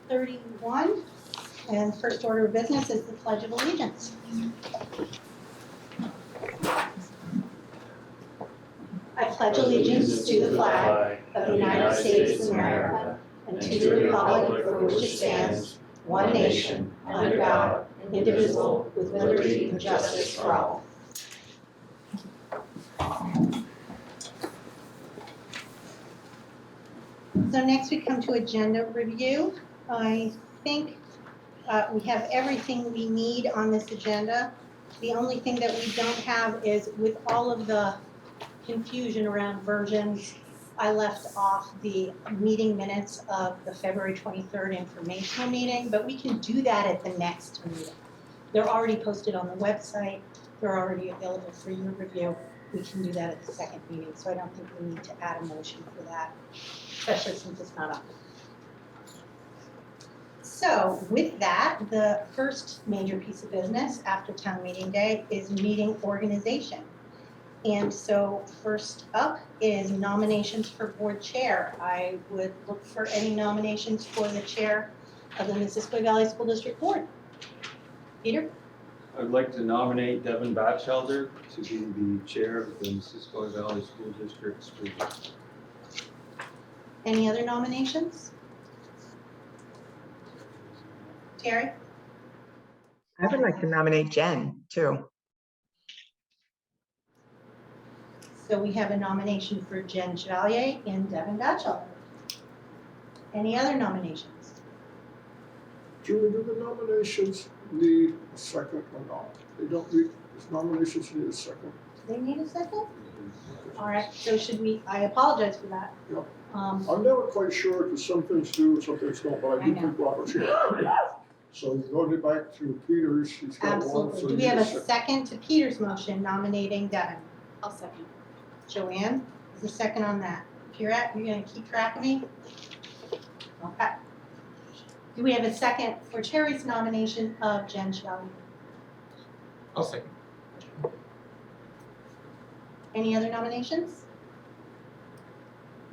31. And first order of business is the Pledge of Allegiance. I pledge allegiance to the flag of the United States of America and to the republic for which it stands, one nation, under God, indivisible, with liberty and justice for all. So next we come to agenda review. I think we have everything we need on this agenda. The only thing that we don't have is, with all of the confusion around versions, I left off the meeting minutes of the February 23rd informational meeting, but we can do that at the next meeting. They're already posted on the website. They're already available for your review. We can do that at the second meeting, so I don't think we need to add a motion for that, especially since it's not up. So with that, the first major piece of business after town meeting day is meeting organization. And so first up is nominations for board chair. I would look for any nominations for the chair of the Missisquoi Valley School District Board. Peter? I'd like to nominate Devin Batchelder to be the chair of the Missisquoi Valley School District. Any other nominations? Terry? I would like to nominate Jen, too. So we have a nomination for Jen Chevalier and Devin Batchelder. Any other nominations? Julie, do the nominations need a second or not? They don't need, these nominations need a second. Do they need a second? All right, so should we, I apologize for that. Yep. Um, I'm never quite sure, because some things do, some things don't, but I do I know. think Robert's here. So go back to Peter's, he's got one. Absolutely. so Do we you have a need second to Peter's motion nominating Devin? I'll second. Joanne, is the second on that? Pierrette, you're gonna keep track of me? Okay. Do we have a second for Terry's nomination of Jen Chevalier? I'll second. Any other nominations?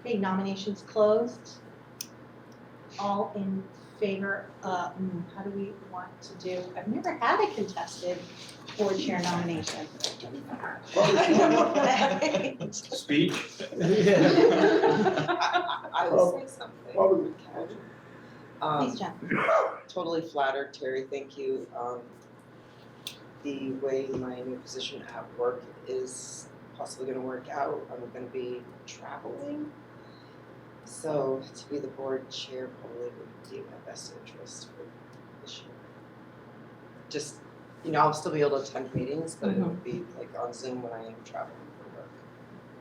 Okay, nominations closed. All in favor, how do we want to do? I've never had a contested board chair nomination. Speech? I will say something. Probably. Please, Jen. Totally flattered, Terry, thank you. The way my new position at work is possibly gonna work out, I'm gonna be traveling. So to be the board chair probably would be in my best interest for this year. Just, I'll still be able to attend meetings, but it would be like on Zoom when I am traveling for work.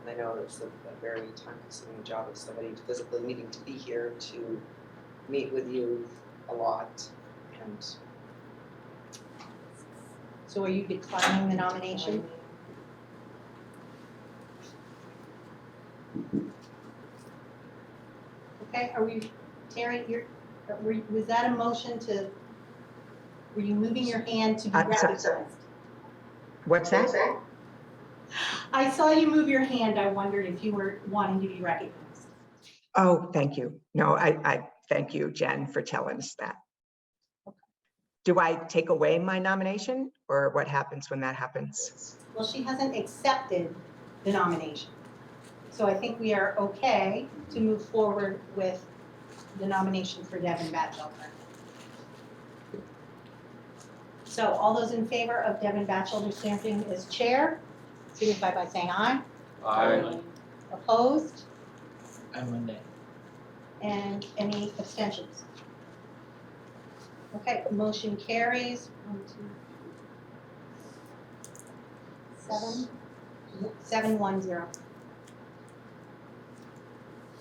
And I know it's a very time-consuming job of somebody physically needing to be here to meet with you a lot, and So are you declining the nomination? Okay, are we, Terry, was that a motion to, were you moving your hand to be recognized? What's that? I saw you move your hand, I wondered if you were wanting to be recognized. Oh, thank you. No, I thank you, Jen, for telling us that. Do I take away my nomination, or what happens when that happens? Well, she hasn't accepted the nomination. So I think we are okay to move forward with the nomination for Devin Batchelder. So all those in favor of Devin Batchelder stamping as chair, signify by saying aye. Aye. Opposed? I'm Monday. And any abstentions? Okay, motion carries. 7-1-0.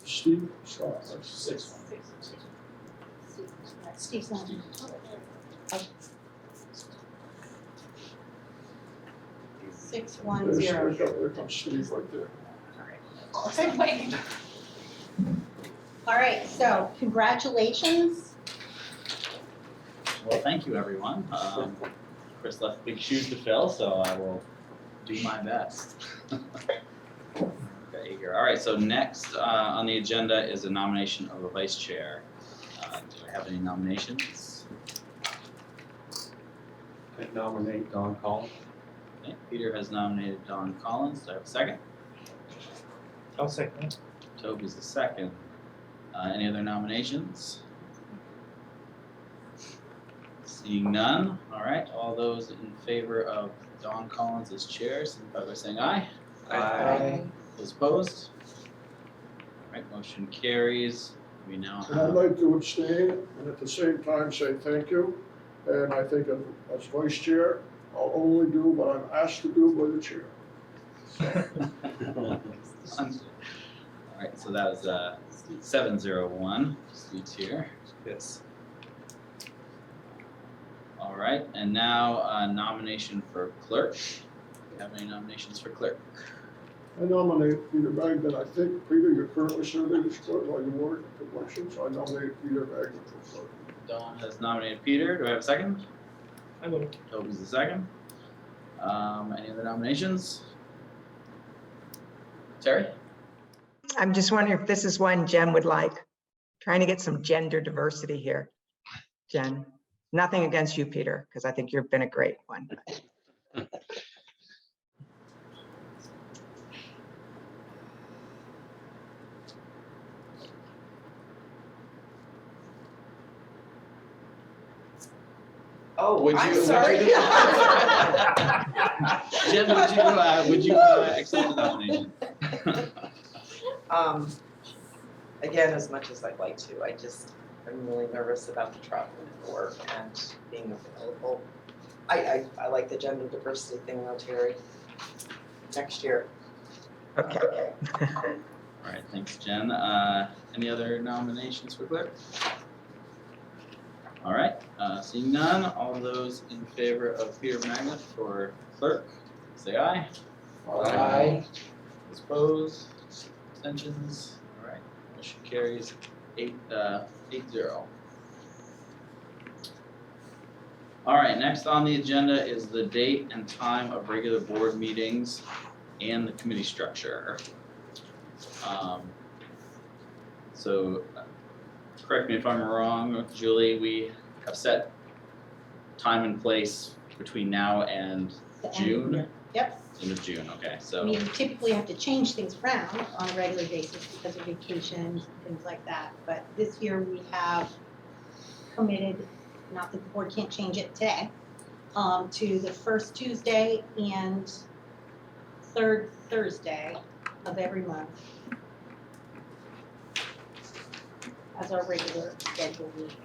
Steve, Scott, that's 6-1. Steve's not. Okay. 6-1-0. There comes Steve right there. All right, so congratulations. Well, thank you, everyone. Chris left big shoes to fill, so I will do my best. Okay, here. All right, so next on the agenda is a nomination of a vice chair. Do I I have any nominations? I nominate Don Collins. Okay, Peter has nominated Don Collins. Do I have a second? I'll second. Toby's the second. Any other nominations? Seeing none, all right, all those in favor of Don Collins as chair, signify by saying aye. Aye. Those opposed? All right, motion carries. We now And I'd have, like to abstain and at the same time say thank you. And I think as vice chair, I'll only do what I'm asked to do by the chair. all right, so that was 701, Steve's here. Yes. All right, and now nomination for clerk. Do we have any nominations for clerk? I nominate Peter Magnan. I think, Peter, you're currently serving as clerk while you were at the election, so I nominate Peter Magnan for clerk. Dawn has nominated Peter. Do I have a second? I will. Toby's the second. Any other nominations? Terry? I'm just wondering if this is one Jen would like. Trying to get some gender diversity here. Jen, nothing against you, Peter, because I think you've been a great one. Oh, Would I'm you- sorry. Jen, would you accept the nomination? Again, as much as I'd like to, I'm really nervous about the travel for work and being available. I like the gender diversity thing though, Terry. Next year. Okay. All right, thanks, Jen. Any other nominations for clerk? All right, seeing none, all those in favor of Peter Magnet for clerk, say aye. Aye. Those opposed, abstentions, all right, motion carries 8-0. All right, next on the agenda is the date and time of regular board meetings and the committee structure. So, correct me if I'm wrong, Julie, we have set time and place between now and The end. June? Yep, End of June, okay, I so, mean, typically have to change things around on a regular basis because of vacations and things like that. But this year we have committed, not that the board can't change it today, to the first Tuesday and third Thursday of every month as our regular scheduled meeting.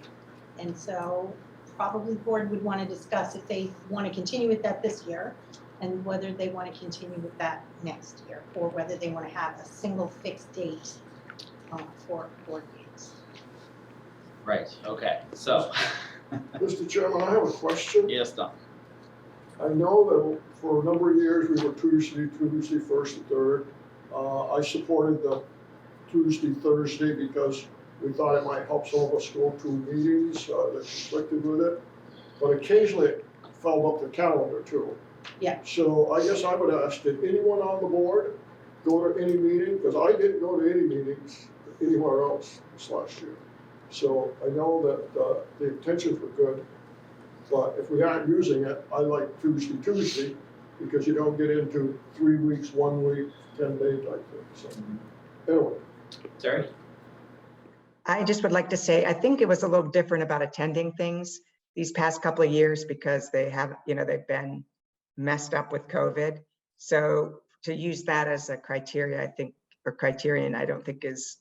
And so probably the board would want to discuss if they want to continue with that this year and whether they want to continue with that next year, or whether they want to have a single fixed date for board meetings. right, okay, so, Mr. Chairman, I have a question. yes, Don. I know that for a number of years, we were Tuesday, first and third. I supported the Tuesday, Thursday because we thought it might help some of us go to meetings that conflicted with it. But occasionally it filled up the calendar too. Yeah. So I guess I would ask, did anyone on the board go to any meeting? Because I didn't go to any meetings anywhere else this last year. So I know that the intentions were good, but if we aren't using it, I like Tuesday, because you don't get into 3 weeks, 1 week, 10-day type thing, so. Anyway, Terry? I just would like to say, I think it was a little different about attending things these past couple of years because they have, they've been messed up with COVID. So to use that as a criteria, I think, or criterion, I don't think is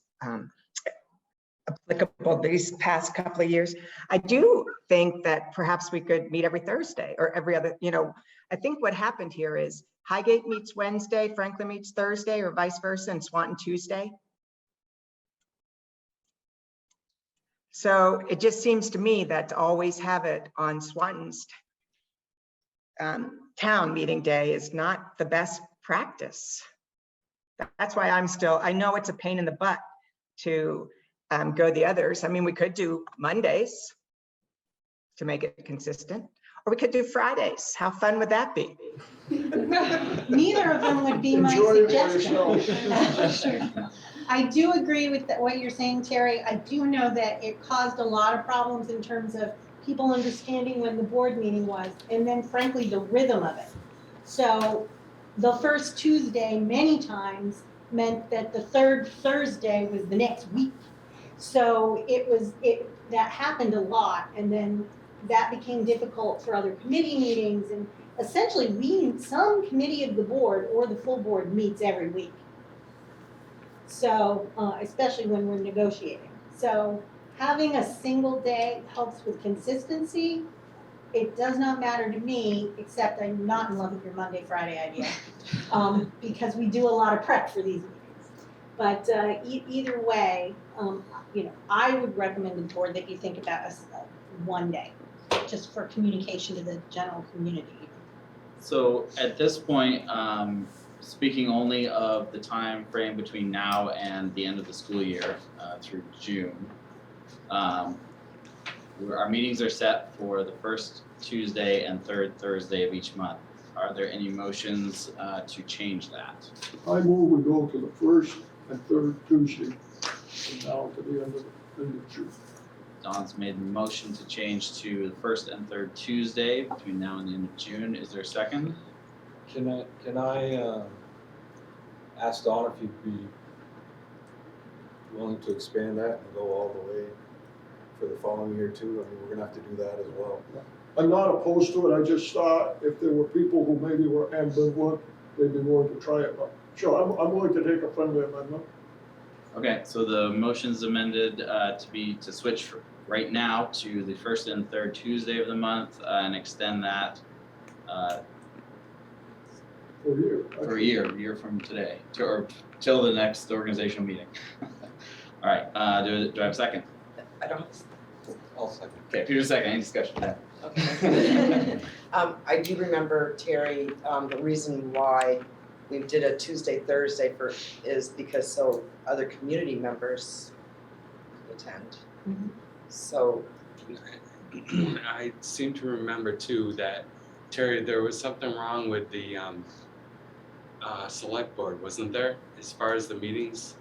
applicable these past couple of years. I do think that perhaps we could meet every Thursday or every other, I think what happened here is Highgate meets Wednesday, Franklin meets Thursday, or vice versa, and Swanton Tuesday. So it just seems to me that to always have it on Swanton's town meeting day is not the best practice. That's why I know it's a pain in the butt to go the others. I mean, we could do Mondays to make it consistent, or we could do Fridays. How fun would that be? Neither of them would be my enjoy it for suggestion. yourself. I do agree with what you're saying, Terry. I do know that it caused a lot of problems in terms of people understanding when the board meeting was, and then frankly, the rhythm of it. So the first Tuesday, many times, meant that the third Thursday was the next week. So that happened a lot, and then that became difficult for other committee meetings, and essentially some committee of the board or the full board meets every week. So, especially when we're negotiating. So having a single day helps with consistency. It does not matter to me, except I'm not in love with your Monday, Friday idea. Because we do a lot of prep for these meetings. But either way, I would recommend to the board that you think about one day, just for communication to the general community. So at this point, speaking only of the time frame between now and the end of the school year, through June, our meetings are set for the first Tuesday and third Thursday of each month. Are there any motions to change that? I move we go to the first and third Tuesday, and now to the end of June. Don's made the motion to change to the first and third Tuesday between now and the end of June. Is there a second? Can I ask Dawn if you'd be willing to expand that and go all the way for the following year too? I mean, we're gonna have to do that as well. I'm not opposed to it, I just thought if there were people who maybe were ambivalent, they'd be willing to try it, but sure, I'm willing to take a friendly amendment. Okay, so the motion's amended to switch right now to the first and third Tuesday of the month and extend that For you. for a year from today, or till the next organizational meeting. All right, do I have a second? I don't. I'll second. Okay, Peter, second, any discussion? Okay. I do remember, Terry, the reason why we did a Tuesday, Thursday is because so other community members could attend. Mhm. So, I seem to remember too that, Terry, there was something wrong with the select board, wasn't there, as far as the meetings?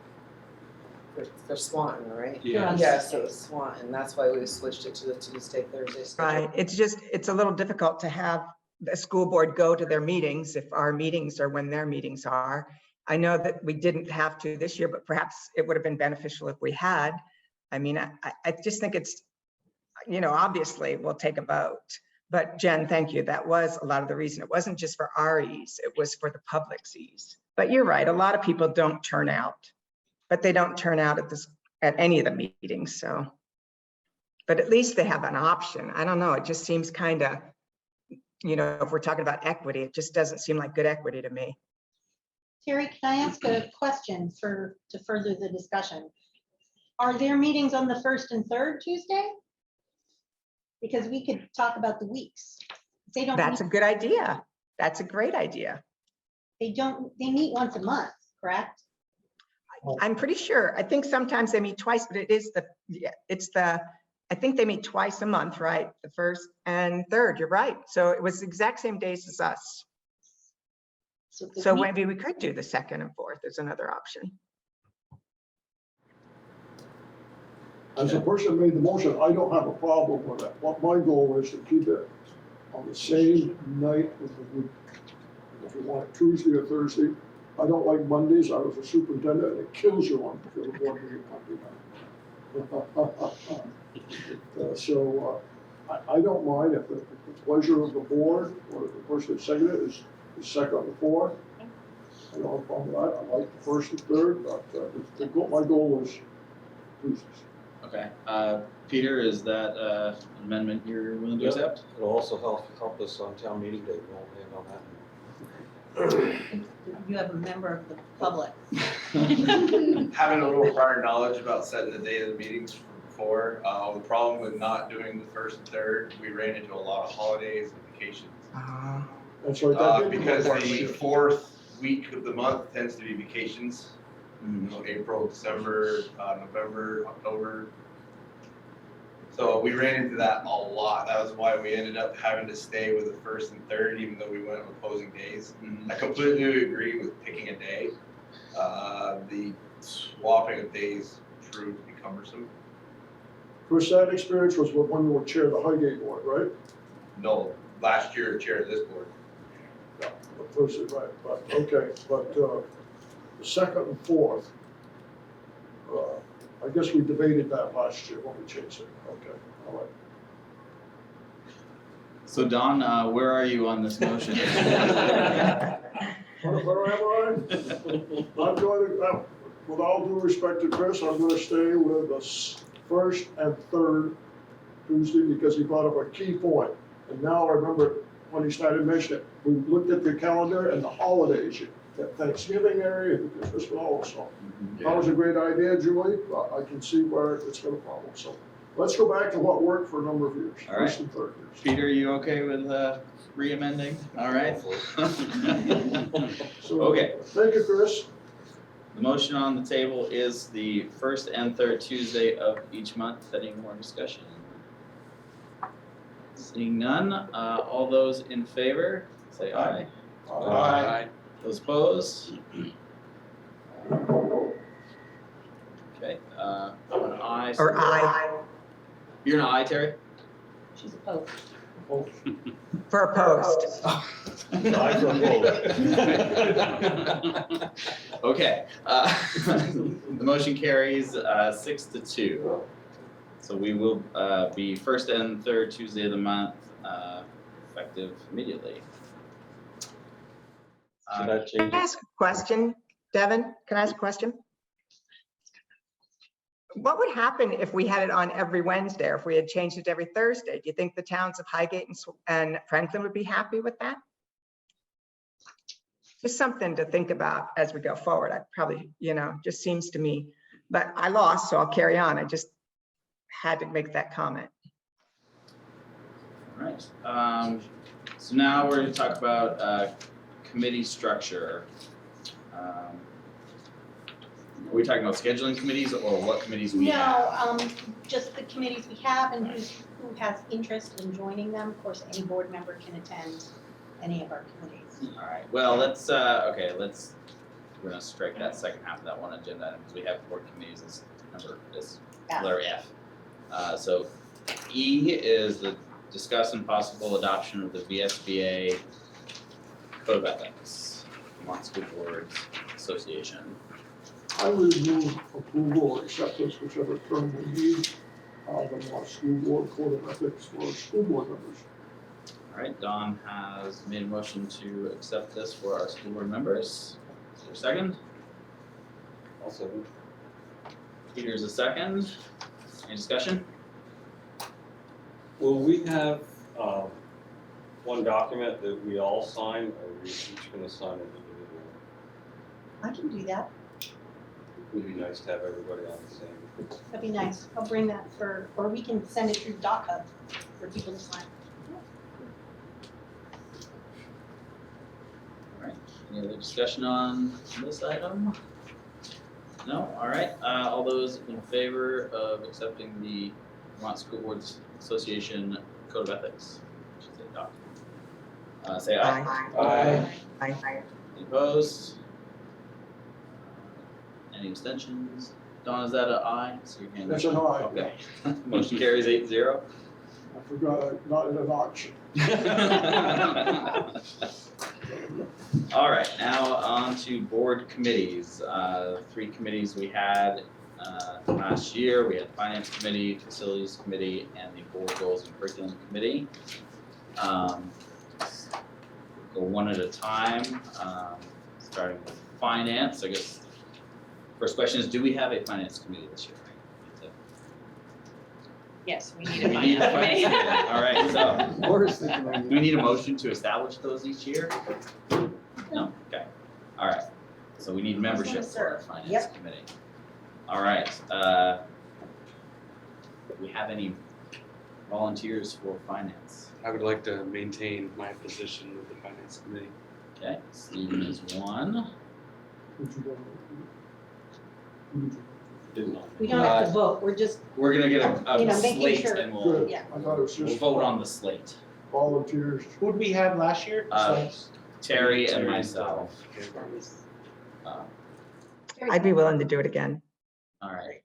for Swanton, right? Yeah. Yes, it was Swanton, that's why we switched it to the Tuesday, Thursday schedule. Right, it's a little difficult to have the school board go to their meetings if our meetings are when their meetings are. I know that we didn't have to this year, but perhaps it would have been beneficial if we had. I mean, I just think it's, obviously we'll take a vote. But Jen, thank you. That was a lot of the reason. It wasn't just for our ease, it was for the public's ease. But you're right, a lot of people don't turn out, but they don't turn out at any of the meetings, so. But at least they have an option. I don't know, it just seems kind of, if we're talking about equity, it just doesn't seem like good equity to me. Terry, can I ask a question to further the discussion? Are there meetings on the first and third Tuesday? Because we could talk about the weeks. They don't. That's a good idea. That's a great idea. They meet once a month, correct? I'm pretty sure. I think sometimes they meet twice, but I think they meet twice a month, right? The first and third, you're right. So it was the exact same days as us. So maybe we could do the second and fourth as another option. As a person who made the motion, I don't have a problem with it. What my goal is to keep it on the same night of the week. If you want it Tuesday or Thursday, I don't like Mondays. I was a superintendent and it kills you on the board meeting Monday night. I don't mind if the pleasure of the board or the person that seconded it is second or fourth. I don't have a problem with that. I like the first and third, but my goal is Tuesdays. Okay, Peter, is that an amendment you're willing to accept? It'll also help us on town meeting day. We won't land on that. You have a member of the public. Having a little prior knowledge about setting the day of the meetings from before, the problem with not doing the first and third, we ran into a lot of holidays and vacations. That's right. that did Because come the up. fourth week of the month tends to be vacations. April, December, November, October. So we ran into that a lot. That was why we ended up having to stay with the first and third, even though we went with opposing days. I completely agree with picking a day. The swapping of days proved to be cumbersome. Chris, that experience was when you were chair of the Highgate board, right? No, last year, chair of this board. Yeah, the first, right, but, okay, but, the second and fourth, I guess we debated that last year when we changed it, okay, all right. So Don, where are you on this motion? Where am I? I'm going to, with all due respect to Chris, I'm gonna stay with the first and third Tuesday because he brought up a key point. And now I remember when he started mentioning it, we looked at the calendar and the holidays, that Thanksgiving area, the Christmas and all, so. That was a great idea, Julie, but I can see where it's gonna problem, so. Let's go back to what worked for a number of years, All right. first and third years. Peter, you okay with re-amending? All right. So, Okay. thank you, Chris. The motion on the table is the first and third Tuesday of each month. Any more discussion? Seeing none, all those in favor, say aye. Aye. Those opposed? Okay, I'm an aye. so- Or I, You're an aye, Terry? She's opposed. for opposed. Okay, the motion carries 6-2. So we will be first and third Tuesday of the month, effective immediately. Should I Can change I it? ask a question, Devin? Can I ask a question? What would happen if we had it on every Wednesday, or if we had changed it to every Thursday? Do you think the towns of Highgate and Franklin would be happy with that? Just something to think about as we go forward. I probably, just seems to me, but I lost, so I'll carry on. I just had to make that comment. All right, so now we're gonna talk about committee structure. Are we talking about scheduling committees or what committees we have? No, just the committees we have and who has interest in joining them. Of course, any board member can attend any of our committees. All right, well, let's, we're gonna strike that second half of that one agenda item because we have board committees as F. letter F. So E is the discuss and possible adoption of the VSBA Code of Ethics, Vermont School Boards Association. I would move approval or acceptance, whichever term we need, of the Vermont School Board Code of Ethics for school board members. All right, Don has made a motion to accept this for our school board members. Is there a second? Also, Peter's a second. Any discussion? will we have one document that we all sign, or are we each gonna sign it individually? I can do that. It would be nice to have everybody on the same. That'd be nice. I'll bring that or we can send it through Doc Hub for people to sign. All right, any other discussion on this item? No, all right, all those in favor of accepting the Vermont School Boards Association Code of Ethics? I should say document. Say aye. Aye. Aye. Any opposed? Any abstentions? Don, is that an aye? So your hand- That's an aye. Okay, motion carries 8-0. I forgot, not in an auction. All right, now on to board committees. 3 committees we had last year. We had Finance Committee, Facilities Committee, and the Board Goals and Curriculum Committee. Go one at a time, starting with Finance. I guess first question is, do we have a Finance Committee this year? Yes, we We need a need a finance Finance committee. Committee. All right, so do we need a motion to establish those each year? No, okay, all right, so we need membership for our finance Yep. committee. All right, do we have any volunteers for finance? I would like to maintain my position with the finance committee. Okay, Stephen is one. Would you want to- We don't have to vote. We're just, We're gonna get a making slate sure. and we'll Good, yeah. I thought it was we'll just vote on the slate. volunteers. Who'd we have last year? Terry and Terry. myself. I'd be willing to do it again. All right.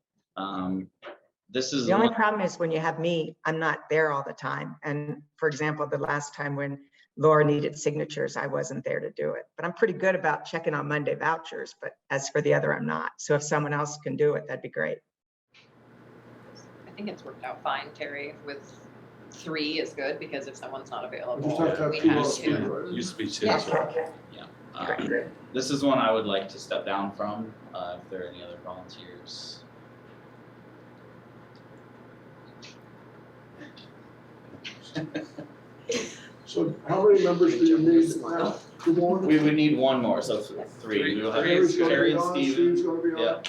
This is The only one, problem is when you have me, I'm not there all the time. And for example, the last time when Laura needed signatures, I wasn't there to do it. But I'm pretty good about checking on Monday vouchers, but as for the other, I'm not. So if someone else can do it, that'd be great. I think it's worked out fine, Terry, with 3 is good, because if someone's not We available, just have to have we 2 have on to. speed, right? Used to be two. Yes. this is one I would like to step down from, if there are any other volunteers. So how many members do you need now? 2 more? We would need one more, so 3. We'll have Terry's gonna Terry be and on, Steven. Steve's gonna be on. Yeah.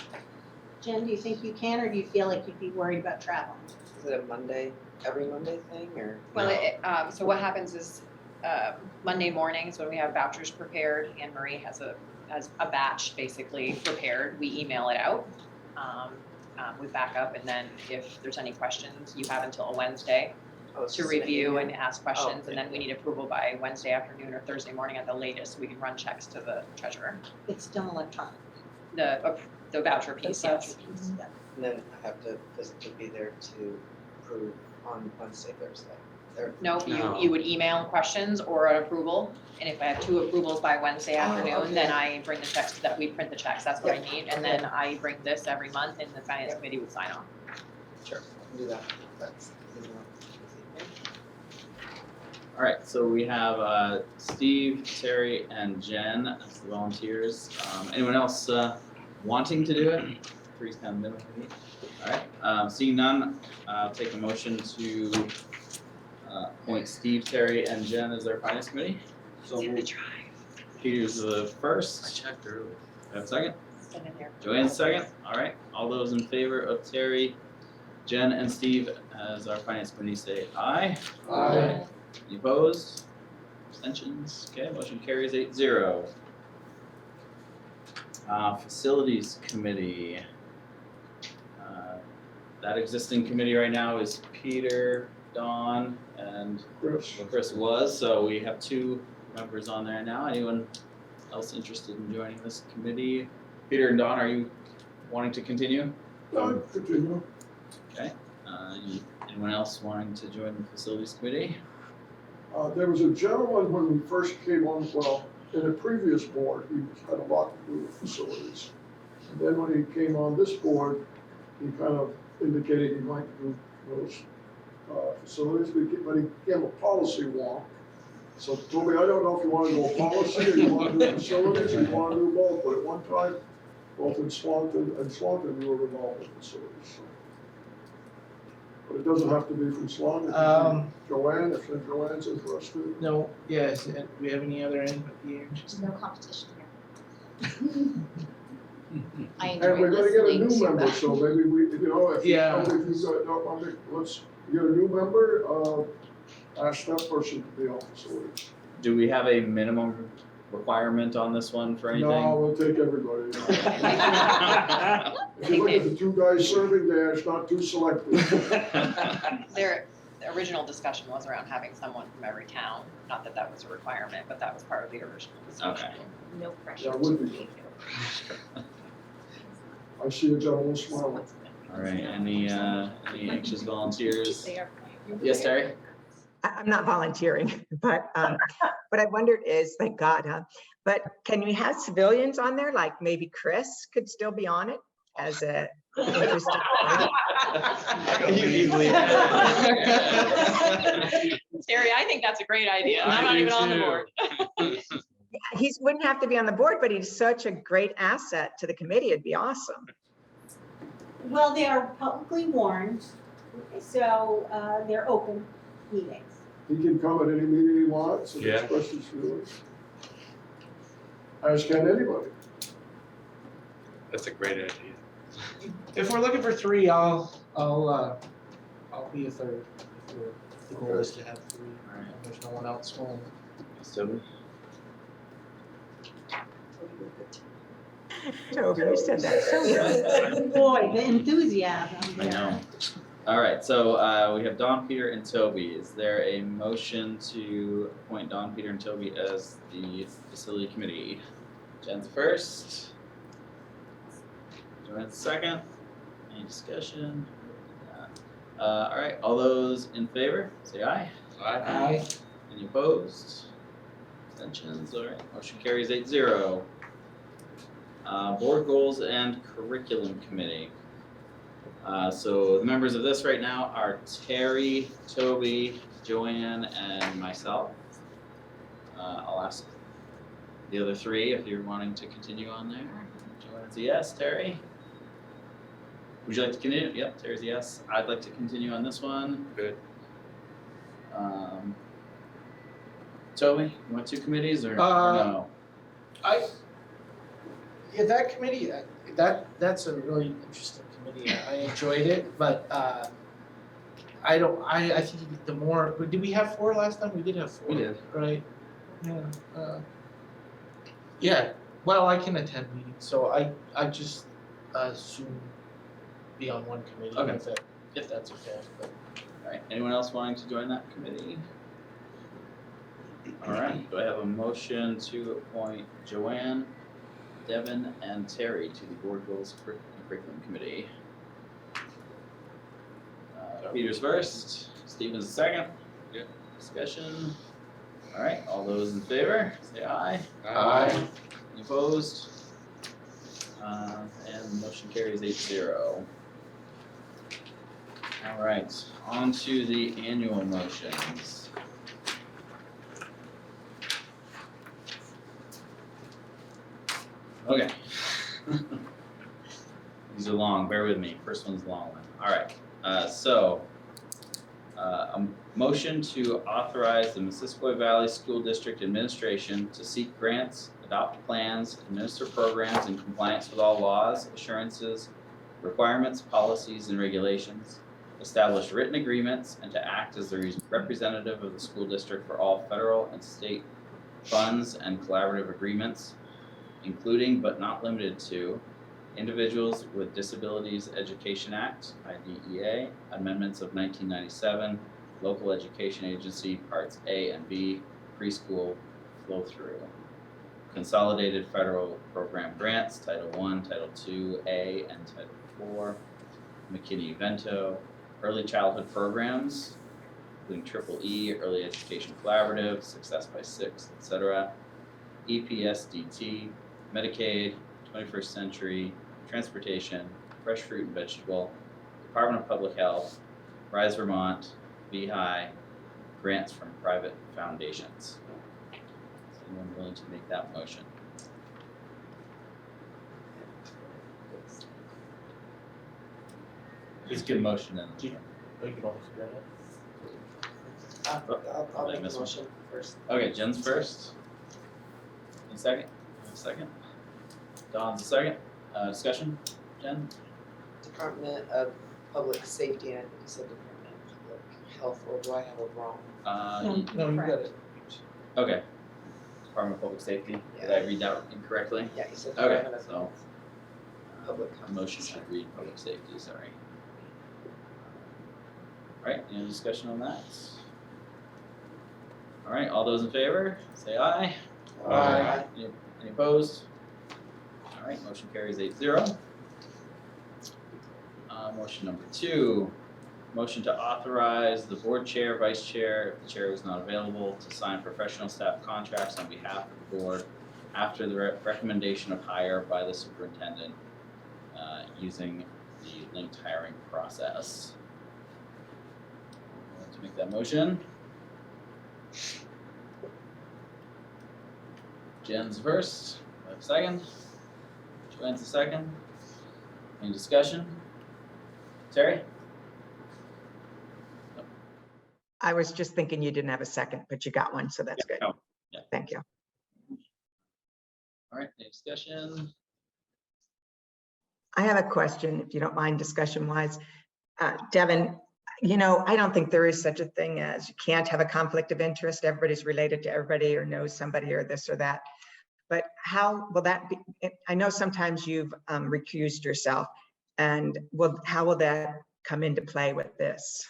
Jen, do you think you can, or do you feel like you'd be worried about traveling? Is it a Monday, every Monday thing, or? Well, so what happens is, Monday mornings when we have vouchers prepared, Anne Marie has a batch basically prepared, we email it out, with backup, and then if there's any questions, you have until a Wednesday Oh, it's to just an review email? and ask questions, and then we need approval by Wednesday afternoon or Thursday morning at the latest, so we can run checks to the treasurer. It's still electronic. The voucher piece, The yes. voucher piece, yeah. And then I have to physically be there to approve on Wednesday, Thursday. Or- No, No. you would email questions or an approval, and if I have 2 approvals by Wednesday afternoon, then I bring the checks, that we print the checks, that's what I need, and then I bring this every month, and the finance committee would sign off. Sure, I can do that. That's, you know, All right, so we have Steve, Terry, and Jen as the volunteers. Anyone else wanting to do it? 3's kind of minimum. All right, seeing none, I'll take a motion to appoint Steve, Terry, and Jen as their finance committee. So Peter's the I first. checked earlier. Have a second? Send it here. Joanne's second. All right, all those in favor of Terry, Jen, and Steve as our finance committee say aye. Aye. Any opposed? Abstentions? Okay, motion carries 8-0. Facilities committee. That existing committee right now is Peter, Dawn, and Chris. well, Chris was, so we have 2 members on there now. Anyone else interested in joining this committee? Peter and Dawn, are you wanting to continue? Continue. Anyone else wanting to join the facilities committee? There was a gentleman when we first came on, well, in a previous board, he had a lot to do with facilities. And then when he came on this board, he kind of indicated he might do those facilities, but he became a policy wonk. So told me, I don't know if you want to go policy or you want to do facilities or you want to do both, but at one time, both in Swanton and Swanton, you were involved in facilities. So. But it doesn't have to be from Swanton. It can be Joanne, if Joanne's interested. No, yes, and do we have any other input here? There's no competition here. I And enjoy we're gonna get a listening new to member, that. so maybe we, you know, if you, Yeah. if you've got, let's get a new member, ask that person to be on facilities. Do we have a minimum requirement on this one for anything? No, we'll take everybody. If you look at the 2 guys serving there, it's not too selective. The original discussion was around having someone from every town, not that that was a requirement, but that was part of the original discussion. Okay. No pressure Yeah, to would be. be. I see a gentleman smiling. All right, any anxious volunteers? They are. Yes, Terry? I'm not volunteering, but what I wondered is, thank God, huh? But can we have civilians on there? Like maybe Chris could still be on it as a interested party? Terry, I think that's a great idea. I'm not even on the board. He wouldn't have to be on the board, but he's such a great asset to the committee. It'd be awesome. Well, they are publicly warned, so they're open meetings. He can come at any meeting he wants and Yeah. express his feelings. As can anybody. That's a great idea. If we're looking for 3, I'll be a third. If the goal is to have 3, Alright. and there's no one else willing. So, Toby, you said that so well. Boy, the enthusiasm. I know. All right, so we have Don, Peter, and Toby. Is there a motion to appoint Don, Peter, and Toby as the facility committee? Jen's first. Joanne's second. Any discussion? All right, all those in favor, say aye. Aye. Any opposed? Abstentions? All right, motion carries 8-0. Board goals and curriculum committee. So the members of this right now are Terry, Toby, Joanne, and myself. I'll ask the other three if you're wanting to continue on there. Joanne's a yes. Terry? Would you like to continue? Yep, Terry's a yes. I'd like to continue on this one. Good. Toby, you want 2 committees or Uh, no? Yeah, that committee, that's a really interesting committee. I enjoyed it, but I think the more, did we have 4 last time? We did have 4. We did. Right? Yeah. Yeah, well, I can attend meetings, so I just soon be on one committee Okay. if that's okay. But All right, anyone else wanting to join that committee? All right, do I have a motion to appoint Joanne, Devin, and Terry to the Board Goals and Curriculum Committee? Peter's first, Stephen's second. Yep. Discussion. All right, all those in favor, say aye. Aye. Any opposed? And the motion carries 8-0. All right, on to the annual motions. Okay. These are long, bear with me. First one's a long one. All right, a motion to authorize the Missisquoi Valley School District Administration to seek grants, adopt plans, administer programs in compliance with all laws, assurances, requirements, policies, and regulations, establish written agreements, and to act as the representative of the school district for all federal and state funds and collaborative agreements, including but not limited to Individuals with Disabilities Education Act, IDEA, amendments of 1997, Local Education Agency, Parts A and B, preschool flow-through, Consolidated Federal Program Grants, Title I, Title II-A, and Title IV, McKinney-Vento, Early Childhood Programs, including Triple E, Early Education Collaborative, Success by Six, etc., EPSDT, Medicaid, 21st Century, Transportation, Fresh Fruit and Vegetable, Department of Public Health, Rise Vermont, VHI, grants from private foundations. Is anyone willing to make that motion? Please give a motion then. you can always do that. I'll Did I make miss a one? motion first. Okay, Jen's first. Any second? Second. Don's the second. Discussion, Jen? Department of Public Safety, and I think you said Department of Public Health, or do I have it wrong? No, you got it. Okay. Department of Public Safety, did I read that incorrectly? Yeah, you said Okay, Department of so, Health. Public Health. motion should read public safety, sorry. Alright, any discussion on that? Alright, all those in favor, say aye. Aye. Any opposed? Alright, motion carries 8-0. Motion number 2, motion to authorize the board chair, vice chair, if the chair was not available, to sign professional staff contracts on behalf of the board after the recommendation of hire by the superintendent, using the linked hiring process. Want to make that motion? Jen's first, I have a second. Joanne's a second. Any discussion? Terry? I was just thinking you didn't have a second, but you got one, so that's good. Oh, yeah. Thank you. All right, any discussion? I have a question, if you don't mind, discussion-wise. Devin, I don't think there is such a thing as you can't have a conflict of interest. Everybody's related to everybody or knows somebody or this or that. But how will that be? I know sometimes you've recused yourself, and how will that come into play with this?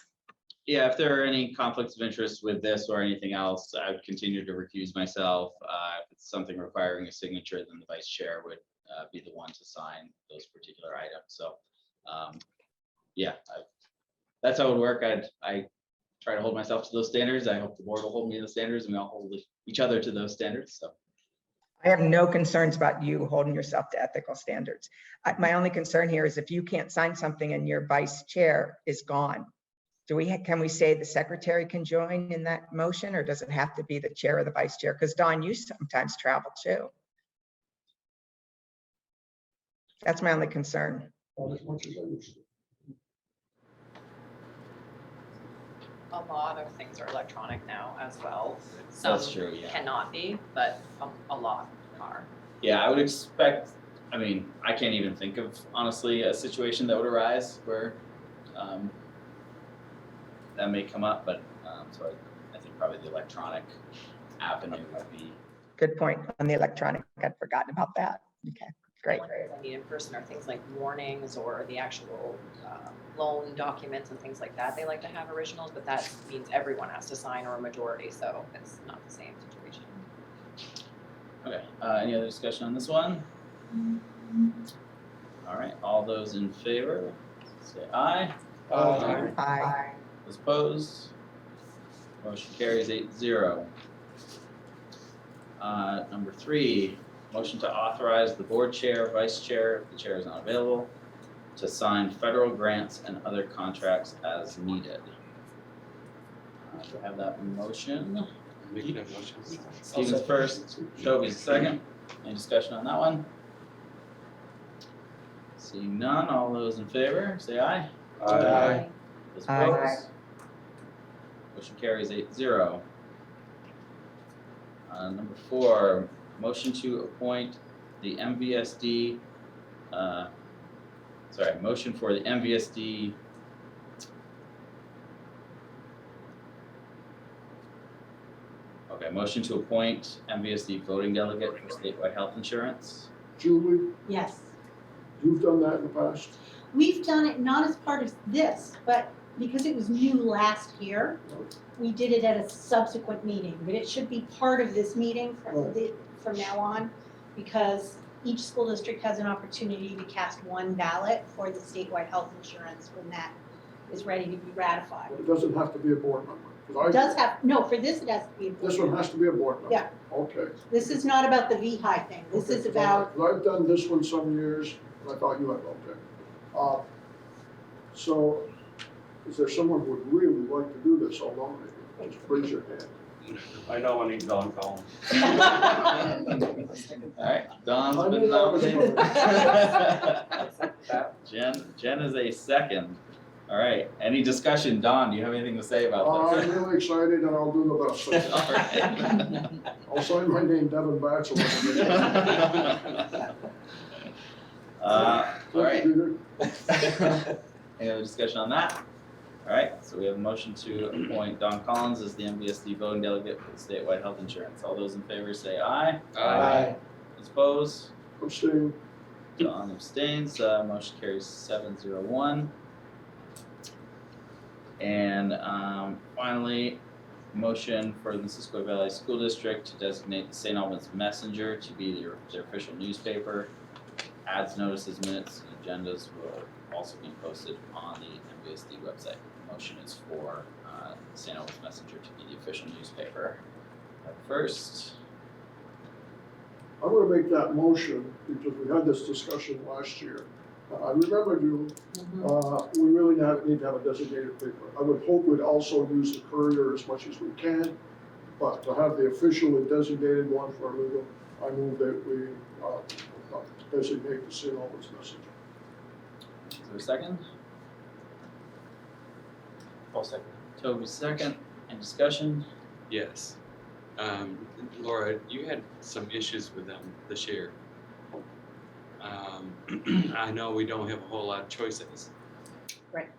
Yeah, if there are any conflicts of interest with this or anything else, I would continue to recuse myself. If it's something requiring a signature, then the vice chair would be the one to sign those particular items. So, yeah, that's how it would work. I try to hold myself to those standards. I hope the board will hold me to the standards, and we all hold each other to those standards. So. I have no concerns about you holding yourself to ethical standards. My only concern here is if you can't sign something and your vice chair is gone, can we say the secretary can join in that motion, or does it have to be the chair or the vice chair? Because Dawn, you sometimes travel too. That's my only concern. Not as much as I used to. A lot of things are electronic now as well. That's Some true, yeah. cannot be, but a lot are. Yeah, I would expect, I mean, I can't even think of, honestly, a situation that would arise where that may come up, but so I think probably the electronic avenue would be. Good point on the electronic. I'd forgotten about that. Okay, great. Ones that need in person are things like warnings or the actual loan documents and things like that. They like to have originals, but that means everyone has to sign or a majority, so it's not the same situation. Okay, any other discussion on this one? All right, all those in favor, say aye. Aye. Those opposed? Motion carries 8-0. Number 3, motion to authorize the board chair, vice chair, if the chair is not available, to sign federal grants and other contracts as needed. Do I have that motion? Make that motion. Stephen's first, Toby's second. Any discussion on that one? Seeing none, all those in favor, say aye. Aye. Those Aye. opposed? Motion carries 8-0. Number 4, motion to appoint the MVSD, motion for the MVSD motion to appoint MVSD voting delegate for statewide health insurance. Julie, Yes. you've done that in the past? We've done it not as part of this, but because it was new last year, we did it at a subsequent meeting, but it should be part of this meeting from now on, because each school district has an opportunity to cast one ballot for the statewide health insurance when that is ready to be ratified. It doesn't have to be a board member. 'Cause It does have, no, for this it has to be a board This one member. has to be a board member? Yeah. Okay. This is not about the VHI thing, this Okay, is about, 'cause I've done this one some years, and I thought you had, okay. So, is there someone who would really like to do this? I'll nominate you. Just raise your hand. I know I need Don Collins. All right, Don's I been knew that was nominated. Jen is a second. All right, any discussion? Don, do you have anything to say about I'm this? really excited and I'll do the best. All right. I'll sign my name, Devin Batchelor. All right, Peter. any other discussion on that? All right, so we have a motion to appoint Don Collins as the MVSD voting delegate for the statewide health insurance. All those in favor say aye. Aye. Those opposed? Abstain. Don abstains, motion carries 7-0-1. And finally, motion for the Missisquoi Valley School District to designate the St. Albans Messenger to be their official newspaper. Ads, notices, minutes, and agendas will also be posted on the MVSD website. The motion is for St. Albans Messenger to be the official newspaper. First, I'm gonna make that motion because we had this discussion last year. I remember you, we really need to have a designated paper. I would hope we'd also use the Courier as much as we can, but to have the official and designated one for legal, I move that we designate the St. Albans Messenger. is there a second? I'll second. Toby's second. Any discussion? Yes. Laura, you had some issues with them this year. I know we don't have a whole lot of choices. Right.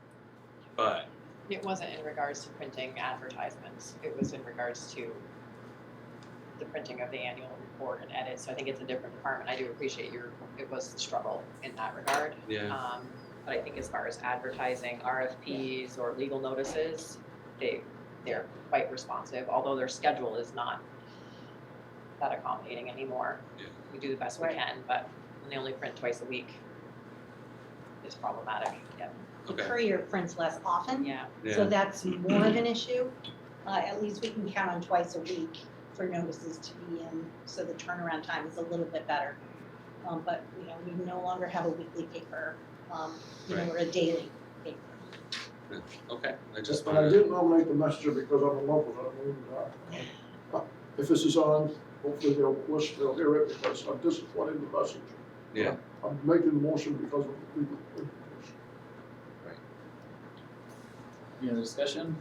But It wasn't in regards to printing advertisements, it was in regards to the printing of the annual report and edits, so I think it's a different department. I do appreciate it was a struggle in that regard. yeah, But I think as far as advertising, RFPs or legal notices, they're quite responsive, although their schedule is not that accommodating anymore. Yeah. We do the best we Right. can, but and they only print twice a week is problematic, yeah. Okay. Courier prints less often, Yeah, so Yeah, that's more of an issue. At least we can count on twice a week for notices to be in, so the turnaround time is a little bit better. But, we no longer have a weekly paper, or a daily paper. okay, I just And I wanted, didn't nominate the messenger because I'm in love with it. If this is on, hopefully they'll hear it because I'm disappointed in the messenger. yeah, I'm making the motion because of the legal information. Any other discussion?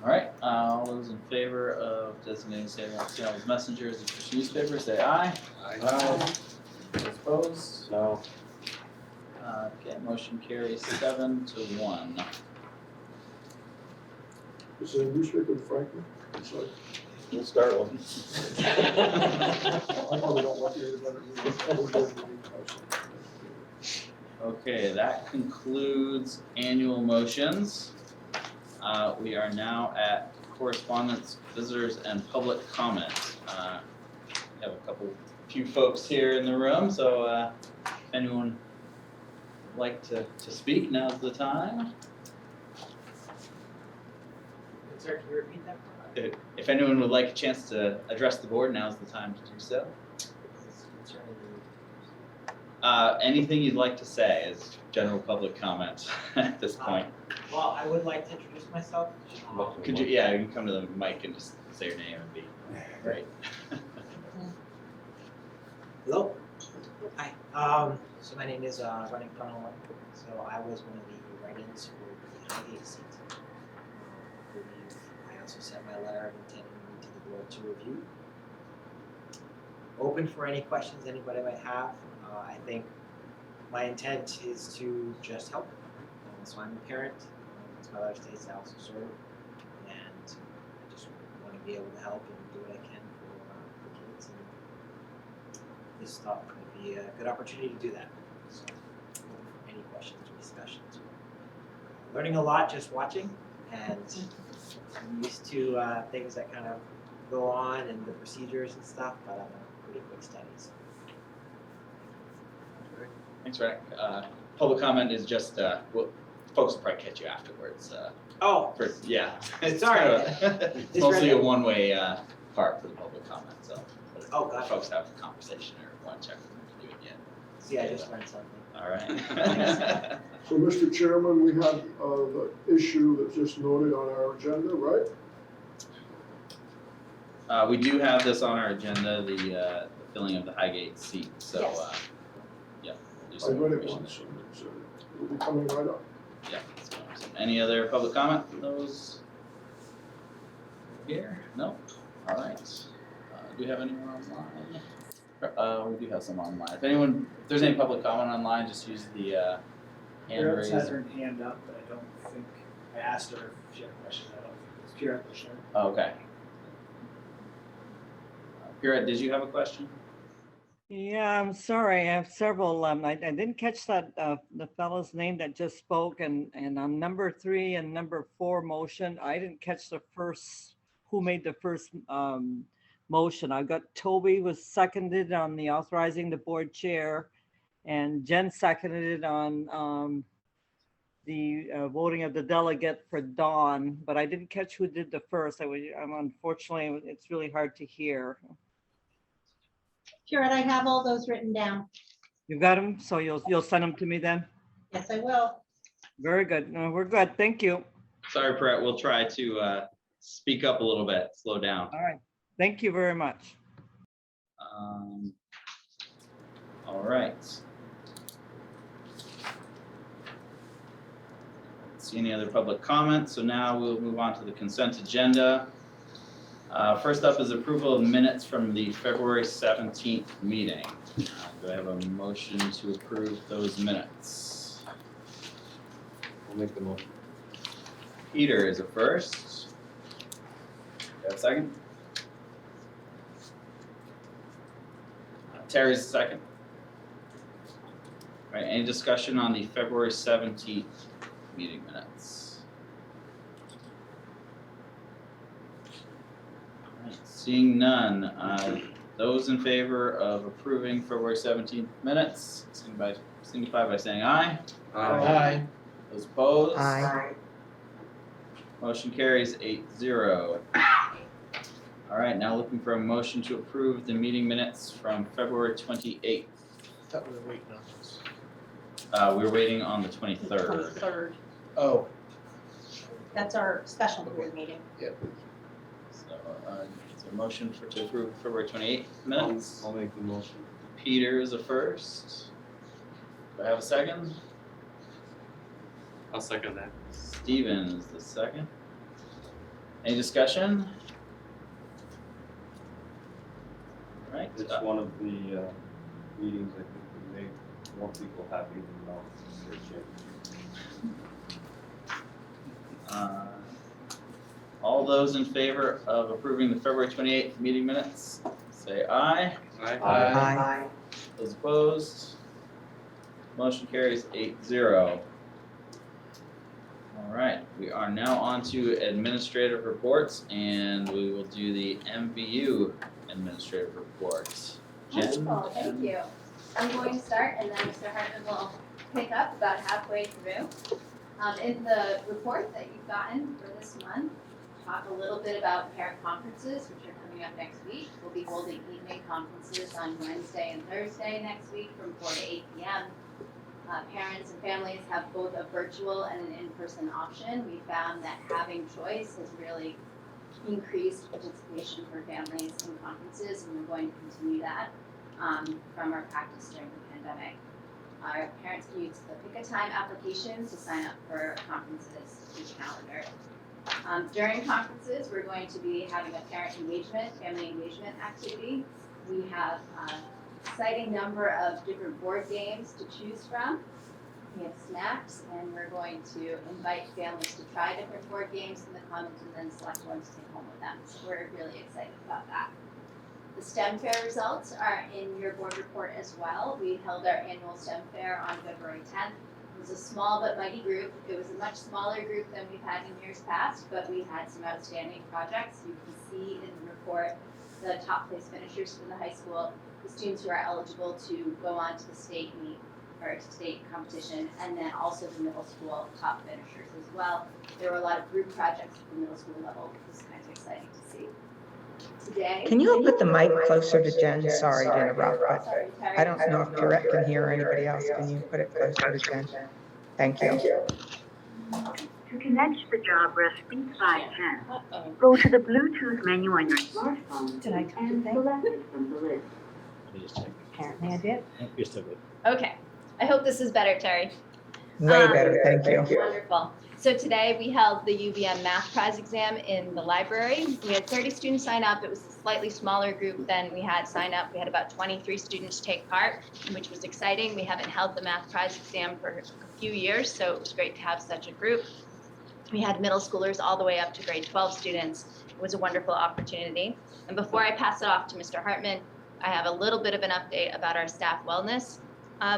All right, all those in favor of designating Seattle Messenger as official newspaper, say aye. Those opposed? No. Okay, motion carries 7-1. Is there a newspaper in Franklin? It's like, We'll start one. I probably don't want you to. Okay, that concludes annual motions. We are now at correspondence, visitors, and public comment. We have few folks here in the room, so if anyone would like to speak, now's the time. Sorry, can you repeat that? If anyone would like a chance to address the board, now's the time to do so. Anything you'd like to say is general public comment at this point. Well, I would like to introduce myself. Could you, yeah, you can come to the mic and just say your name and be great. Hello. Hi. So my name is Running Tunnel. So I was one of the write-ins for the Highgate seat. I also sent my letter of intent to the board to review. Open for any questions anybody might have. I think my intent is to just help. So I'm a parent. It's my life stage I also serve, and I just want to be able to help and do what I can for kids. And this thought would be a good opportunity to do that. So, any questions or discussions? Learning a lot just watching, and I'm used to things that kind of go on and the procedures and stuff, but I'm a pretty quick study. So. Thanks, Rick. Public comment is just, well, folks will probably catch you afterwards. Oh, Yeah. It's Sorry. kind of it's mostly a one-way part for the public comment, so. Oh, gotcha. Folks have a conversation or want to check them to do it yet. see, I just learned something. All right. So, Mr. Chairman, we had the issue that's just noted on our agenda, right? We do have this on our agenda, the filling of the Highgate seat, so, Yes. yeah. there's I some read it information once, there. and it'll be coming right up. Yeah. that's awesome. Any other public comment from those here? No? All right. Do we have anyone online? We do have some online. If there's any public comment online, just use the hand Pierrette raise. has her hand up, but I don't think, I asked her if she had a question, I don't think it's Pierrette Bushner. Oh, okay. Pierrette, did you have a question? Yeah, I'm sorry. I have several. I didn't catch that the fellow's name that just spoke, and on number 3 and number 4 motion, I didn't catch the first. Who made the first motion? I got Toby was seconded on the authorizing the board chair, and Jen seconded it on the voting of the delegate for Dawn. But I didn't catch who did the first. Unfortunately, it's really hard to hear. Jared, I have all those written down. You got them? So you'll send them to me then? Yes, I will. Very good. No, we're good. Thank you. Sorry, Pierrette, we'll try to speak up a little bit, slow down. All right. Thank you very much. All right. See any other public comments? So now we'll move on to the consent agenda. First up is approval of minutes from the February 17th meeting. Do I have a motion to approve those minutes? I'll make the motion. Peter is a first. Do I have a second? Terry's a second. All right, any discussion on the February 17th meeting minutes? All right, seeing none, Those in favor of approving February 17th minutes, signify by saying aye. Aye. Those opposed? Aye. Motion carries 8-0. All right, now looking for a motion to approve the meeting minutes from February 28th. Thought we were waiting on this. We're waiting on the 23rd. 23rd. Oh, That's our special board meeting. So, is there a motion to approve February 28th minutes? I'll make the motion. Peter is a first. Do I have a second? I'll second that. Steven is the second. Any discussion? All right. It's one of the meetings I think we made more people happy than not. All those in favor of approving the February 28th meeting minutes, say aye. Aye. Those opposed? Motion carries 8-0. All right, we are now on to administrative reports, and we will do the MVU administrative reports. Jen? Wonderful, thank you. I'm going to start and then Mr. Hartman will pick up about halfway through. In the report that you've gotten for this month, talk a little bit about parent conferences, which are coming up next week. We'll be holding evening conferences on Wednesday and Thursday next week from 4 to 8 p.m. Parents and families have both a virtual and an in-person option. We found that having choice has really increased participation for families in conferences, and we're going to continue that from our practice during the pandemic. Our parents can use the Pick a Time application to sign up for conferences through the calendar. During conferences, we're going to be having a parent engagement, family engagement activity. We have exciting number of different board games to choose from. We have snacks, and we're going to invite families to try different board games in the commons and then select ones to take home with them. So we're really excited about that. The STEM Fair results are in your board report as well. We held our annual STEM Fair on February 10th. It was a small but mighty group. It was a much smaller group than we've had in years past, but we had some outstanding projects. You can see in the report the top place finishers from the high school, the students who are eligible to go on to the state meet or state competition, and then also the middle school top finishers as well. There were a lot of group projects at the middle school level, which was kind of exciting to see. Today. Can you put the mic closer to Jen? Sorry to interrupt, but Sorry, Terry. I don't know if Pierrette can hear or anybody else. Can you put it closer to Jen? Thank you. To connect to the job Rfp 510, go to the Bluetooth menu on your smartphone and select it from the list. Apparently I did. You're still good. Okay, I hope this is better, Terry. Way better, thank you. Wonderful. So today we held the UVM math prize exam in the library. We had 30 students sign up. It was a slightly smaller group than we had sign up. We had about 23 students take part, which was exciting. We haven't held the math prize exam for a few years, so it was great to have such a group. We had middle schoolers all the way up to grade 12 students. It was a wonderful opportunity. And before I pass it off to Mr. Hartman, I have a little bit of an update about our staff wellness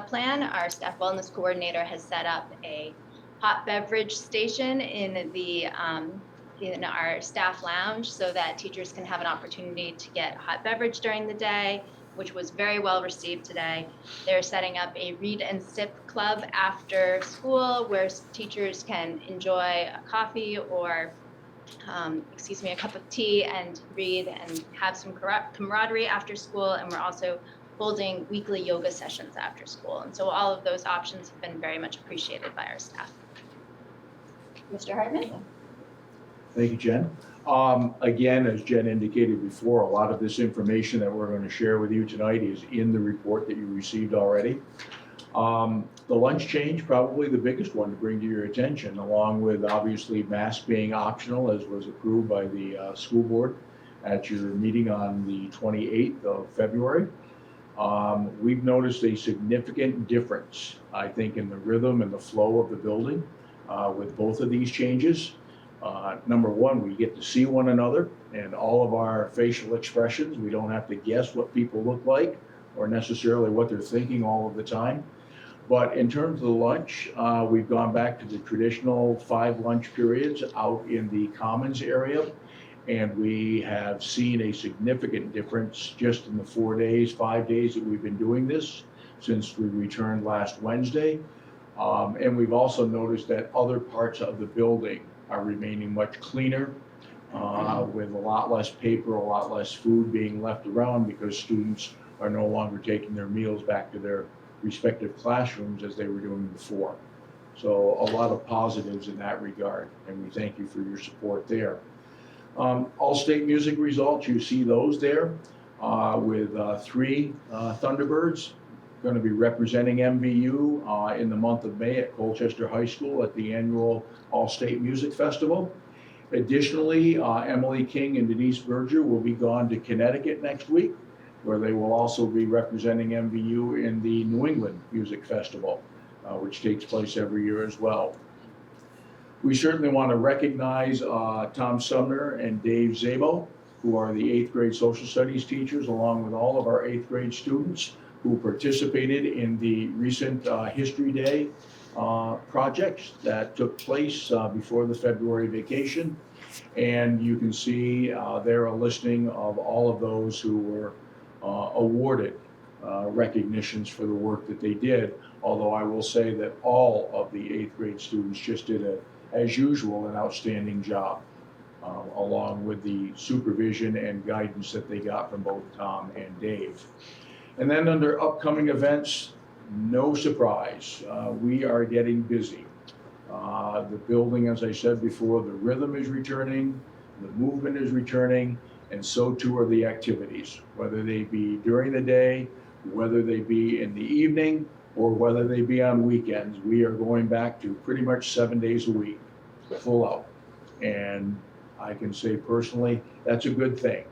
plan. Our staff wellness coordinator has set up a hot beverage station in our staff lounge so that teachers can have an opportunity to get hot beverage during the day, which was very well received today. They're setting up a read and sip club after school where teachers can enjoy a coffee or a cup of tea and read and have some camaraderie after school. And we're also holding weekly yoga sessions after school. And so all of those options have been very much appreciated by our staff. Mr. Hartman? Thank you, Jen. Again, as Jen indicated before, a lot of this information that we're going to share with you tonight is in the report that you received already. The lunch change, probably the biggest one to bring to your attention, along with obviously masks being optional, as was approved by the school board at your meeting on the 28th of February. We've noticed a significant difference, I think, in the rhythm and the flow of the building with both of these changes. Number one, we get to see one another and all of our facial expressions. We don't have to guess what people look like or necessarily what they're thinking all of the time. But in terms of the lunch, we've gone back to the traditional 5 lunch periods out in the commons area. And we have seen a significant difference just in the 4 days, 5 days that we've been doing this since we returned last Wednesday. And we've also noticed that other parts of the building are remaining much cleaner, with a lot less paper, a lot less food being left around because students are no longer taking their meals back to their respective classrooms as they were doing before. So a lot of positives in that regard, and we thank you for your support there. All state music results, you see those there, with 3 Thunderbirds going to be representing MVU in the month of May at Colchester High School at the annual All-State Music Festival. Additionally, Emily King and Denise Berger will be gone to Connecticut next week, where they will also be representing MVU in the New England Music Festival, which takes place every year as well. We certainly want to recognize Tom Sumner and Dave Zabo, who are the 8th grade social studies teachers, along with all of our 8th grade students who participated in the recent History Day projects that took place before the February vacation. And you can see there a listing of all of those who were awarded recognitions for the work that they did. Although I will say that all of the 8th grade students just did, as usual, an outstanding job, along with the supervision and guidance that they got from both Tom and Dave. And then under upcoming events, no surprise, we are getting busy. The building, as I said before, the rhythm is returning, the movement is returning, and so too are the activities, whether they be during the day, whether they be in the evening, or whether they be on weekends. We are going back to pretty much 7 days a week, full out. And I can say personally, that's a good thing,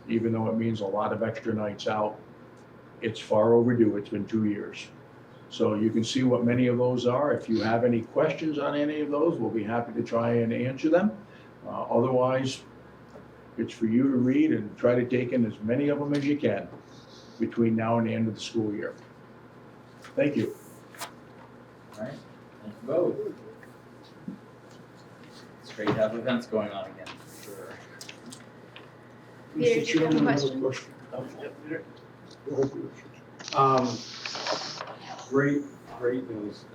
even though it means a lot of extra nights out. It's far overdue. It's been 2 years. So you can see what many of those are. If you have any questions on any of those, we'll be happy to try and answer them. Otherwise, it's for you to read and try to take in as many of them as you can between now and the end of the school year. Thank you. All right, thank you both. It's great to have events going on again, for sure. Mr. Chairman, I have a question? question. Oh, yep, Peter. Go ahead, Peter. Great news.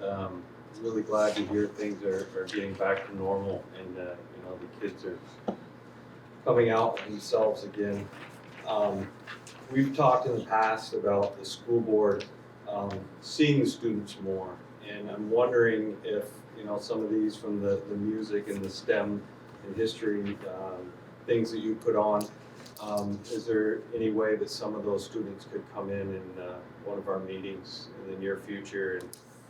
Really glad to hear things are getting back to normal, and you know, the kids are coming out themselves again. We've talked in the past about the school board seeing the students more, and I'm wondering if, you know, some of these from the music and the STEM and history things that you put on, is there any way that some of those students could come in one of our meetings in the near future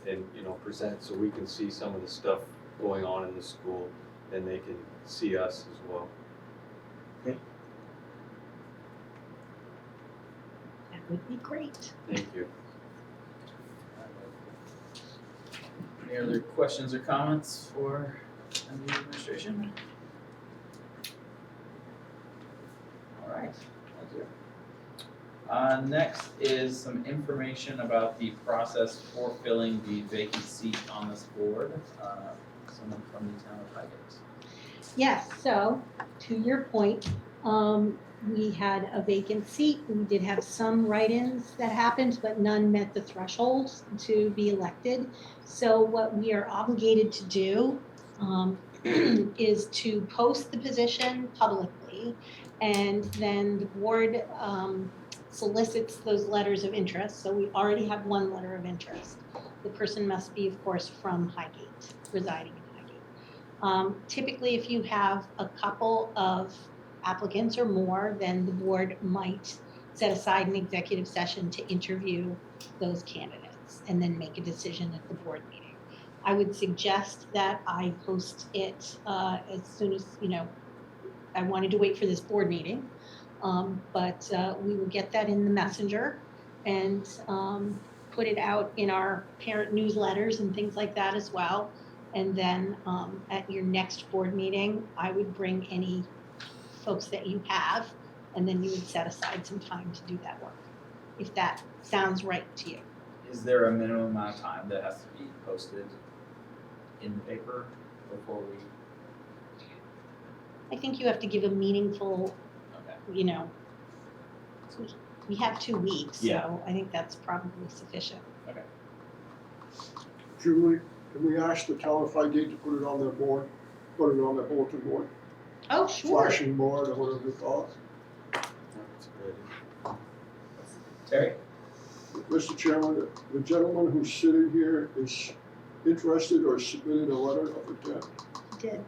and you know, present, so we can see some of the stuff going on in the school and they can see us as well? That would be great. Thank you. Any other questions or comments for MVU administration? All right, thank you. Next is some information about the process for filling the vacant seat on this board. Someone from the town of Highgate. Yes, so to your point, we had a vacant seat. We did have some write-ins that happened, but none met the threshold to be elected. So what we are obligated to do is to post the position publicly, and then the board solicits those letters of interest. So we already have one letter of interest. The person must be, of course, from Highgate, residing in Highgate. Typically, if you have a couple of applicants or more, then the board might set aside an executive session to interview those candidates and then make a decision at the board meeting. I would suggest that I post it as soon as, you know, I wanted to wait for this board meeting, but we will get that in the messenger and put it out in our parent newsletters and things like that as well. And then at your next board meeting, I would bring any folks that you have, and then you would set aside some time to do that work, if that sounds right to you. Is there a minimum amount of time that has to be posted in the paper before we? I think you have to give a meaningful, Okay. you know, we have 2 weeks, Yeah. so I think that's probably sufficient. Julie, can we ask the town of Highgate to put it on their board, put it on their bulletin board, Oh, sure. flashing board or whatever you call it? That's good. Terry? Mr. Chairman, the gentleman who's sitting here is interested or submitted a letter of intent. Did.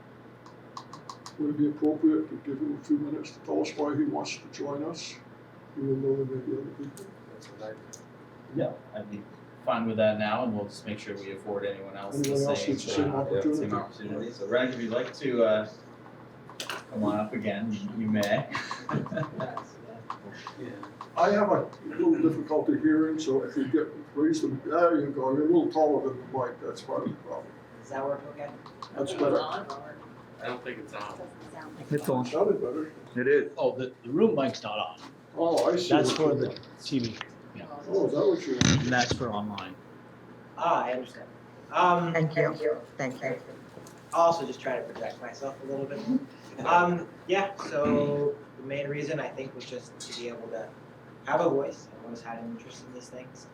Would it be appropriate to give him a few minutes to tell us why he wants to join us, even though there may be other people? Yeah, I'd be fine with that now, and we'll just make sure we afford anyone else the Anyone else same, gets the same opportunity? same opportunity. So Ren, if you'd like to, come on up again, you may. I have a little difficulty hearing, so if you get, raise them, there you go, you're a little taller than the mic, that's part of the problem. Does that work okay? That's better. I don't think it's on. It's on. Sounded better. It is. Oh, the room mic's not on. Oh, I see. That's what for you're the doing. TV, Oh, is that what you're? and that's for online. I understand. Thank you, thank you. I'll also just try to project myself a little bit more. Yeah, so the main reason I think was just to be able to have a voice. I've always had an interest in these things.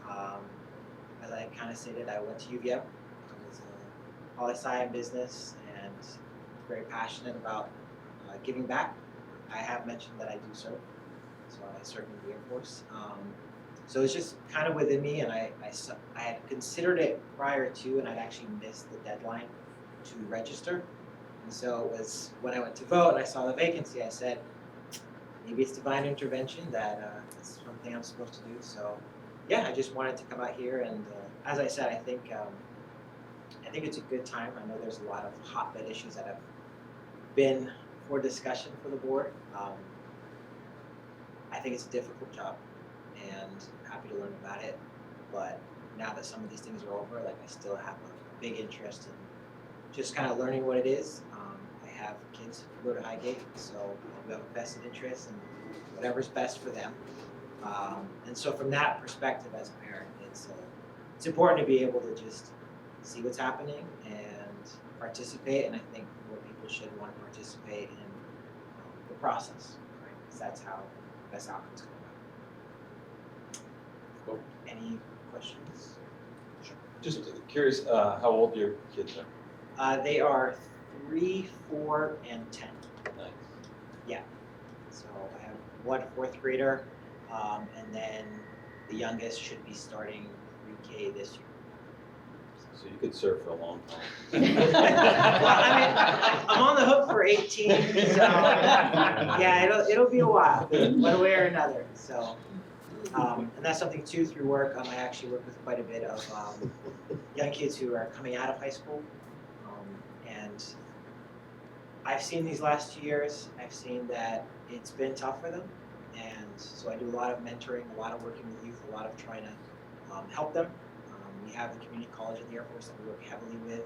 As I kind of stated, I went to UVM. I was a poli-sci in business and very passionate about giving back. I have mentioned that I do serve, so I serve in the Air Force. So it's just kind of within me, and I had considered it prior to, and I'd actually missed the deadline to register. And so it was when I went to vote and I saw the vacancy, I said, maybe it's divine intervention that it's something I'm supposed to do. So yeah, I just wanted to come out here, and as I said, I think it's a good time. I know there's a lot of hotbed issues that have been for discussion for the board. I think it's a difficult job, and I'm happy to learn about it. But now that some of these things are over, like I still have a big interest in just kind of learning what it is. I have kids who go to Highgate, so we have a vested interest in whatever's best for them. And so from that perspective as a parent, it's important to be able to just see what's happening and participate, and I think more people should want to participate in the process, right? Because that's how the best outcomes come about. Cool. Any questions? Just curious, how old your kids are? They are 3, 4, and 10. Nice. Yeah. So I have one 4th grader, and then the youngest should be starting 3K this year. So you could surf for a long time. Well, I mean, I'm on the hook for 18, so yeah, it'll be a while, one way or another. So, and that's something too through work. I actually work with quite a bit of young kids who are coming out of high school, and I've seen these last 2 years. I've seen that it's been tough for them, and so I do a lot of mentoring, a lot of working with youth, a lot of trying to help them. We have the community college in the Air Force that we work heavily with.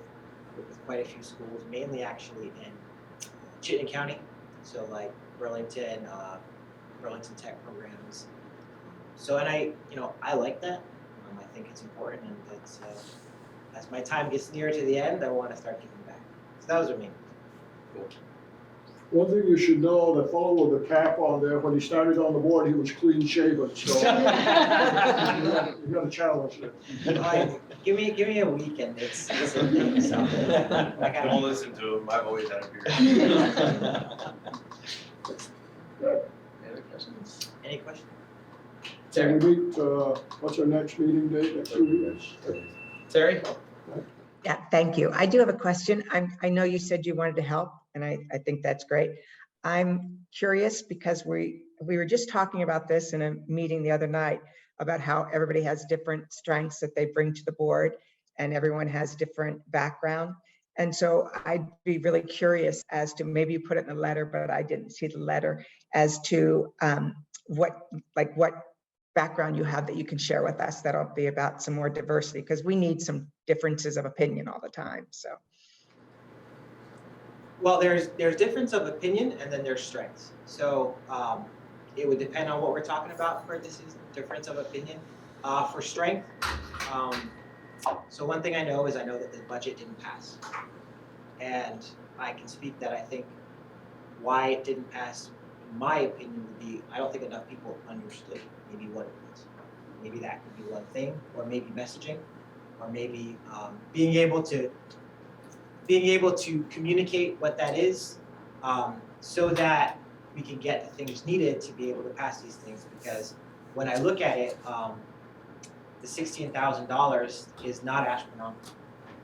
We work with quite a few schools, mainly actually in Chittenden County. So like Burlington Tech programs. So, and I like that. I think it's important, and that's, as my time gets nearer to the end, I want to start giving back. So that was what I mean. Cool. One thing you should know, the fellow with the cap on there, when he started on the board, he was clean shaven, so you got a challenge there. Give me a weekend. It's a thing. So Don't listen to him, I've always had a beard. Any other questions? Any questions? Can we meet, what's our next meeting date, next 2 weeks? Terry? Yeah, thank you. I do have a question. I know you said you wanted to help, and I think that's great. I'm curious because we were just talking about this in a meeting the other night about how everybody has different strengths that they bring to the board, and everyone has different background. And so I'd be really curious as to, maybe you put it in the letter, but I didn't see the letter, as to what background you have that you can share with us that'll be about some more diversity, because we need some differences of opinion all the time. So, well, there's difference of opinion, and then there's strengths. So it would depend on what we're talking about for this is difference of opinion. For strength, so one thing I know that the budget didn't pass, and I can speak that I think why it didn't pass, in my opinion, would be, I don't think enough people understood maybe what it was. Maybe that could be one thing, or maybe messaging, or maybe being able to communicate what that is, so that we can get the things needed to be able to pass these things. Because when I look at it, the $16,000 is not astronomical,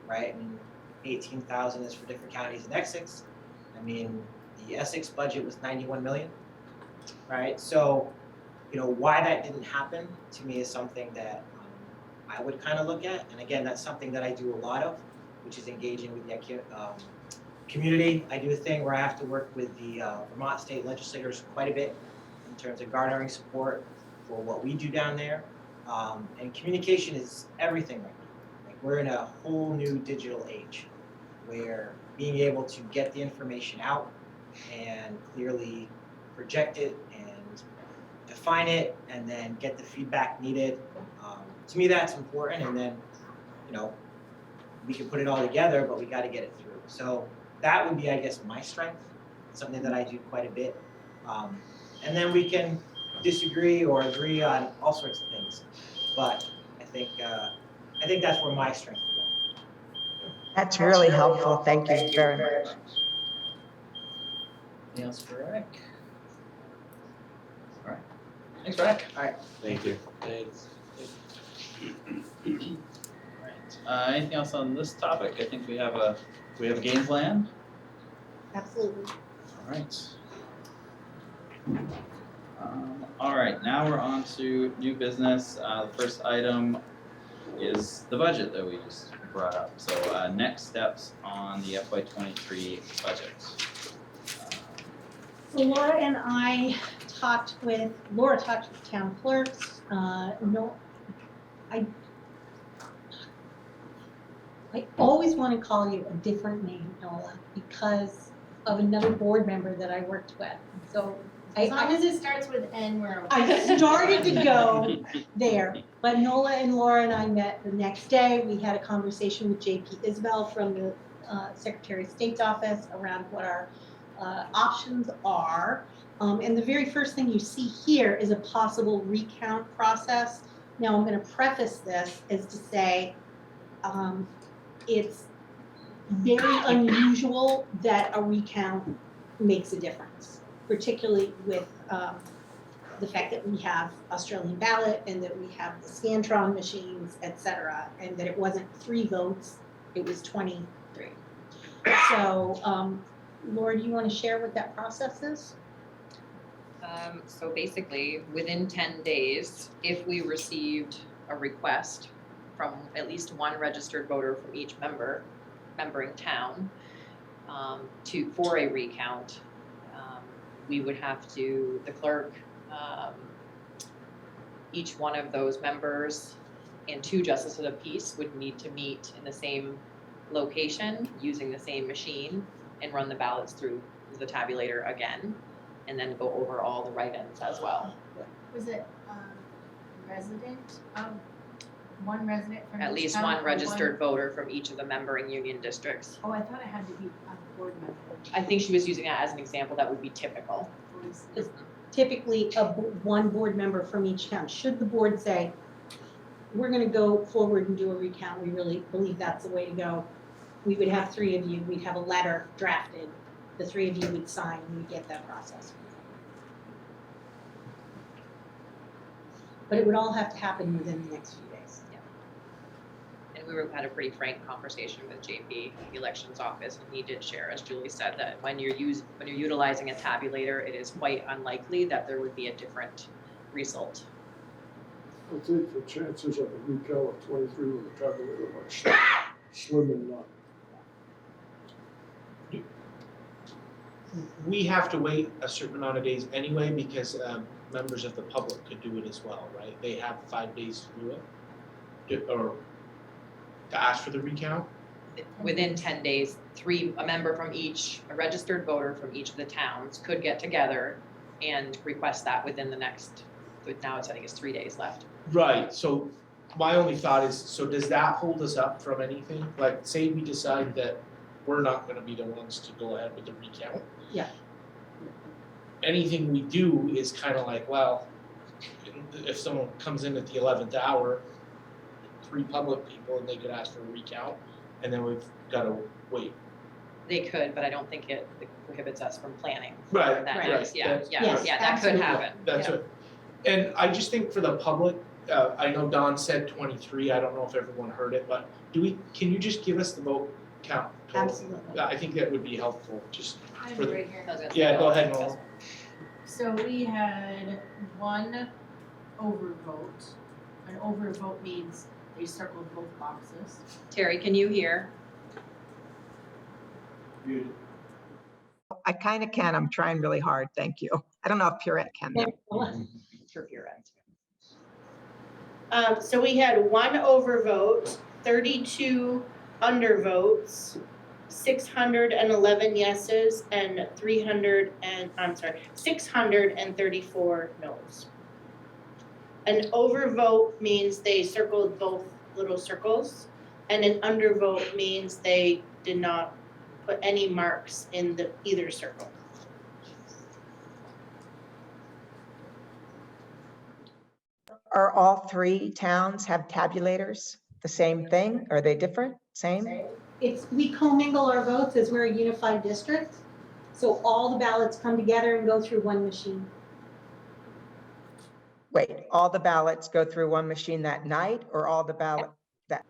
right? I mean, 18,000 is for different counties in Essex. I mean, the Essex budget was 91 million, right? So, you know, why that didn't happen to me is something that I would kind of look at. And again, that's something that I do a lot of, which is engaging with the community. I do a thing where I have to work with the Vermont state legislators quite a bit in terms of garnering support for what we do down there. And communication is everything right now. Like, we're in a whole new digital age where being able to get the information out and clearly project it and define it and then get the feedback needed. To me, that's important. And then, you know, we can put it all together, but we got to get it through. So that would be, I guess, my strength, something that I do quite a bit. And then we can disagree or agree on all sorts of things. But I think that's where my strength is. That's really helpful. Thank you very much. Anything else for Rick? All right. Thanks, Rick. All right. Thank you. Thanks. Alright, anything else on this topic? I think we have a game plan. Absolutely. Alright. Alright, now we're on to new business. The first item is the budget that we just brought up. So next steps on the FY23 budget. So Laura and I Laura talked with town clerks. I always want to call you a different name, Nola, because of another board member that I worked with. So As long as it starts with N, we're okay. I started to go there, but Nola and Laura and I met the next day. We had a conversation with JP Isabel from the Secretary of State's office around what our options are. And the very first thing you see here is a possible recount process. Now, I'm going to preface this as to say it's very unusual that a recount makes a difference, particularly with the fact that we have Australian ballot and that we have the Scantron machines, et cetera, and that it wasn't 3 votes, it was 23. So, Laura, do you want to share what that process is? So basically, within 10 days, if we received a request from at least one registered voter from each member-ing town for a recount, we would have to, the clerk, each one of those members and 2 justices of the peace would need to meet in the same location using the same machine and run the ballots through the tabulator again, and then go over all the write-ins as well. Was it resident, one resident from At each least town one or registered voter from each of the member-ing union districts. Oh, I thought it had to be a board member. I think she was using that as an example that would be typical. Typically, one board member from each town. Should the board say, we're going to go forward and do a recount, we really believe that's the way to go, we would have 3 of you, we'd have a letter drafted, the 3 of you would sign, and we'd get that process. But it would all have to happen within the next few days. And we had a pretty frank conversation with JP, the elections office, and he did share, as Julie said, that when you're utilizing a tabulator, it is quite unlikely that there would be a different result. I think the chances of a recount of 23 with a tabulator are slim and none. We have to wait a certain amount of days anyway because members of the public could do it as well, right? They have 5 days to do it, or to ask for the recount. Within 10 days, a member from each, a registered voter from each of the towns could get together and request that within the next, now I think it's 3 days left. Right, so my only thought is, so does that hold us up from anything? Like, say we decide that we're not gonna be the ones to go ahead with the recount. Yeah. anything we do is kind of like, well, if someone comes in at the 11th hour, 3 public people, and they could ask for a recount, and then we've got to wait. They could, but I don't think it prohibits us from planning. Right, That right. night. Yeah, That's- yeah, Yes, yeah, that could absolutely. happen. That's Yeah. it. And I just think for the public, I know Don said 23, I don't know if everyone heard it, but can you just give us the vote count? total? Absolutely. I think that would be helpful, just I for the, was gonna say, yeah, go oh, ahead, that's- Noel. So we had 1 overvote. An overvote means they circled both boxes. Terry, can you hear? I kind of can. I'm trying really hard. Thank you. I don't know if Pierrette can though. Sure, you're right. So we had 1 overvote, 32 undervotes, 611 yeses, and 634 noes. An overvote means they circled both little circles, and an undervote means they did not put any marks in either circle. Are all 3 towns have tabulators? The same thing? Are they different? Same? We commingle our votes as we're a unified district. So all the ballots come together and go through one machine. Wait, all the ballots go through one machine that night or all the ballot that?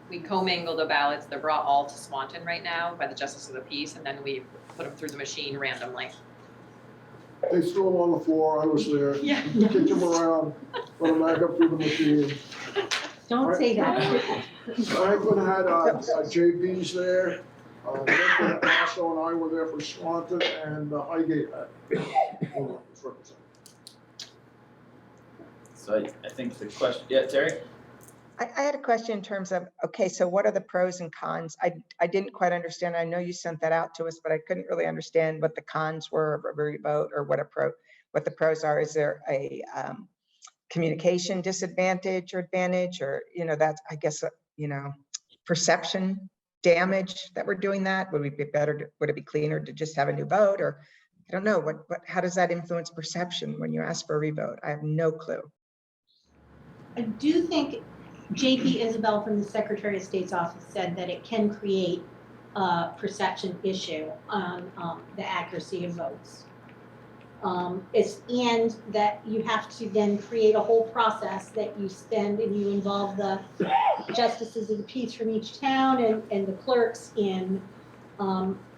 We commingle the ballots. They're brought all to Swanton right now by the Justice of the Peace, and then we put them through the machine randomly. They threw them on the floor, I was there, Yeah. kicked them around, put them back up through the machine. Don't say that. Franklin had JB's there, Lincoln, Paso and I were there for Swanton, and Highgate had. So I think the question, yeah, Terry? I had a question in terms of, okay, so what are the pros and cons? I didn't quite understand. I know you sent that out to us, but I couldn't really understand what the cons were of a revote or what the pros are. Is there a communication disadvantage or advantage, or, that's, I guess, perception damage that we're doing that? Would it be better, would it be cleaner to just have a new vote? Or I don't know, how does that influence perception when you ask for a revote? I have no clue. I do think JP Isabel from the Secretary of State's office said that it can create a perception issue on the accuracy of votes. And that you have to then create a whole process that you spend and you involve the justices of the peace from each town and the clerks in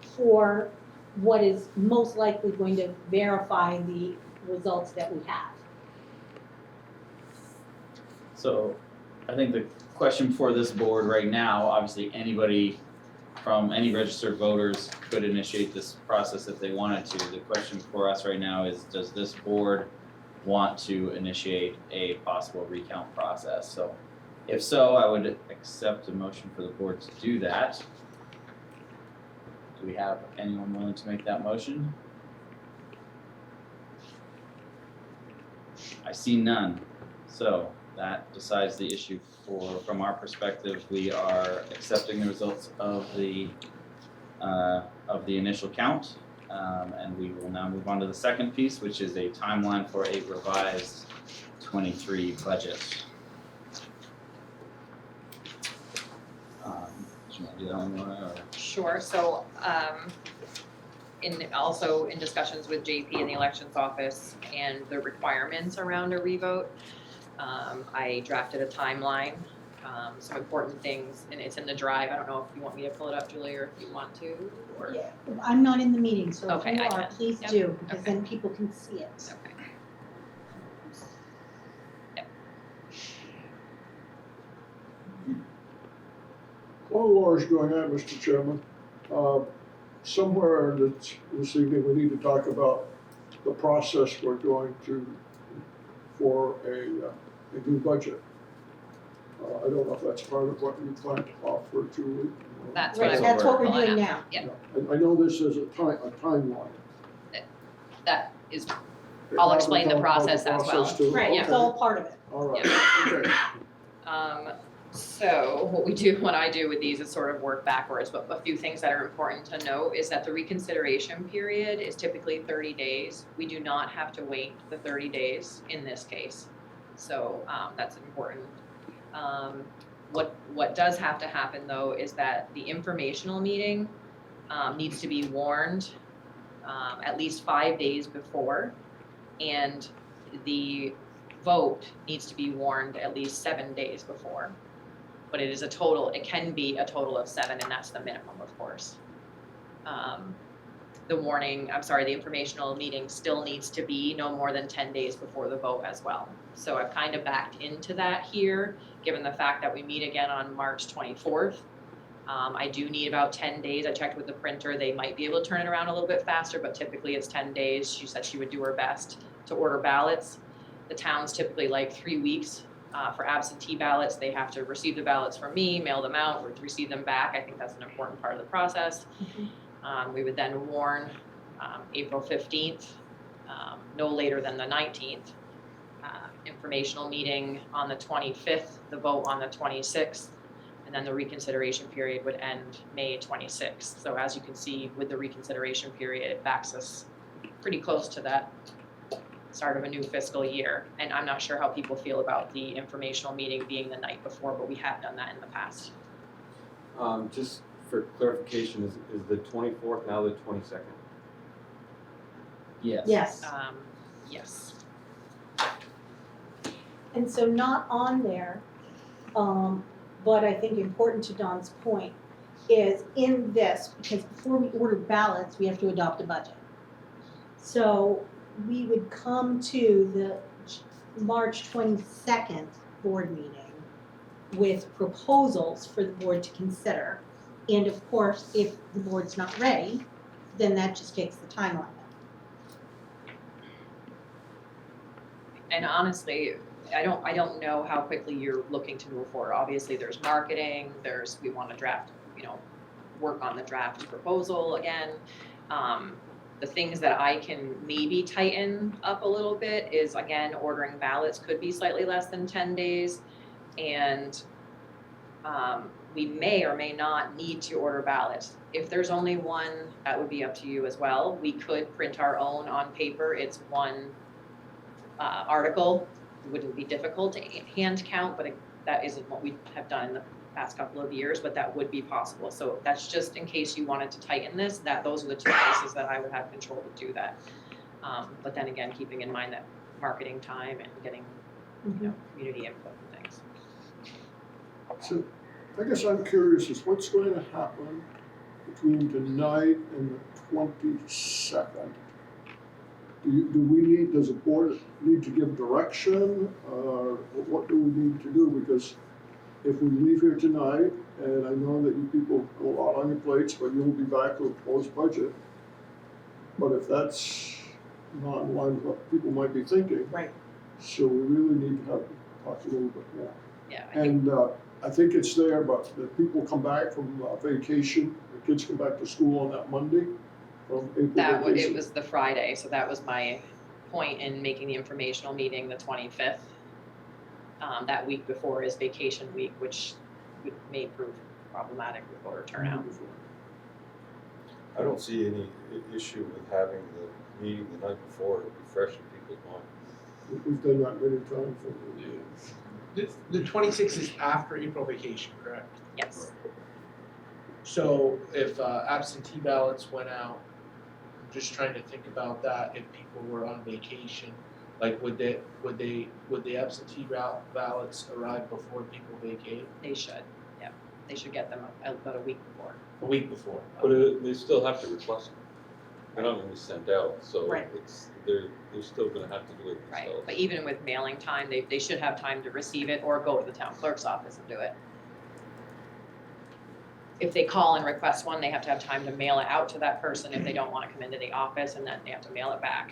for what is most likely going to verify the results that we have. So I think the question for this board right now, obviously anybody from any registered voters could initiate this process if they wanted to. The question for us right now is, does this board want to initiate a possible recount process? So if so, I would accept a motion for the board to do that. Do we have anyone willing to make that motion? I see none. So that decides the issue from our perspective. We are accepting the results of the initial count. And we will now move on to the second piece, which is a timeline for a revised 23 budget. Do you want to do that one, Laura, or? Sure, so, also in discussions with JP in the elections office and the requirements around a revote, I drafted a timeline, some important things, and it's in the drive. I don't know if you want me to pull it up, Julie, or if you want to, or. Yeah, I'm not in the meeting, so if Okay, you I are, can. please Yep. do, because Okay. then people can see it. Okay. While Laura's doing that, Mr. Chairman, somewhere this evening, we need to talk about the process we're going to for a new budget. I don't know if that's part of what you plan to offer, Julie. That's Right, what that's what we're pulling doing up. now. Yeah, I know this is a timeline. that is, I'll explain the How process as well. process too. Right, it's Okay. all part of it. All right, okay. So what we do, what I do with these is sort of work backwards, but a few things that are important to note is that the reconsideration period is typically 30 days. We do not have to wait the 30 days in this case. So that's important. What does have to happen though is that the informational meeting needs to be warned at least 5 days before, and the vote needs to be warned at least 7 days before. But it is a total, it can be a total of 7, and that's the minimum, of course. The informational meeting still needs to be no more than 10 days before the vote as well. So I've kind of backed into that here, given the fact that we meet again on March 24th. I do need about 10 days. I checked with the printer. They might be able to turn it around a little bit faster, but typically it's 10 days. She said she would do her best to order ballots. The town's typically like 3 weeks. For absentee ballots, they have to receive the ballots from me, mail them out, or receive them back. I think that's an important part of the process. We would then warn April 15th, no later than the 19th. Informational meeting on the 25th, the vote on the 26th, and then the reconsideration period would end May 26th. So as you can see with the reconsideration period, it backs us pretty close to that start of a new fiscal year. And I'm not sure how people feel about the informational meeting being the night before, but we have done that in the past. Just for clarification, is the 24th now the 22nd? Yes. Yes. Yes. And so not on there, but I think important to Dawn's point is in this, because before we order ballots, we have to adopt a budget. So we would come to the March 22nd board meeting with proposals for the board to consider. And of course, if the board's not ready, then that just kicks the timeline out. And honestly, I don't know how quickly you're looking to move forward. Obviously, there's marketing, we want to draft, work on the draft proposal again. The things that I can maybe tighten up a little bit is, again, ordering ballots could be slightly less than 10 days. And we may or may not need to order ballots. If there's only one, that would be up to you as well. We could print our own on paper. It's one article. It wouldn't be difficult to hand count, but that isn't what we have done in the past couple of years, but that would be possible. So that's just in case you wanted to tighten this, those are the two places that I would have control to do that. But then again, keeping in mind that marketing time and getting community input and things. So I guess I'm curious is what's going to happen between tonight and the 22nd? Does the board need to give direction? What do we need to do? Because if we leave here tonight, and I know that you people have a lot on your plates, but you'll be back with a proposed budget. But if that's not in line with what people might be thinking. Right. So we really need to talk a little bit more. Yeah. And I think it's there, but the people come back from vacation, the kids come back to school on that Monday from April vacation. It was the Friday, so that was my point in making the informational meeting the 25th. That week before is vacation week, which may prove problematic with voter turnout. I don't see any issue with having the meeting the night before, refreshing people's mind. We've done that many times. The 26th is after April vacation, correct? Yes. So if absentee ballots went out, I'm just trying to think about that. If people were on vacation, like would the absentee ballots arrive before people vacate? They should, yeah. They should get them about a week before. A week before. But they still have to request them. They're not going to be sent out, so Right. they're still going to have to do it Right, themselves. but even with mailing time, they should have time to receive it or go to the town clerk's office and do it. If they call and request one, they have to have time to mail it out to that person if they don't want to come into the office, and then they have to mail it back.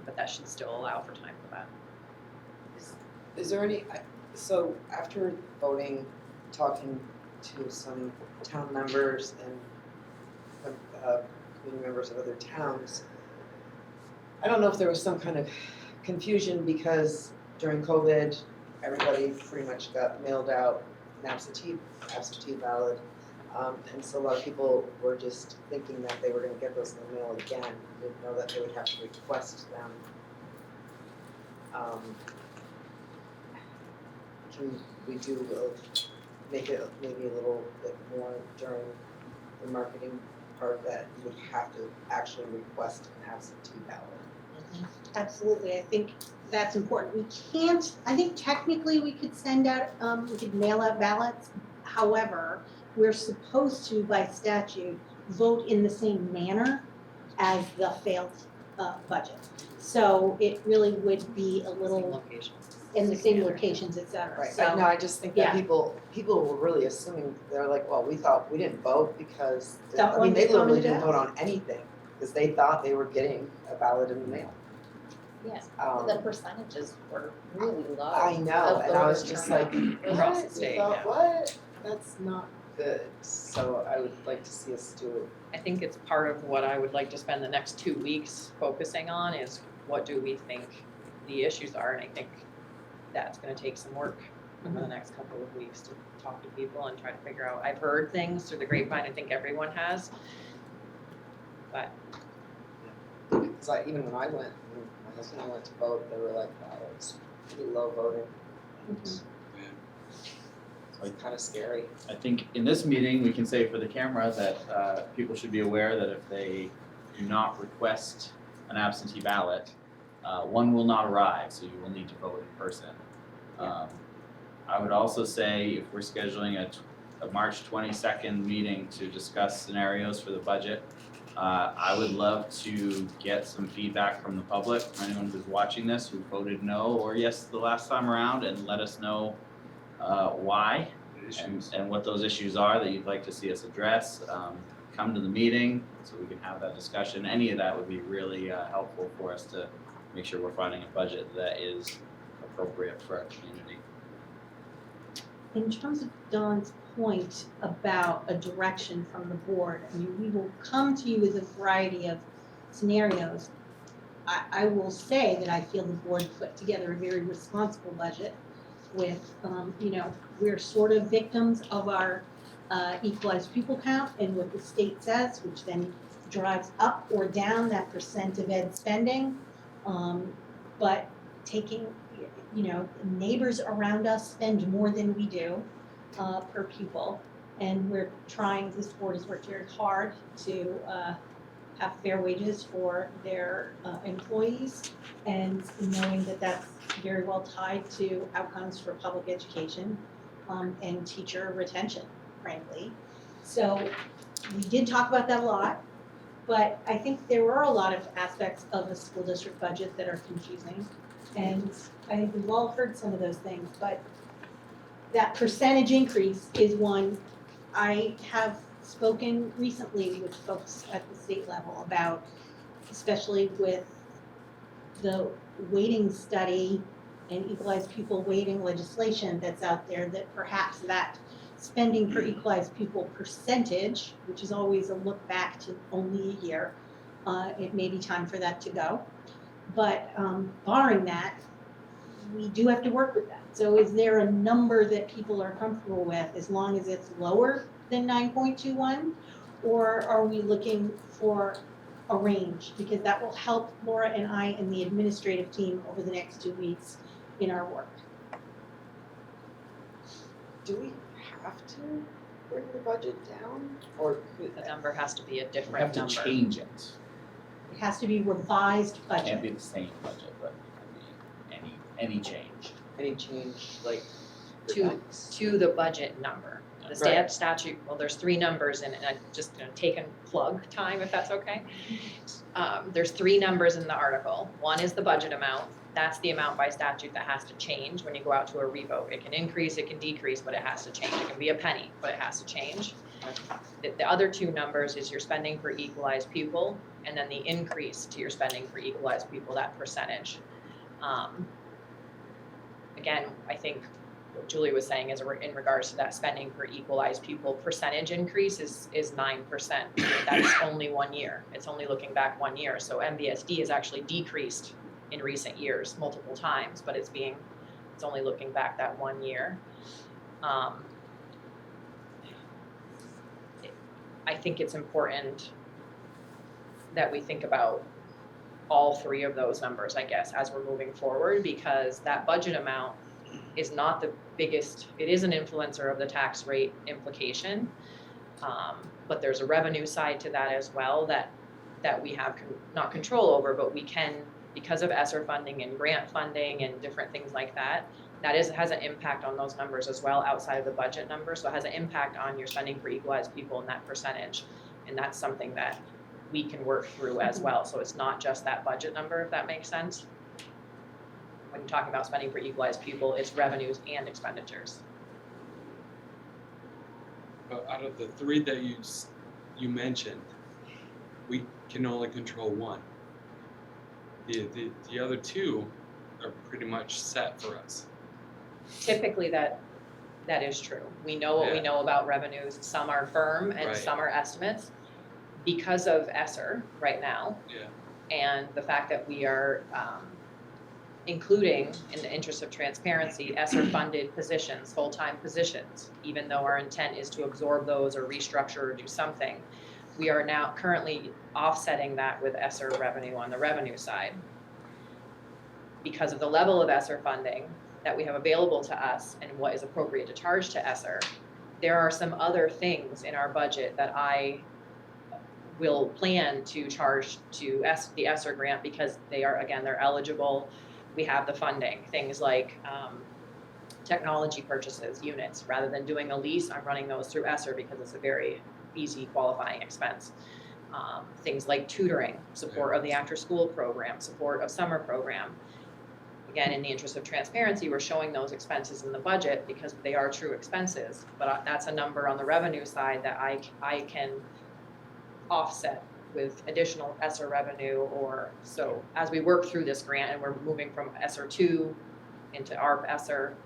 But that should still allow for time for that. Is there any, so after voting, talking to some town members and community members of other towns, I don't know if there was some kind of confusion because during COVID, everybody pretty much got mailed out an absentee ballot. And so a lot of people were just thinking that they were gonna get those in the mail again, didn't know that they would have to request them. Can we do, make it maybe a little bit more during the marketing part that you would have to actually request an absentee ballot? Absolutely, I think that's important. We can't, I think technically we could send out, we could mail out ballots. However, we're supposed to, by statute, vote in the same manner as the failed budget. So it really would be a little Location. in the same locations, et cetera. Right, So, but no, I just think that yeah. people were really assuming, they're like, well, we thought we didn't vote because, That I one mean, they literally commented didn't out. vote on anything, because they thought they were getting a ballot in the mail. Yes, Um, the percentages were really low. I know, of and I was voter just turnout. like, Across the what? state, We thought, yeah. what? That's not good, so I would like to see us do it. I think it's part of what I would like to spend the next 2 weeks focusing on is what do we think the issues are, and I think that's gonna take some work over the next couple of weeks to talk to people and try to figure out. I've heard things through the grapevine, I think everyone has, but Because even when I went, when my husband and I went to vote, they were like, wow, it was pretty low voting. And it's kind of scary. I think in this meeting, we can say for the camera that people should be aware that if they do not request an absentee ballot, one will not arrive, so you will need to vote in person. I would also say if we're scheduling a March 22nd meeting to discuss scenarios for the budget, I would love to get some feedback from the public, from anyone who's watching this who voted no or yes the last time around, and let us know why and what those issues are that you'd like to see us address. Come to the meeting so we can have that discussion. Any of that would be really helpful for us to make sure we're finding a budget that is appropriate for our community. in terms of Dawn's point about a direction from the board, I mean, we will come to you with a variety of scenarios. I will say that I feel the board put together a very responsible budget with, we're sort of victims of our equalized pupil count and what the state says, which then drives up or down that percent of ed spending. But taking, neighbors around us spend more than we do per pupil. And we're trying, this board has worked very hard to have fair wages for their employees, and knowing that that's very well tied to outcomes for public education and teacher retention, frankly. So we did talk about that a lot, but I think there were a lot of aspects of a school district budget that are confusing. And I think we've all heard some of those things, but that percentage increase is one. I have spoken recently with folks at the state level about, especially with the weighting study and equalized pupil weighting legislation that's out there, that perhaps that spending per equalized pupil percentage, which is always a look back to only a year, it may be time for that to go. But barring that, we do have to work with that. So is there a number that people are comfortable with as long as it's lower than 9.21? Or are we looking for a range? Because that will help Laura and I and the administrative team over the next 2 weeks in our work. Do we have to bring the budget down, or could the number has to be a We different have to number. change it. It has to be revised It budget. can't be the same budget, but it can be any change. any change, like To the budget number. The statute, well, there's 3 numbers and I'm just gonna take and plug time if that's okay. There's 3 numbers in the article. One is the budget amount. That's the amount by statute that has to change when you go out to a revote. It can increase, it can decrease, but it has to change. It can be a penny, but it has to change. The other 2 numbers is your spending per equalized pupil and then the increase to your spending per equalized pupil, that percentage. Again, I think what Julie was saying is in regards to that spending per equalized pupil percentage increase is 9%. That's only 1 year. It's only looking back 1 year. So MVSD has actually decreased in recent years multiple times, but it's only looking back that 1 year. I think it's important that we think about all three of those numbers, I guess, as we're moving forward, because that budget amount is not the biggest, it is an influencer of the tax rate implication. But there's a revenue side to that as well that we have not control over, but we can, because of ESSER funding and grant funding and different things like that, has an impact on those numbers as well outside of the budget numbers. So it has an impact on your spending for equalized people and that percentage. And that's something that we can work through as well. So it's not just that budget number, if that makes sense. When you're talking about spending for equalized people, it's revenues and expenditures. But out of the three that you mentioned, we can only control one. The other two are pretty much set for us. Typically that is true. We know what we know about revenues. Some are firm and Right. some are estimates because of ESSER right now. Yeah. And the fact that we are including, in the interest of transparency, ESSER-funded positions, full-time positions, even though our intent is to absorb those or restructure or do something, we are now currently offsetting that with ESSER revenue on the revenue side. Because of the level of ESSER funding that we have available to us and what is appropriate to charge to ESSER, there are some other things in our budget that I will plan to charge to the ESSER grant because they are, again, they're eligible. We have the funding, things like technology purchases, units. Rather than doing a lease, I'm running those through ESSER because it's a very easy qualifying expense. Things like tutoring, support of the after-school program, support of summer program. Again, in the interest of transparency, we're showing those expenses in the budget because they are true expenses. But that's a number on the revenue side that I can offset with additional ESSER revenue, or so as we work through this grant and we're moving from ESSER 2 into ARP ESSER,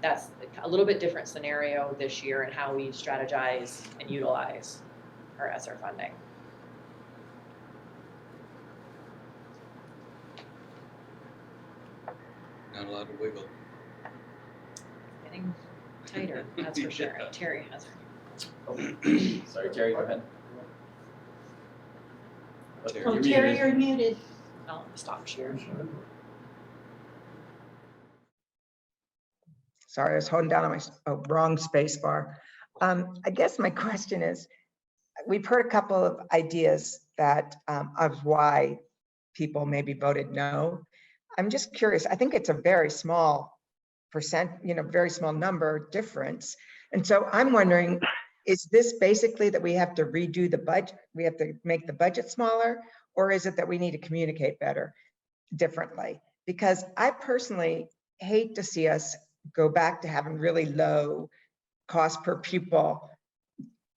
that's a little bit different scenario this year and how we strategize and utilize our ESSER funding. Not allowed to wiggle. Getting tighter, that's for sure. Yeah. Terry has. Sorry, Terry, go ahead. Terry, Oh, you're Terry, muted. you're muted. I'll stop sharing. Sorry, I was holding down on my wrong space bar. I guess my question is, we've heard a couple of ideas that of why people maybe voted no. I'm just curious. I think it's a very small percent, very small number difference. And so I'm wondering, is this basically that we have to redo the budget? We have to make the budget smaller, or is it that we need to communicate better, differently? Because I personally hate to see us go back to having really low cost per pupil,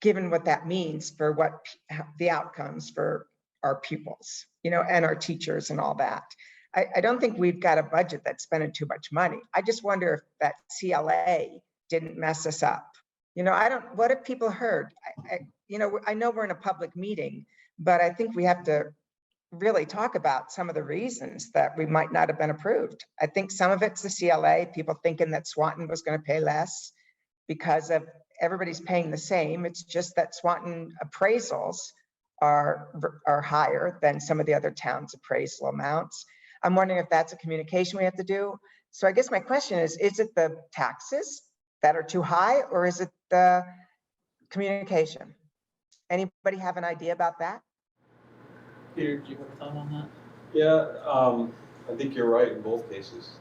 given what that means for what the outcomes for our pupils, and our teachers and all that. I don't think we've got a budget that's spending too much money. I just wonder if that CLA didn't mess us up. What have people heard? I know we're in a public meeting, but I think we have to really talk about some of the reasons that we might not have been approved. I think some of it's the CLA, people thinking that Swanton was going to pay less because of everybody's paying the same. It's just that Swanton appraisals are higher than some of the other towns' appraisal amounts. I'm wondering if that's a communication we have to do. So I guess my question is it the taxes that are too high, or is it the communication? Anybody have an idea about that? Peter, do you have a thought on that? Yeah, I think you're right in both cases.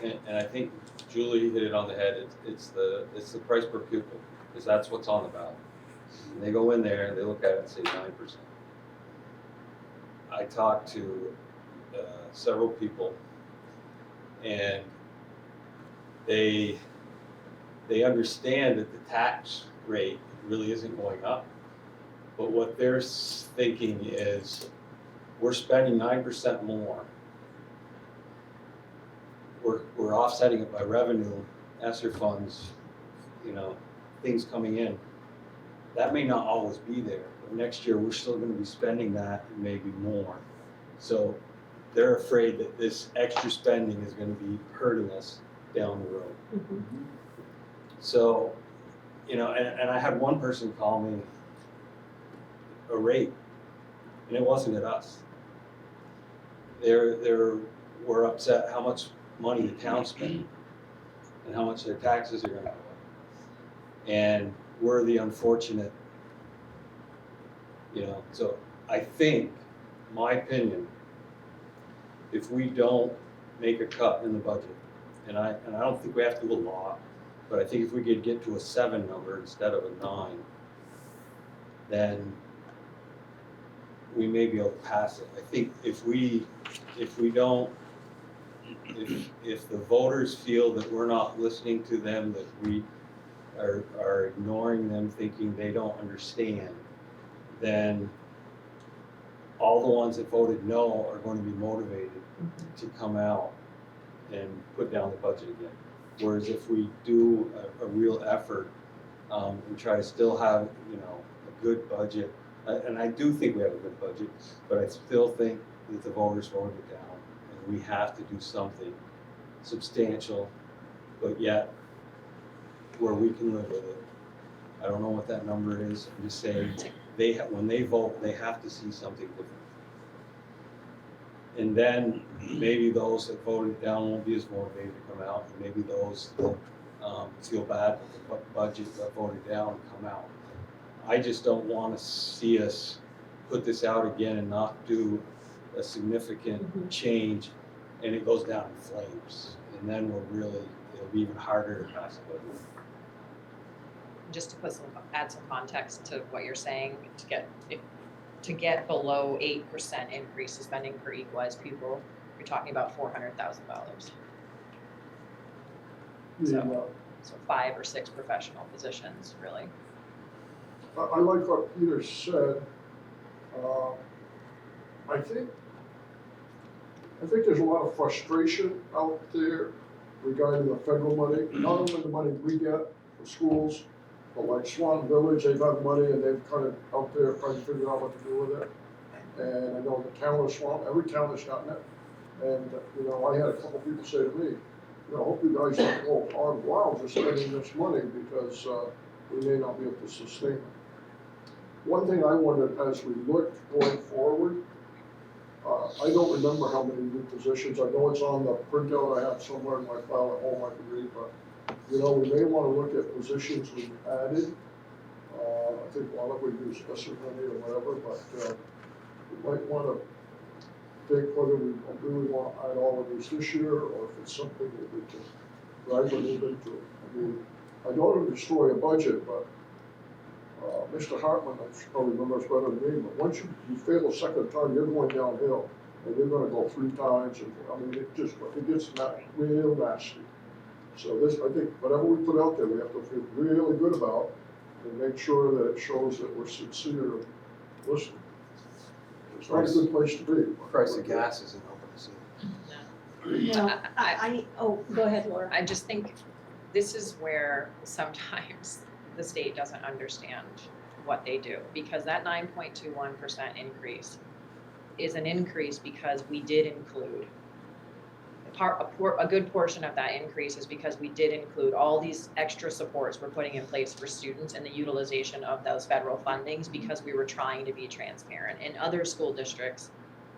And I think Julie hit it on the head. It's the price per pupil, because that's what's on the ballot. And they go in there and they look at it and say 9%. I talked to several people, and they understand that the tax rate really isn't going up, but what they're thinking is we're spending 9% more. We're offsetting it by revenue, ESSER funds, things coming in. That may not always be there, but next year we're still going to be spending that and maybe more. So they're afraid that this extra spending is going to be hurting us down the road. Mm-hmm. So, you know, and I had one person call me a rate, and it wasn't at us. They were upset how much money the town spent and how much their taxes are gonna go up. And we're the unfortunate, you know, so I think, my opinion, if we don't make a cut in the budget, and I don't think we have to do a lot, but I think if we could get to a 7 number instead of a 9, then we may be able to pass it. I think if we don't, if the voters feel that we're not listening to them, that we are ignoring them, thinking they don't understand, then all the ones that voted no are going to be motivated to come out and put down the budget again. Whereas if we do a real effort, and try to still have, you know, a good budget, and I do think we have a good budget, but I still think that the voters voted it down, and we have to do something substantial, but yet where we can live with it. I don't know what that number is. I'm just saying, when they vote, they have to see something different. And then maybe those that voted down won't be as motivated to come out, and maybe those that feel bad with the budget that voted down come out. I just don't want to see us put this out again and not do a significant change, and it goes down in flames. And then it'll be even harder to pass the budget. Just to add some context to what you're saying, to get below 8% increase in spending per equalized pupil, you're talking about $400,000. So 5 or 6 professional positions, really. I like what Peter said. I think there's a lot of frustration out there regarding the federal money, not only the money we get for schools, but like Swan Village, they've had money and they've kind of out there trying to figure out what to do with it. And I know the town of Swan, every town has gotten it. And, you know, I had a couple people say to me, you know, I hope you guys don't go on wild just spending this money because we may not be able to sustain it. One thing I wondered as we look going forward, I don't remember how many new positions. I know it's on the printout I have somewhere in my file at home I can read, but you know, we may want to look at positions we've added. I think a lot of we use ESSER money or whatever, but we might want to think whether we really want to add all of these this year or if it's something that we can drive a little into. I mean, I don't want to destroy a budget, but Mr. Hartman, I probably remembers better than me, but once you fail a second time, you're going downhill, and you're going to go 3 times, and I mean, it gets real nasty. So this, I think, whatever we put out there, we have to feel really good about and make sure that it shows that we're sincere and listening. It's not a good place to be. Price of gas isn't open to see. No, oh, go ahead, Laura. I just think this is where sometimes the state doesn't understand what they do, because that 9.21% increase is an increase because we did include a good portion of that increase is because we did include all these extra supports we're putting in place for students and the utilization of those federal fundings because we were trying to be transparent. And other school districts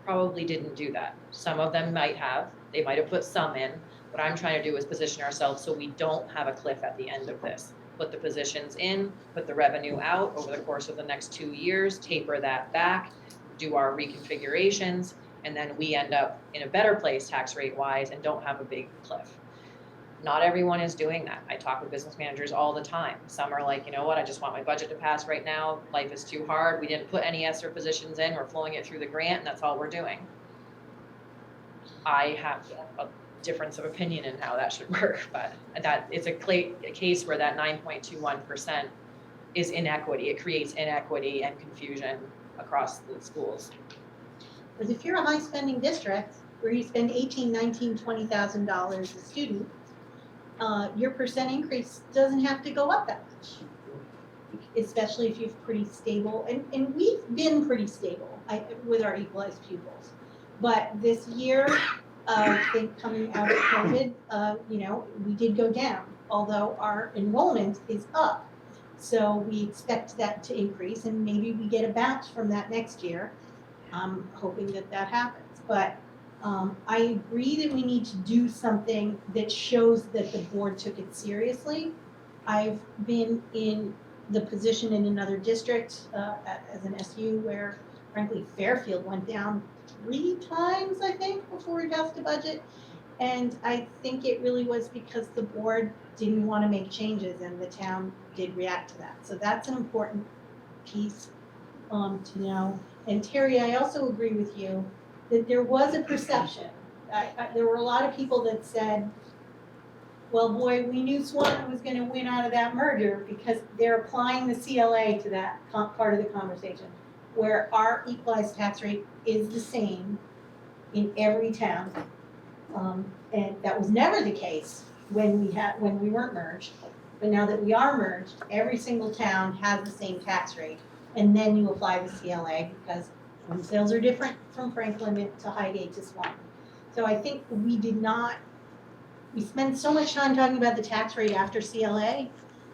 probably didn't do that. Some of them might have, they might have put some in. What I'm trying to do is position ourselves so we don't have a cliff at the end of this. Put the positions in, put the revenue out over the course of the next 2 years, taper that back, do our reconfigurations, and then we end up in a better place tax rate wise and don't have a big cliff. Not everyone is doing that. I talk with business managers all the time. Some are like, you know what, I just want my budget to pass right now. Life is too hard. We didn't put any ESSER positions in. We're flowing it through the grant and that's all we're doing. I have a difference of opinion in how that should work, but that it's a case where that 9.21% is inequity. It creates inequity and confusion across the schools. Because if you're a high spending district where you spend $18,000, $19,000, $20,000 a student, your percent increase doesn't have to go up that much. Especially if you've pretty stable, and we've been pretty stable with our equalized pupils. But this year, I think coming out of COVID, you know, we did go down, although our enrollment is up. So we expect that to increase and maybe we get a bounce from that next year. I'm hoping that that happens. But I agree that we need to do something that shows that the board took it seriously. I've been in the position in another district as an SU where frankly Fairfield went down 3 times, I think, before we passed the budget. And I think it really was because the board didn't want to make changes and the town did react to that. So that's an important piece to know. And Terry, I also agree with you that there was a perception. There were a lot of people that said, well, boy, we knew Swan was going to win out of that merger because they're applying the CLA to that part of the conversation, where our equalized tax rate is the same in every town. And that was never the case when we weren't merged. But now that we are merged, every single town has the same tax rate. And then you apply the CLA because home sales are different from Franklin to Highgate to Swan. So I think we spend so much time talking about the tax rate after CLA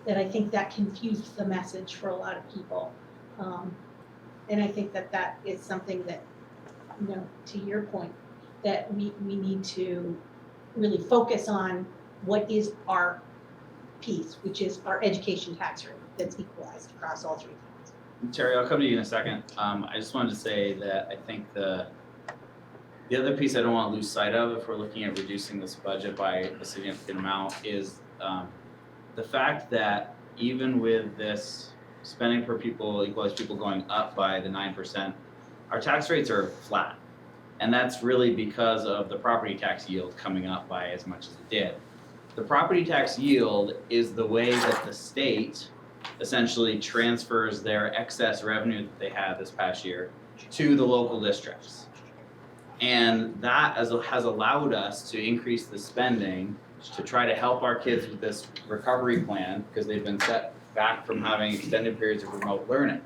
that I think that confused the message for a lot of people. And I think that that is something that, you know, to your point, that we need to really focus on what is our piece, which is our education tax rate that's equalized across all 3 towns. Terry, I'll come to you in a second. I just wanted to say that I think the other piece I don't want to lose sight of if we're looking at reducing this budget by a significant amount is the fact that even with this spending per pupil, equalized pupil going up by the 9%, our tax rates are flat. And that's really because of the property tax yield coming up by as much as it did. The property tax yield is the way that the state essentially transfers their excess revenue that they had this past year to the local districts. And that has allowed us to increase the spending to try to help our kids with this recovery plan because they've been set back from having extended periods of remote learning.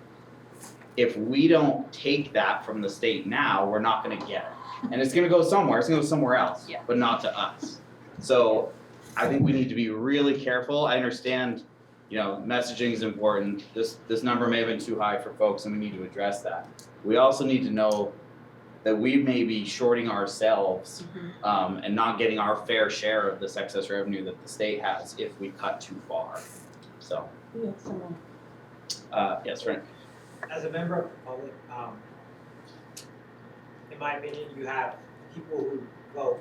If we don't take that from the state now, we're not gonna get it. And it's gonna go somewhere, it's gonna go somewhere else, but not to us. So I think we need to be really careful. I understand, you know, messaging is important. This number may have been too high for folks and we need to address that. We also need to know that we may be shorting ourselves and not getting our fair share of this excess revenue that the state has if we cut too far. So, yes, Frank. As a member of the public, in my opinion, you have people who vote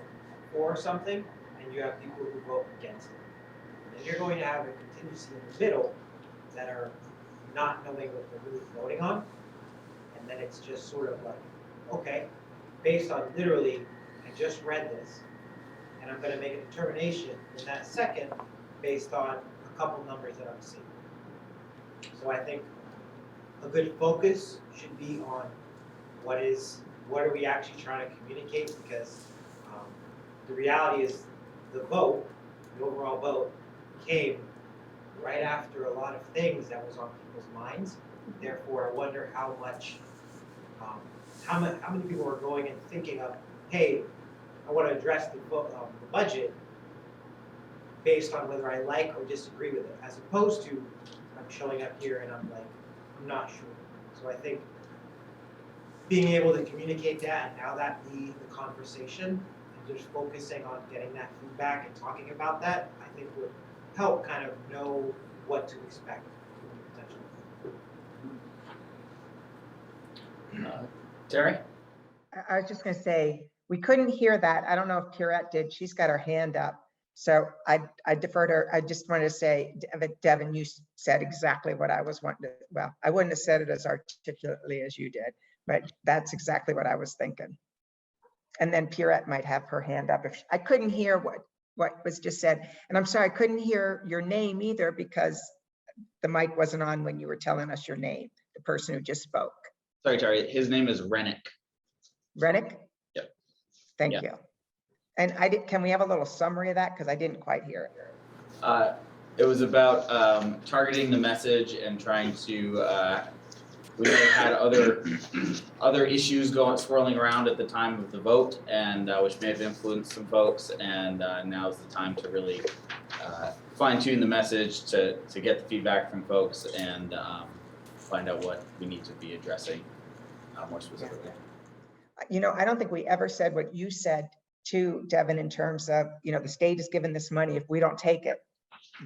for something and you have people who vote against it. And you're going to have a contingency in the middle that are not knowing what they're really voting on. And then it's just sort of like, okay, based on literally, I just read this and I'm gonna make a determination in that second based on a couple numbers that I'm seeing. So I think a good focus should be on what are we actually trying to communicate, because the reality is the overall vote came right after a lot of things that was on people's minds. Therefore, I wonder how many people are going and thinking of, hey, I want to address the budget based on whether I like or disagree with it, as opposed to I'm showing up here and I'm like, I'm not sure. So I think being able to communicate that and how that be the conversation and just focusing on getting that feedback and talking about that, I think would help kind of know what to expect potentially. Terry? I was just gonna say, we couldn't hear that. I don't know if Pierrette did. She's got her hand up. So I deferred her. I just wanted to say, Devin, you said exactly what I was wanting to, well, I wouldn't have said it as articulately as you did, but that's exactly what I was thinking. And then Pierrette might have her hand up. If I couldn't hear what was just said. And I'm sorry, I couldn't hear your name either because the mic wasn't on when you were telling us your name, the person who just spoke. Sorry, Terry, his name is Rennick. Rennick? Yep. Thank you. And can we have a little summary of that? Because I didn't quite hear it. It was about targeting the message and trying to, we may have had other issues swirling around at the time of the vote, and which may have influenced some folks, and now's the time to really fine tune the message to get the feedback from folks and find out what we need to be addressing more specifically. You know, I don't think we ever said what you said to Devin in terms of, you know, the state is given this money. If we don't take it,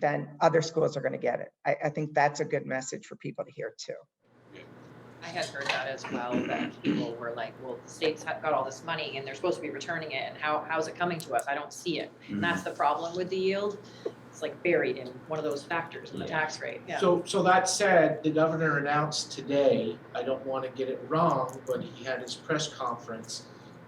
then other schools are going to get it. I think that's a good message for people to hear too. I had heard that as well, that people were like, well, the state's got all this money and they're supposed to be returning it, and how's it coming to us? I don't see it. And that's the problem with the yield. It's like buried in one of those factors in the tax rate. Yeah. So that said, the governor announced today, I don't wanna get it wrong, but he had his press conference,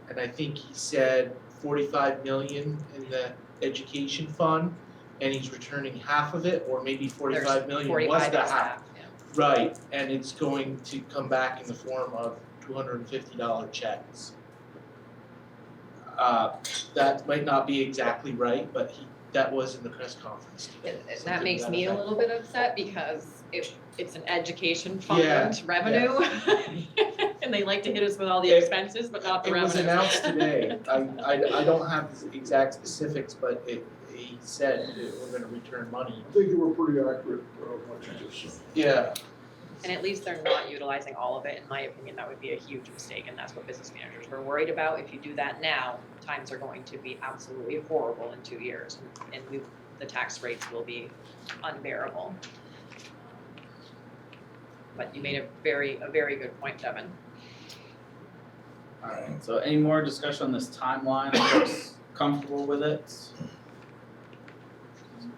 and I think he said 45 million in the education fund, and he's returning half of it, or maybe 45 million was 45 the is half. Right, and it's going to come back in the form of $250 checks. That might not be exactly right, but that was in the press conference today. And something that makes to me a effect. little bit upset because it's an education Yeah, fund revenue. And they like to hit us with all the It- expenses, but not the It was revenue. announced today. I don't have the exact specifics, but he said that we're gonna return money. I think you were pretty accurate, what you just said. Yeah. And at least they're not utilizing all of it. In my opinion, that would be a huge mistake, and that's what business managers were worried about. If you do that now, times are going to be absolutely horrible in 2 years, and the tax rates will be unbearable. But you made a very good point, Devin. Alright, so any more discussion on this timeline? Are folks comfortable with it?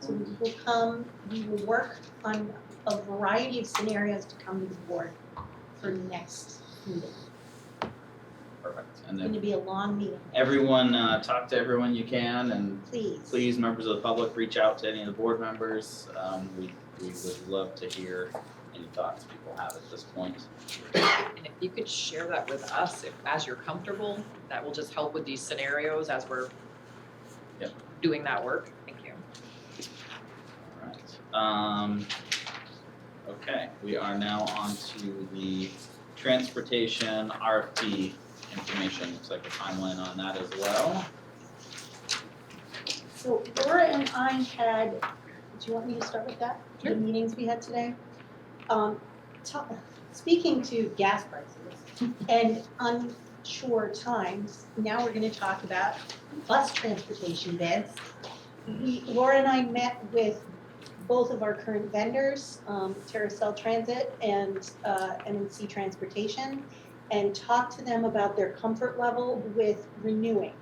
So we will work on a variety of scenarios to come to the board for next meeting. Perfect. And It's going to then be a long meeting, everyone, talk to everyone you can, and please. please, members of the public, reach out to any of the board members. We would love to hear any thoughts people have at this point. And if you could share that with us, as you're comfortable, that will just help with these scenarios as we're Yep. doing that work. Thank you. Alright, okay, we are now on to the transportation RFP information. Looks like a timeline on that as well. So Laura and I had, do you want me to start with that? The meetings we had today? Speaking to gas prices and unsure times, now we're gonna talk about bus transportation bids. Laura and I met with both of our current vendors, Terracell Transit and MNC Transportation, and talked to them about their comfort level with renewing.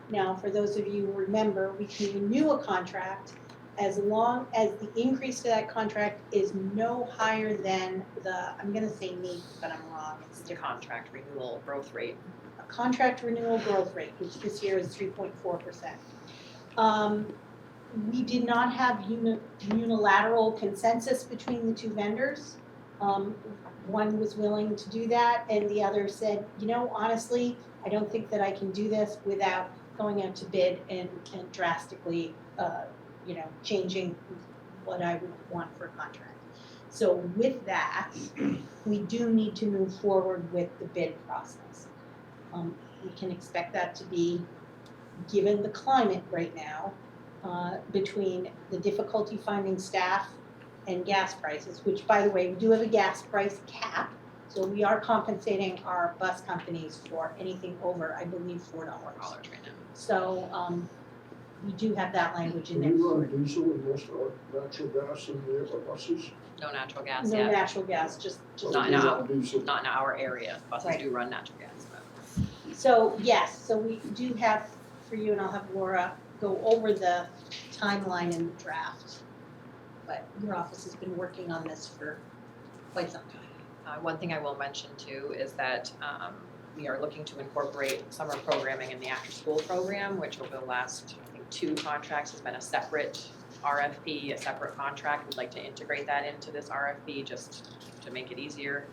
Now, for those of you who remember, we can renew a contract as long as the increase to that contract is no higher than the, I'm gonna say NEAP, but I'm wrong, it's The different. contract renewal growth rate. A contract renewal growth rate, which this year is 3.4%. We did not have unilateral consensus between the two vendors. One was willing to do that, and the other said, you know, honestly, I don't think that I can do this without going out to bid and drastically, changing what I would want for a contract. So with that, we do need to move forward with the bid process. We can expect that to be, given the climate right now, between the difficulty finding staff and gas prices, which, by the way, we do have a gas price cap. So we are compensating our bus companies for anything over, I believe, $4. Right now. So we do have that language in Do there. we run diesel in most of our natural gas in the other buses? No natural gas No yet. natural gas, just. Not We now. run diesel. Not in our area. Buses Right. do run natural gas, but. So, yes, so we do have for you, and I'll have Laura go over the timeline in the draft. But your office has been working on this for quite some time. One thing I will mention too is that we are looking to incorporate summer programming in the after-school program, which over the last, I think, 2 contracts has been a separate RFP, a separate contract. We'd like to integrate that into this RFP just to make it easier.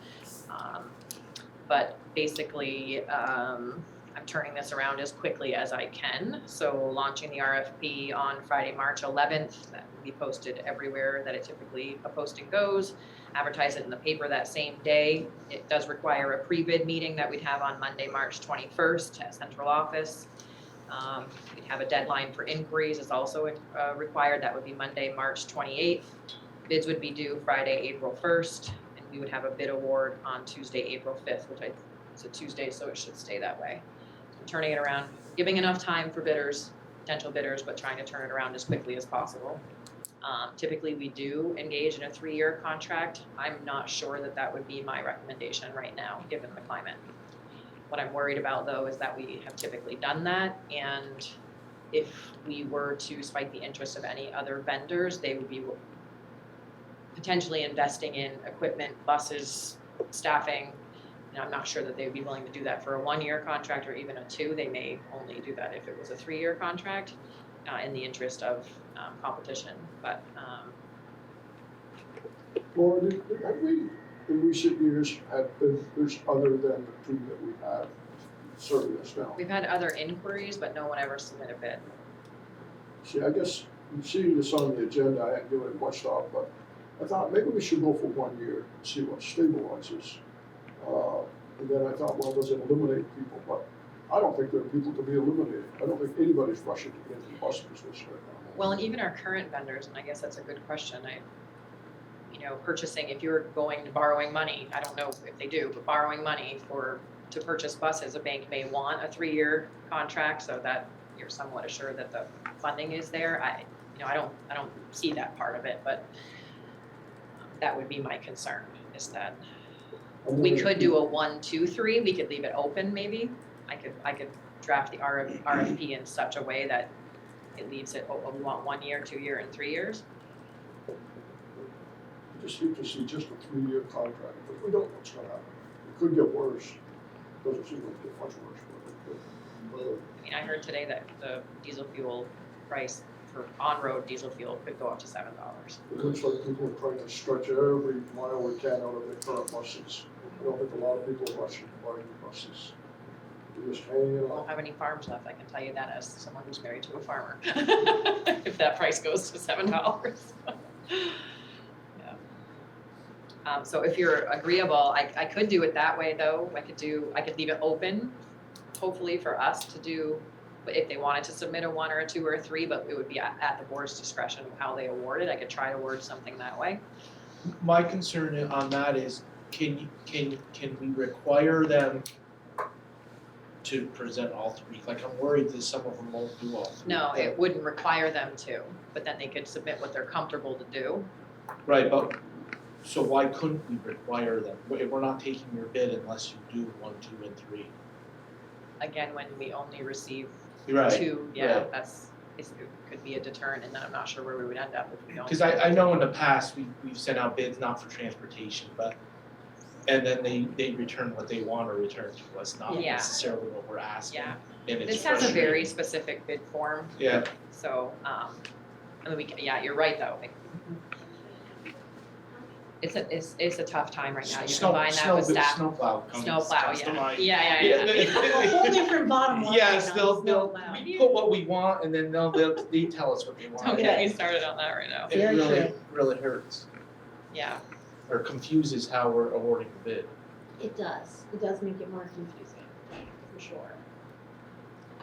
But basically, I'm turning this around as quickly as I can. So launching the RFP on Friday, March 11th, that will be posted everywhere that it typically, a posting goes. Advertise it in the paper that same day. It does require a pre-bid meeting that we'd have on Monday, March 21st at central office. We have a deadline for inquiries is also required. That would be Monday, March 28th. Bids would be due Friday, April 1st, and we would have a bid award on Tuesday, April 5th, which it's a Tuesday, so it should stay that way. So turning it around, giving enough time for bidders, potential bidders, but trying to turn it around as quickly as possible. Typically, we do engage in a 3-year contract. I'm not sure that that would be my recommendation right now, given the climate. What I'm worried about, though, is that we have typically done that, and if we were to spike the interest of any other vendors, they would be potentially investing in equipment, buses, staffing. And I'm not sure that they would be willing to do that for a 1-year contract or even a 2. They may only do that if it was a 3-year contract in the interest of competition. But Laura, have we, in recent years, had bidders other than the 2 that we have serving us now? we've had other inquiries, but no one ever submitted a bid. See, I guess, seeing this on the agenda, I hadn't given it much thought, but I thought maybe we should go for 1 year and see what stabilizes. And then I thought, well, does it eliminate people? But I don't think there are people to be eliminated. I don't think anybody's rushing to get into the bus business right now. Well, and even our current vendors, and I guess that's a good question, purchasing, if you're going to borrowing money, I don't know if they do, but borrowing money to purchase buses, a bank may want a 3-year contract so that you're somewhat assured that the funding is there. I don't see that part of it, but that would be my concern, is that we could do a 1, 2, 3, we could leave it open maybe. I could draft the RFP in such a way that it leaves it, we want 1 year, 2 year, and 3 years. I just hate to see just a 3-year contract, but we don't know what's gonna happen. It could get worse. Doesn't seem like it get much worse, but it could. I mean, I heard today that the diesel fuel price for on-road diesel fuel could go up to $7. It looks like people are trying to stretch every mile we can out of their current buses. I don't think a lot of people are rushing to buy new buses. They're just hanging We on. won't have any farms left, I can tell you that as someone who's married to a farmer. If that price goes to $7. Yeah. So if you're agreeable, I could do it that way though. I could leave it open, hopefully for us to do, if they wanted to submit a 1 or a 2 or a 3, but it would be at the board's discretion of how they award it. I could try to word something that way. My concern on that is, can we require them to present all 3? Like, I'm worried that some of them won't do all 3. No, it wouldn't require them to, but then they could submit what they're comfortable to do. Right, but, so why couldn't we require them? We're not taking your bid unless you do 1, 2, and 3. Again, when we only receive Right, 2, yeah, right. it could be a deterrent, and then I'm not sure where we would end up if we don't. Because I know in the past, we've sent out bids not for transportation, but, and then they return what they want to return to us, not Yeah. necessarily what we're asking. Yeah, And it's this has a frustrating. very specific bid form, Yeah, so, and yeah, you're right though. It's a tough time right now. You combine that with staff. Snowplow comes Snowplow, to yeah. mind. Yeah. A whole different bottom line. Yeah, on still, snowplow. we put what we want and then they tell us what they want. Don't get me started on that right now. It Very really, true. really hurts, Yeah, or confuses how we're awarding the bid. It does. It does make it more confusing, for sure.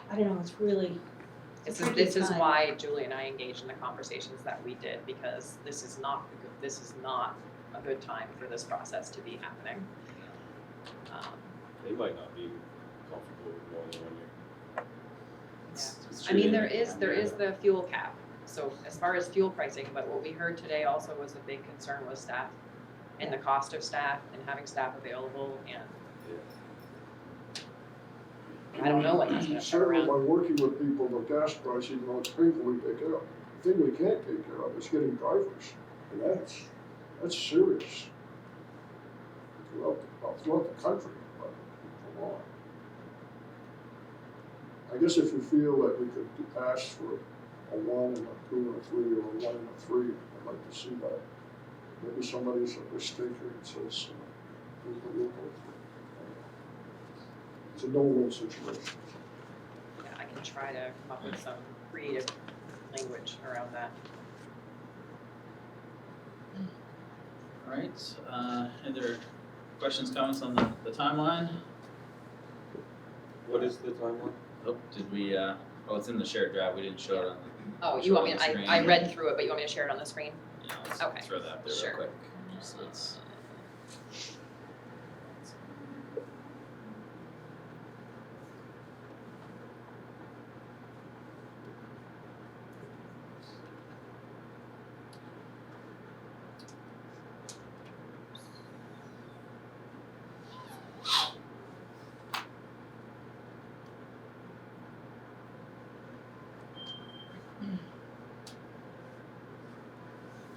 I don't know, it's really, this a tricky is time. why Julie and I engaged in the conversations that we did, because this is not a good time for this process to be happening. They might not be comfortable with more than 1 year. It's I mean, really- there is the fuel cap, so as far as fuel pricing, but what we heard today also was a big concern was staff and the cost of staff and having staff available, and I don't know what that's gonna turn Certainly around. by working with people, the gas price, even though it's painful, we take care of. The thing we can't take care of is getting drivers, and that's serious. Throughout the country, but come on. I guess if you feel that we could ask for a 1 and a 2 and a 3, or a 1 and a 3, I'd like to see that. Maybe somebody's a risk taker and says, we'll go for it. It's a no-win situation. Yeah, I can try to come up with some creative language around that. All right, any other questions, comments on the timeline? What is the timeline? Oh, did we Oh, it's in the shared drive, we didn't show it on the. Oh, show you want it me, on the I screen. read through it, but you want me to share it on the screen? Yeah, let's Okay. throw that up there Sure. real quick. Just let's.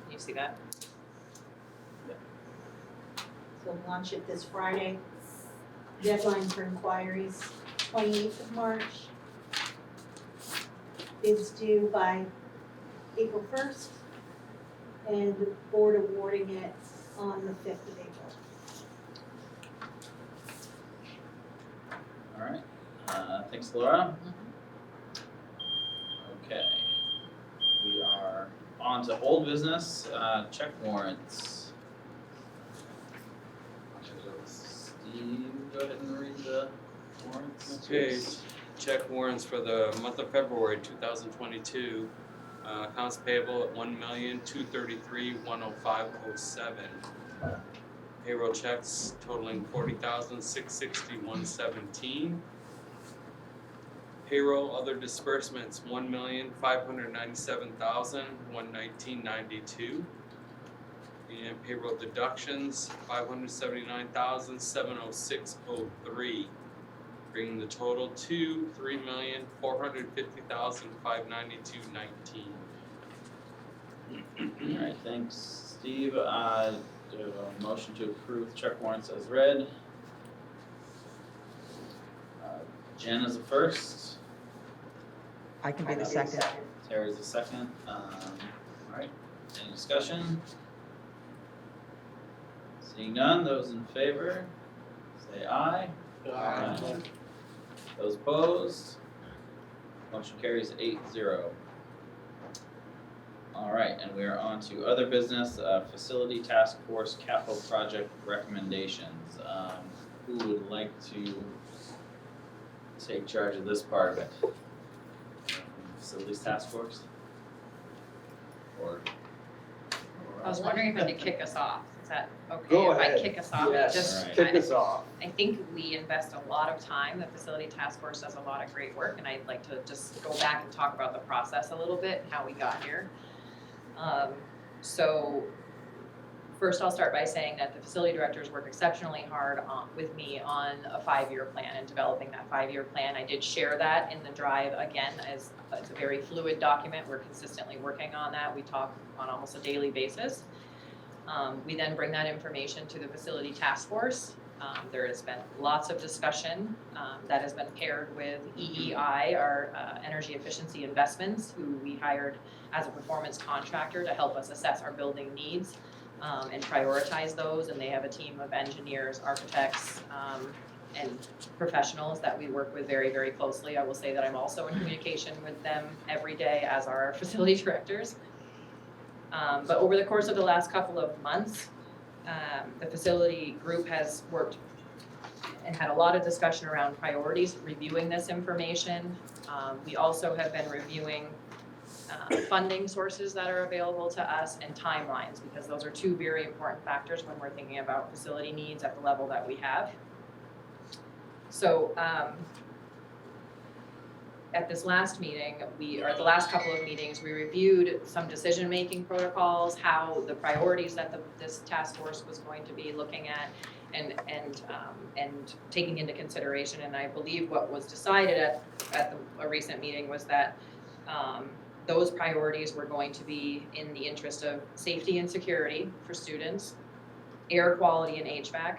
Can you see that? So launch it this Friday. Deadline for inquiries, 28th of March. Bids due by April 1st. And the board awarding it on the 5th of April. All right, thanks Laura. Okay, we are on to old business, check warrants. Steve, go ahead and read the warrants. Okay, check warrants for the month of February 2022. Accounts payable at $1,233,105.07. Payroll checks totaling $40,661.17. Payroll other disbursements $1,597,119.92. And payroll deductions $579,706.03. Bringing the total to $3,450,592.19. Alright, thanks Steve, do a motion to approve check warrants as read. Jen is the first, I can be the second. Terry's the second, alright, any discussion? Seeing none, those in favor, say aye. Aye. Those opposed? Motion carries 8-0. Alright, and we are on to other business, facility task force capital project recommendations. Who would like to take charge of this part of it? Facilities task force? Or? I was wondering if I could kick us off. Is that okay? Go If ahead. I kick us off, Yes, just, kick us off. I think we invest a lot of time. The facility task force does a lot of great work, and I'd like to just go back and talk about the process a little bit and how we got here. So first I'll start by saying that the facility directors work exceptionally hard with me on a 5-year plan and developing that 5-year plan. I did share that in the drive again, as it's a very fluid document. We're consistently working on that. We talk on almost a daily basis. We then bring that information to the facility task force. There has been lots of discussion that has been paired with EEI, our energy efficiency investments, who we hired as a performance contractor to help us assess our building needs and prioritize those. And they have a team of engineers, architects, and professionals that we work with very, very closely. I will say that I'm also in communication with them every day, as are our facility directors. But over the course of the last couple of months, the facility group has worked and had a lot of discussion around priorities, reviewing this information. We also have been reviewing funding sources that are available to us and timelines, because those are two very important factors when we're thinking about facility needs at the level that we have. So at this last meeting, or at the last couple of meetings, we reviewed some decision-making protocols, how the priorities that this task force was going to be looking at and taking into consideration. And I believe what was decided at a recent meeting was that those priorities were going to be in the interest of safety and security for students, air quality and HVAC,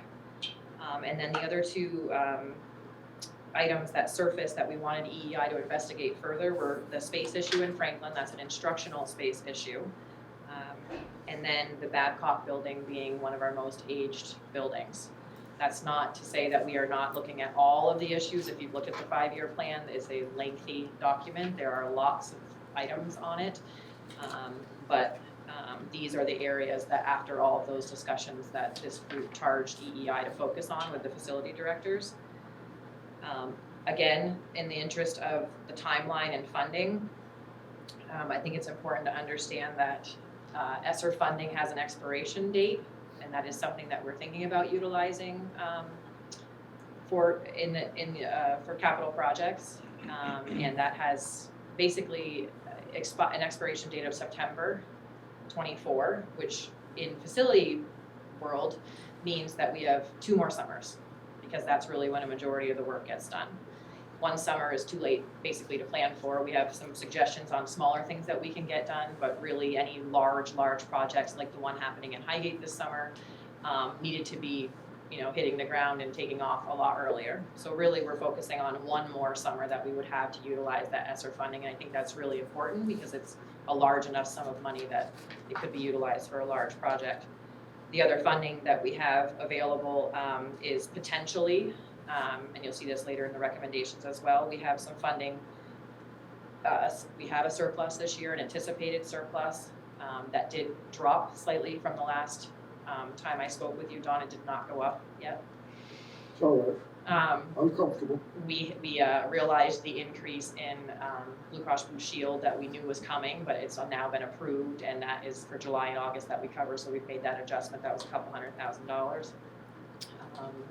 and then the other two items that surfaced that we wanted EEI to investigate further were the space issue in Franklin. That's an instructional space issue, and then the Babcock building being one of our most aged buildings. That's not to say that we are not looking at all of the issues. If you look at the 5-year plan, it's a lengthy document. There are lots of items on it, but these are the areas that, after all of those discussions, that this group charged EEI to focus on with the facility directors. Again, in the interest of the timeline and funding, I think it's important to understand that ESSER funding has an expiration date, and that is something that we're thinking about utilizing for capital projects. And that has basically an expiration date of September 24, which in facility world means that we have 2 more summers, because that's really when a majority of the work gets done. One summer is too late basically to plan for. We have some suggestions on smaller things that we can get done, but really any large projects like the one happening in Highgate this summer needed to be, hitting the ground and taking off a lot earlier. So really we're focusing on 1 more summer that we would have to utilize that ESSER funding, and I think that's really important because it's a large enough sum of money that it could be utilized for a large project. The other funding that we have available is potentially, and you'll see this later in the recommendations as well, we have some funding. We have a surplus this year, an anticipated surplus that did drop slightly from the last time I spoke with you, Dawn. It did not go up yet. It's all right. I'm comfortable. We realized the increase in Blue Cross Blue Shield that we knew was coming, but it's now been approved, and that is for July and August that we cover, so we've made that adjustment. That was a couple $100,000.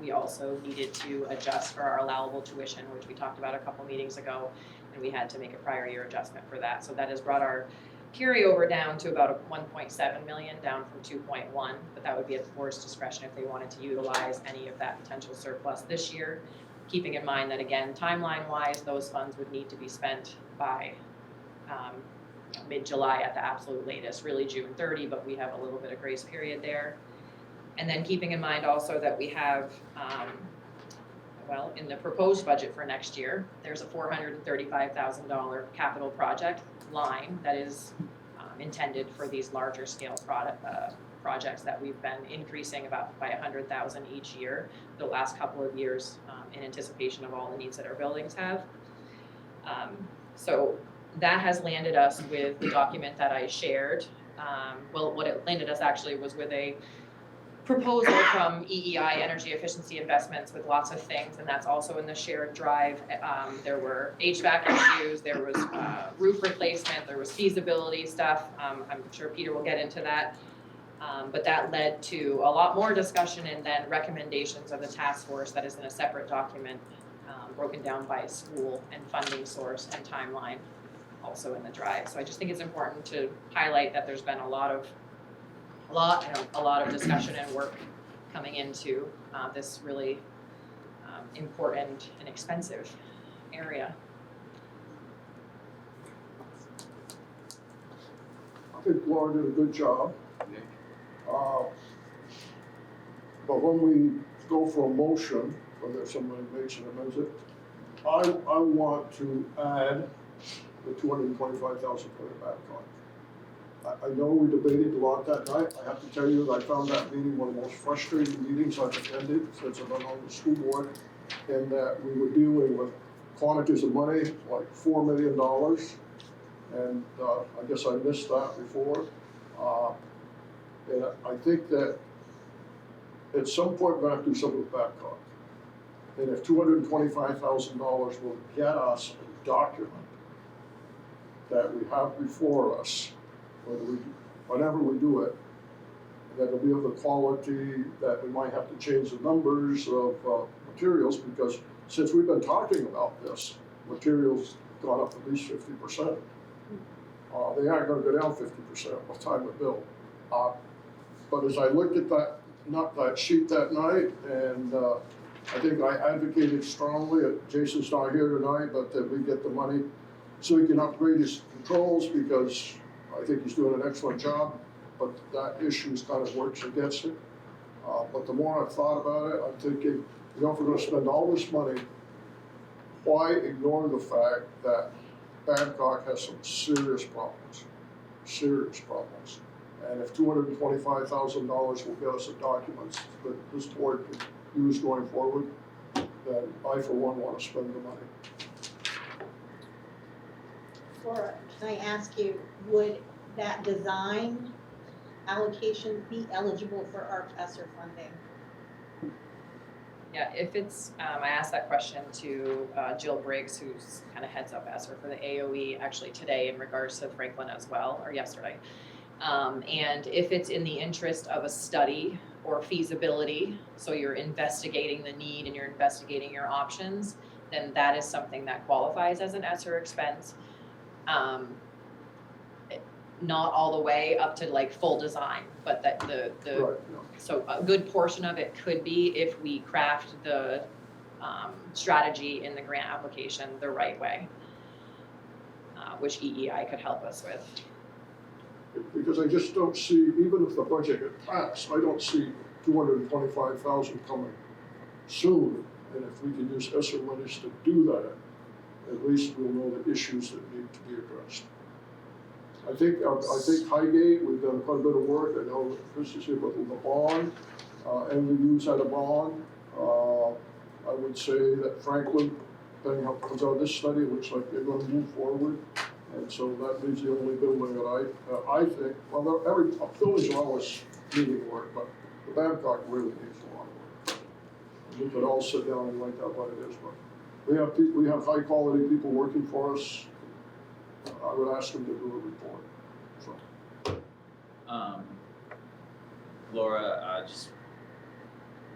We also needed to adjust for our allowable tuition, which we talked about a couple meetings ago, and we had to make a prior year adjustment for that. So that has brought our carryover down to about 1.7 million, down from 2.1, but that would be at the board's discretion if they wanted to utilize any of that potential surplus this year, keeping in mind that, again, timeline-wise, those funds would need to be spent by mid-July at the absolute latest, really June 30, but we have a little bit of grace period there. And then keeping in mind also that we have, in the proposed budget for next year, there's a $435,000 capital project line that is intended for these larger scale projects that we've been increasing about by 100,000 each year the last couple of years in anticipation of all the needs that our buildings have. So that has landed us with the document that I shared. What it landed us actually was with a proposal from EEI, Energy Efficiency Investments, with lots of things, and that's also in the shared drive. There were HVAC issues, there was roof replacement, there was feasibility stuff. I'm sure Peter will get into that. But that led to a lot more discussion and then recommendations of the task force that is in a separate document, broken down by school and funding source and timeline, also in the drive. So I just think it's important to highlight that there's been a lot of discussion and work coming into this really important and expensive area. I think Laura did a good job. But when we go for a motion, whether somebody makes and amends it, I want to add the $225,000 for the Babcock. I know we debated a lot that night. I have to tell you that I found that meeting one of the most frustrating meetings I've attended since I've been on the school board, in that we were dealing with quantities of money, like $4 million. And I guess I missed that before. And I think that at some point we're gonna have to do something with Babcock. And if $225,000 will get us a document that we have before us, whenever we do it, that it'll be of the quality that we might have to change the numbers of materials, because since we've been talking about this, materials gone up at least 50%. They aren't gonna go down 50% by the time we build. But as I looked at that sheet that night, and I think I advocated strongly, Jason's not here tonight, but that we get the money so he can upgrade his controls, because I think he's doing an excellent job, but that issue kind of works against it. But the more I've thought about it, I'm thinking, if we're gonna spend all this money, why ignore the fact that Babcock has some serious problems? And if $225,000 will get us the documents that this board can use going forward, then I, for one, want to spend the money. Laura, can I ask you, would that design allocation be eligible for our ESSER funding? Yeah, if it's, I asked that question to Jill Briggs, who's kind of heads up ESSER for the AOE, actually today in regards to Franklin as well, or yesterday. And if it's in the interest of a study or feasibility, so you're investigating the need and you're investigating your options, then that is something that qualifies as an ESSER expense. Not all the way up to like full design, but that so a good portion of it could be if we craft the strategy in the grant application the right way, which EEI could help us with. Because I just don't see, even if the budget gets passed, I don't see 225,000 coming soon. And if we can use ESSER monies to do that, at least we'll know the issues that need to be addressed. I think Highgate, we've done quite a bit of work. I know Chris is here, but with the bond, MVU's had a bond. I would say that Franklin, depending on how it comes out of this study, looks like they're gonna move forward. And so that leaves the only building that I think, well, every buildings are always needing work, but the Babcock really needs a lot of work. We could all sit down and write out what it is, but we have high quality people working for us. I would ask them to do a report, so. Laura, just,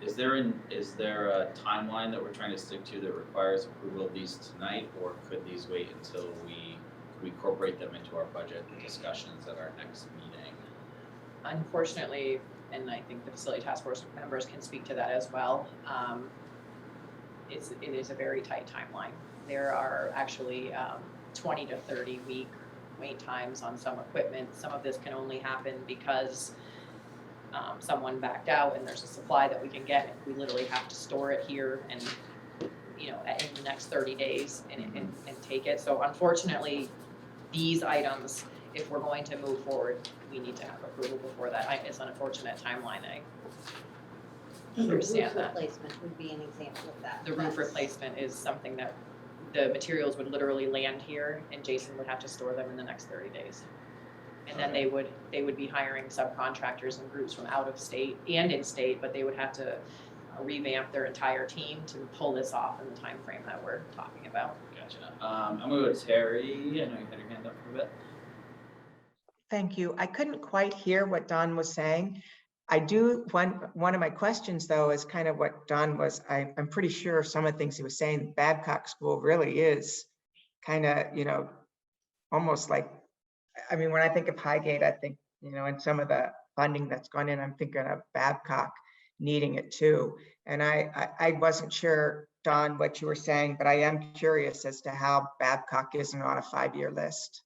is there a timeline that we're trying to stick to that requires approval of these tonight, or could these wait until we incorporate them into our budget discussions at our next meeting? Unfortunately, and I think the facility task force members can speak to that as well, it is a very tight timeline. There are actually 20 to 30 week wait times on some equipment. Some of this can only happen because someone backed out and there's a supply that we can get. We literally have to store it here and, you know, in the next 30 days and take it. So unfortunately, these items, if we're going to move forward, we need to have approval before that. It's an unfortunate timeline. I understand that. The roof replacement would be an example of that. The roof replacement is something that the materials would literally land here and Jason would have to store them in the next 30 days. And then they would be hiring subcontractors and groups from out of state and in state, but they would have to revamp their entire team to pull this off in the time frame that we're talking about. Gotcha. I'm gonna go to Terry. I know you had your hand up for a bit. Thank you. I couldn't quite hear what Don was saying. I do, one of my questions though is kind of what Don was, I'm pretty sure some of the things he was saying, Babcock School really is kind of, you know, almost like, I mean, when I think of Highgate, I think, you know, and some of the funding that's gone in, I'm thinking of Babcock needing it too. And I wasn't sure, Don, what you were saying, but I am curious as to how Babcock isn't on a 5-year list.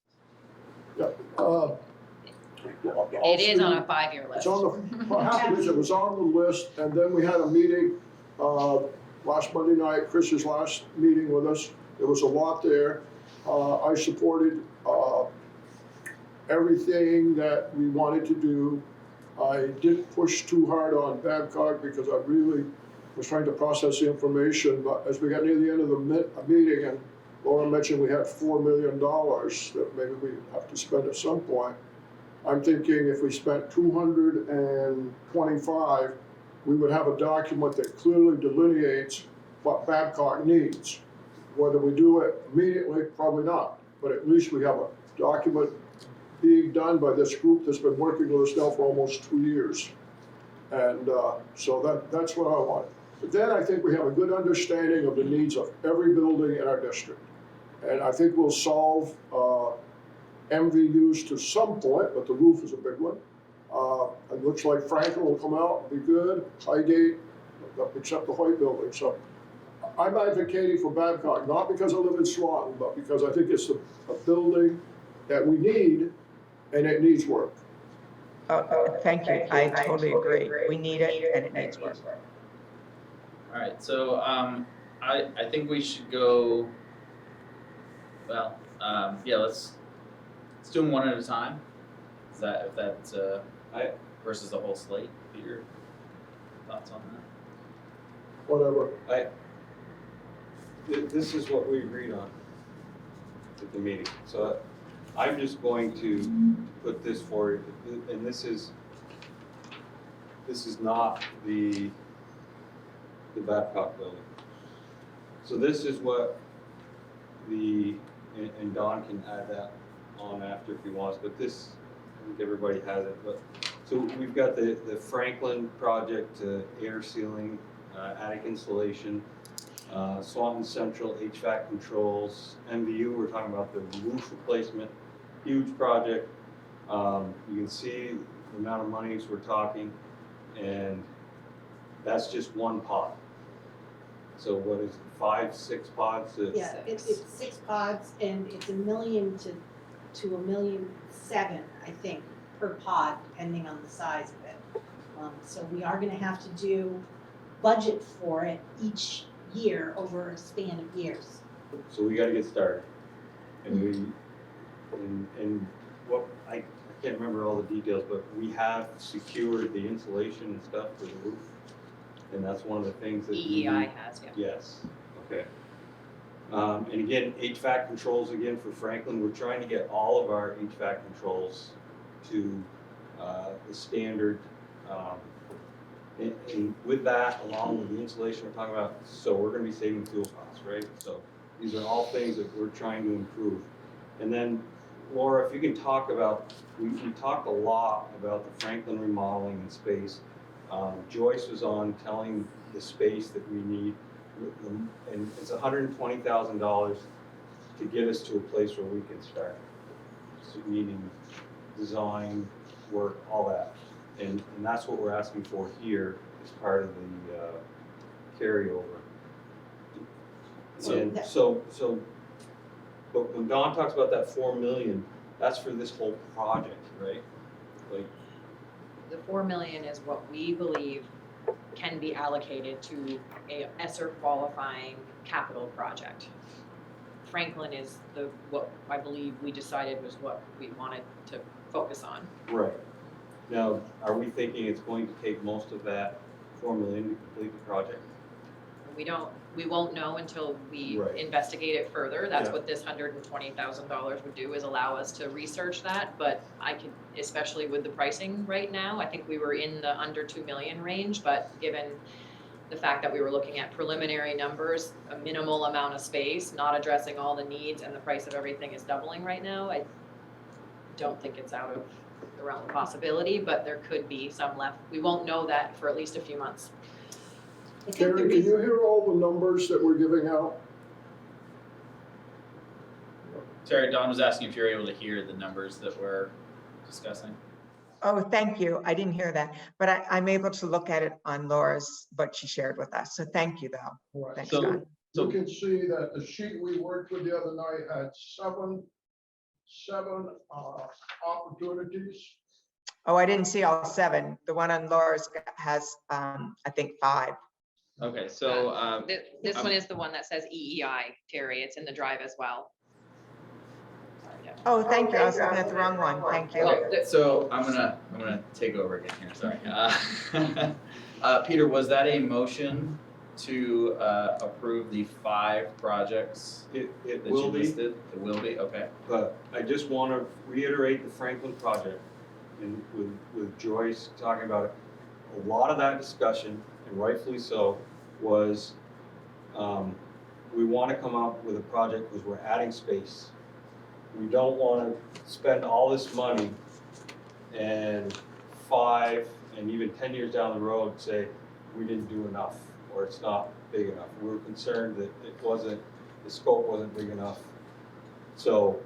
Yeah, It is on a 5-year list. It's on the, it was on the list, and then we had a meeting last Monday night, Chris's last meeting with us. There was a lot there. I supported everything that we wanted to do. I didn't push too hard on Babcock because I really was trying to process the information, but as we got near the end of the meeting, and Laura mentioned we had $4 million that maybe we have to spend at some point. I'm thinking if we spent 225, we would have a document that clearly delineates what Babcock needs. Whether we do it immediately, probably not, but at least we have a document being done by this group that's been working with us now for almost 2 years. And so that's what I want. But then I think we have a good understanding of the needs of every building in our district. And I think we'll solve MVUs to some point, but the roof is a big one. It looks like Franklin will come out and be good, Highgate, except the White Building. So I'm advocating for Babcock, not because I live in Swanton, but because I think it's a building that we need, and it needs work. Thank you. I totally agree. We need it and it needs work. All right, so I think we should go, well, yeah, let's do them one at a time. Is that, if that's versus the whole slate? Your thoughts on that? Whatever. This is what we agreed on at the meeting. So I'm just going to put this forward, and this is not the the Batbelker building. So this is what and Don can add that on after if he wants, but this, I think everybody has it, but, so we've got the Franklin project, air sealing, attic insulation, Swanton Central HVAC controls, MVU, we're talking about the roof replacement, huge project. You can see the amount of monies we're talking, and that's just one pod. So what is it, 5, 6 pods? Yeah, it's 6 pods and it's $1 million to $1.7 million, I think, per pod, depending on the size of it. So we are gonna have to budget for it each year over a span of years. So we gotta get started. And and what, I can't remember all the details, but we have secured the insulation and stuff for the roof. And that's one of the things that. EEI has, yeah. Yes, okay. And again, HVAC controls again for Franklin, we're trying to get all of our HVAC controls to the standard. And with that, along with the insulation we're talking about, so we're gonna be saving fuel costs, right? So these are all things that we're trying to improve. And then Laura, if you can talk about, we talked a lot about the Franklin remodeling and space. Joyce was on telling the space that we need, and it's $120,000 to get us to a place where we can start. So meaning design, work, all that. And that's what we're asking for here as part of the carryover. And so, but when Don talks about that 4 million, that's for this whole project, right? Like, The 4 million is what we believe can be allocated to a ESSER qualifying capital project. Franklin is what I believe we decided was what we wanted to focus on. right. Now, are we thinking it's going to take most of that 4 million to complete the project? We won't know until we Right. investigate it further. That's Yeah. what this $120,000 would do, is allow us to research that. But I could, especially with the pricing right now, I think we were in the under 2 million range, but given the fact that we were looking at preliminary numbers, a minimal amount of space, not addressing all the needs, and the price of everything is doubling right now, I don't think it's out of the realm of possibility, but there could be some left. We won't know that for at least a few months. Karen, can you hear all the numbers that we're giving out? Sorry, Don was asking if you're able to hear the numbers that we're discussing. Oh, thank you. I didn't hear that, but I'm able to look at it on Laura's, what she shared with us. So thank you, though. Right. Thanks, So- Don. You can see that the sheet we worked with the other night had seven opportunities. Oh, I didn't see all 7. The one on Laura's has, I think, 5. Okay, so, This one is the one that says EEI, Terry. It's in the drive as well. Oh, thank you. I was looking at the wrong one. Thank you. okay, so I'm gonna take over again here, sorry. Peter, was that a motion to approve the 5 projects It that will you be, listed? It will be, okay. but I just want to reiterate the Franklin project, and with Joyce talking about it. A lot of that discussion, and rightfully so, was we want to come up with a project because we're adding space. We don't want to spend all this money and 5 and even 10 years down the road say we didn't do enough or it's not big enough. We were concerned that the scope wasn't big enough. So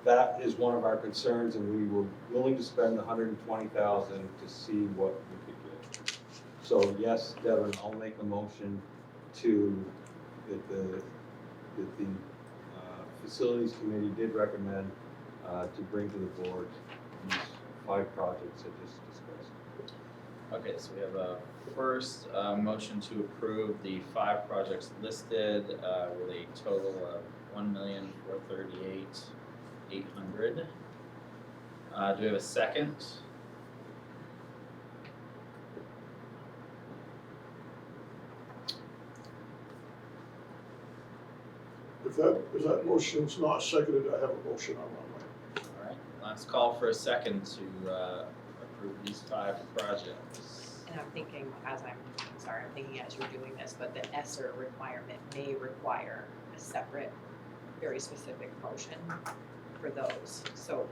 that is one of our concerns, and we were willing to spend $120,000 to see what we could get. So yes, Devin, I'll make a motion that the Facilities Committee did recommend to bring to the board these 5 projects I just discussed. Okay, so we have a first motion to approve the 5 projects listed with a total of $1,438,800. Do we have a second? If that motion is not seconded, I have a motion on my mind. All right, let's call for a second to approve these 5 projects. And I'm thinking as I'm thinking as you're doing this, but the ESSER requirement may require a separate, very specific motion for those. So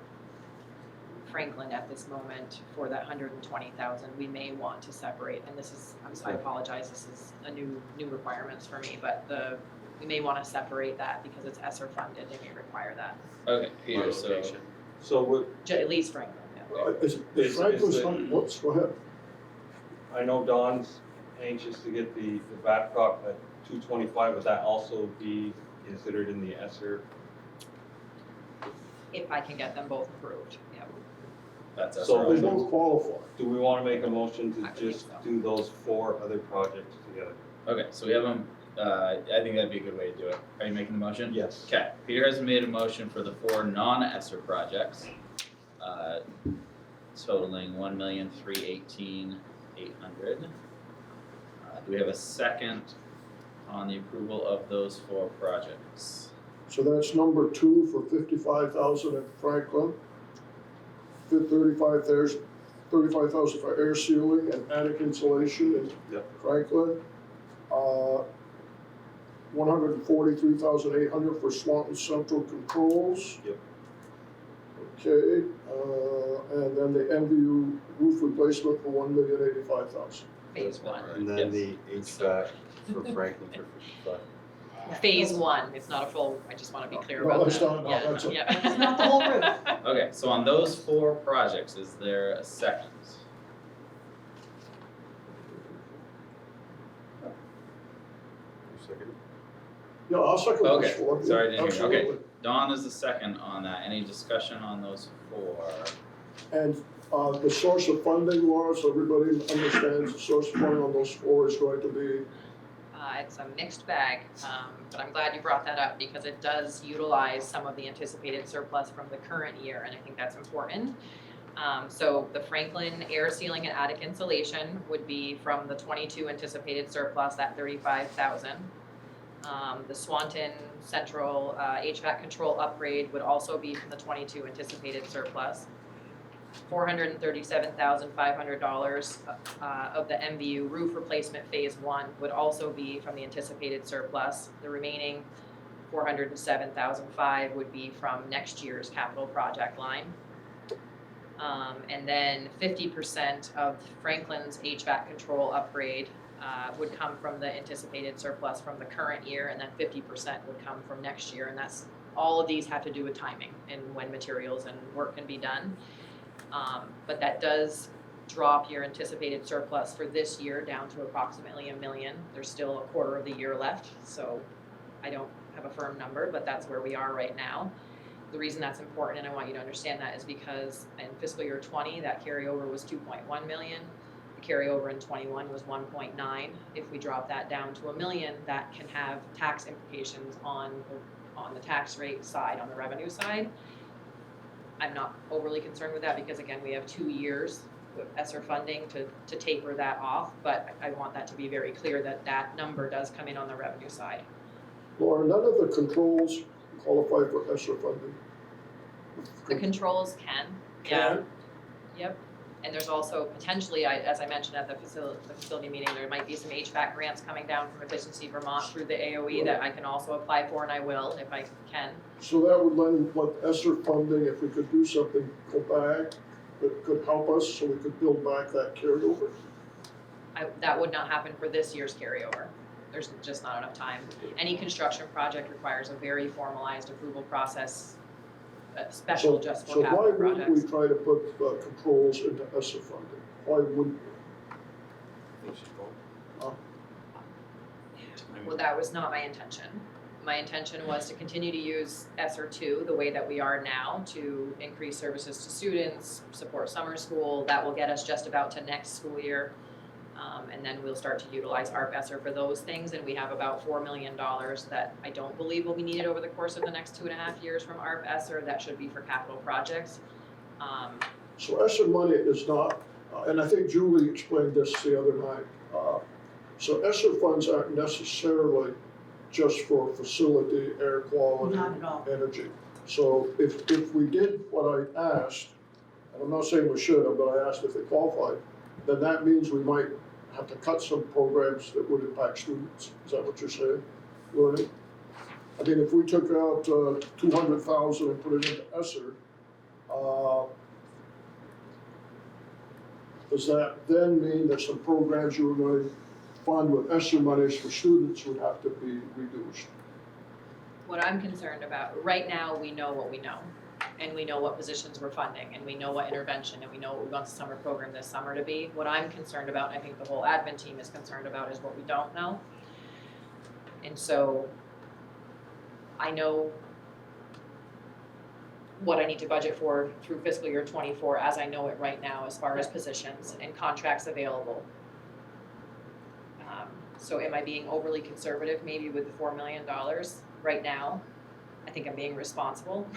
Franklin at this moment for that 120,000, we may want to separate, and this is, I apologize, this is a new requirements for me, but we may want to separate that because it's ESSER funded, they may require that. Okay, Peter, so, So what, At least Franklin, yeah. Is Franklin's, whoops, go ahead. I know Don's anxious to get the Babcock at 225, would that also be considered in the ESSER? If I can get them both approved, yeah. that's So They SRO. both qualify. Do we want to make a motion I to believe just so. do those 4 other projects together? Okay, so we have them, I think that'd be a good way to do it. Are you making the motion? Yes. Okay, Peter has made a motion for the 4 non-ESSER projects, totaling 1,318,800. Do we have a second on the approval of those 4 projects? So that's number 2 for 55,000 at Franklin. 35,000 for air sealing and attic insulation in Yep. Franklin. 143,800 for Swanton Central Controls. Yep. Okay, and then the MVU roof replacement for 1,085,000. Phase 1. And then the HVAC for Franklin for 55. Phase 1, it's not a full, I just want to be clear No, about that's that. not- no, Yeah, that's a- yeah. It's not the whole roof. Okay, so on those 4 projects, is there a second? Second. Yeah, I'll second those Okay, 4. sorry, I didn't hear you. Okay. Absolutely. Dawn is the second on that. Any discussion on those 4? And the source of funding, Laura, so everybody understands the source of funding on those 4 is going to be, It's a mixed bag, but I'm glad you brought that up because it does utilize some of the anticipated surplus from the current year, and I think that's important. So the Franklin air sealing and attic insulation would be from the 22 anticipated surplus, that 35,000. The Swanton Central HVAC control upgrade would also be from the 22 anticipated surplus. $437,500 of the MVU roof replacement phase 1 would also be from the anticipated surplus. The remaining $407,500 would be from next year's capital project line. And then 50% of Franklin's HVAC control upgrade would come from the anticipated surplus from the current year, and then 50% would come from next year. And that's, all of these have to do with timing and when materials and work can be done. But that does drop your anticipated surplus for this year down to approximately $1 million. There's still a quarter of the year left, so I don't have a firm number, but that's where we are right now. The reason that's important, and I want you to understand that, is because in fiscal year 20, that carryover was 2.1 million. The carryover in 21 was 1.9. If we drop that down to $1 million, that can have tax implications on the tax rate side, on the revenue side. I'm not overly concerned with that because again, we have 2 years with ESSER funding to taper that off, but I want that to be very clear that that number does come in on the revenue side. Laura, none of the controls qualify for ESSER funding. The controls can, yeah, yep. And there's also potentially, as I mentioned at the facility meeting, there might be some HVAC grants coming down from Efficiency Vermont through the AOE that I can also apply for, and I will if I can. So that would lend what ESSER funding, if we could do something, go back, that could help us so we could build back that carryover. That would not happen for this year's carryover. There's just not enough time. Any construction project requires a very formalized approval process, special just for capital So why wouldn't projects. we try to put controls into ESSER funding? Why wouldn't we? Well, that was not my intention. My intention was to continue to use ESSER 2 the way that we are now to increase services to students, support summer school. That will get us just about to next school year. And then we'll start to utilize ARP ESSER for those things. And we have about $4 million that I don't believe will be needed over the course of the next 2.5 years from ARP ESSER. That should be for capital projects. So ESSER money is not, and I think Julie explained this the other night. So ESSER funds aren't necessarily just for facility, air quality, Not at all. energy. So if we did what I asked, and I'm not saying we should have, but I asked if they qualified, then that means we might have to cut some programs that would impact students. Is that what you're saying, learning? I mean, if we took out 200,000 and put it into ESSER, does that then mean that some programs you were going to fund with ESSER monies for students would have to be reduced? What I'm concerned about, right now, we know what we know. And we know what positions we're funding, and we know what intervention, and we know what we want the summer program this summer to be. What I'm concerned about, and I think the whole admin team is concerned about, is what we don't know. And so I know what I need to budget for through fiscal year '24 as I know it right now as far as positions and contracts available. So am I being overly conservative maybe with the $4 million right now? I think I'm being responsible.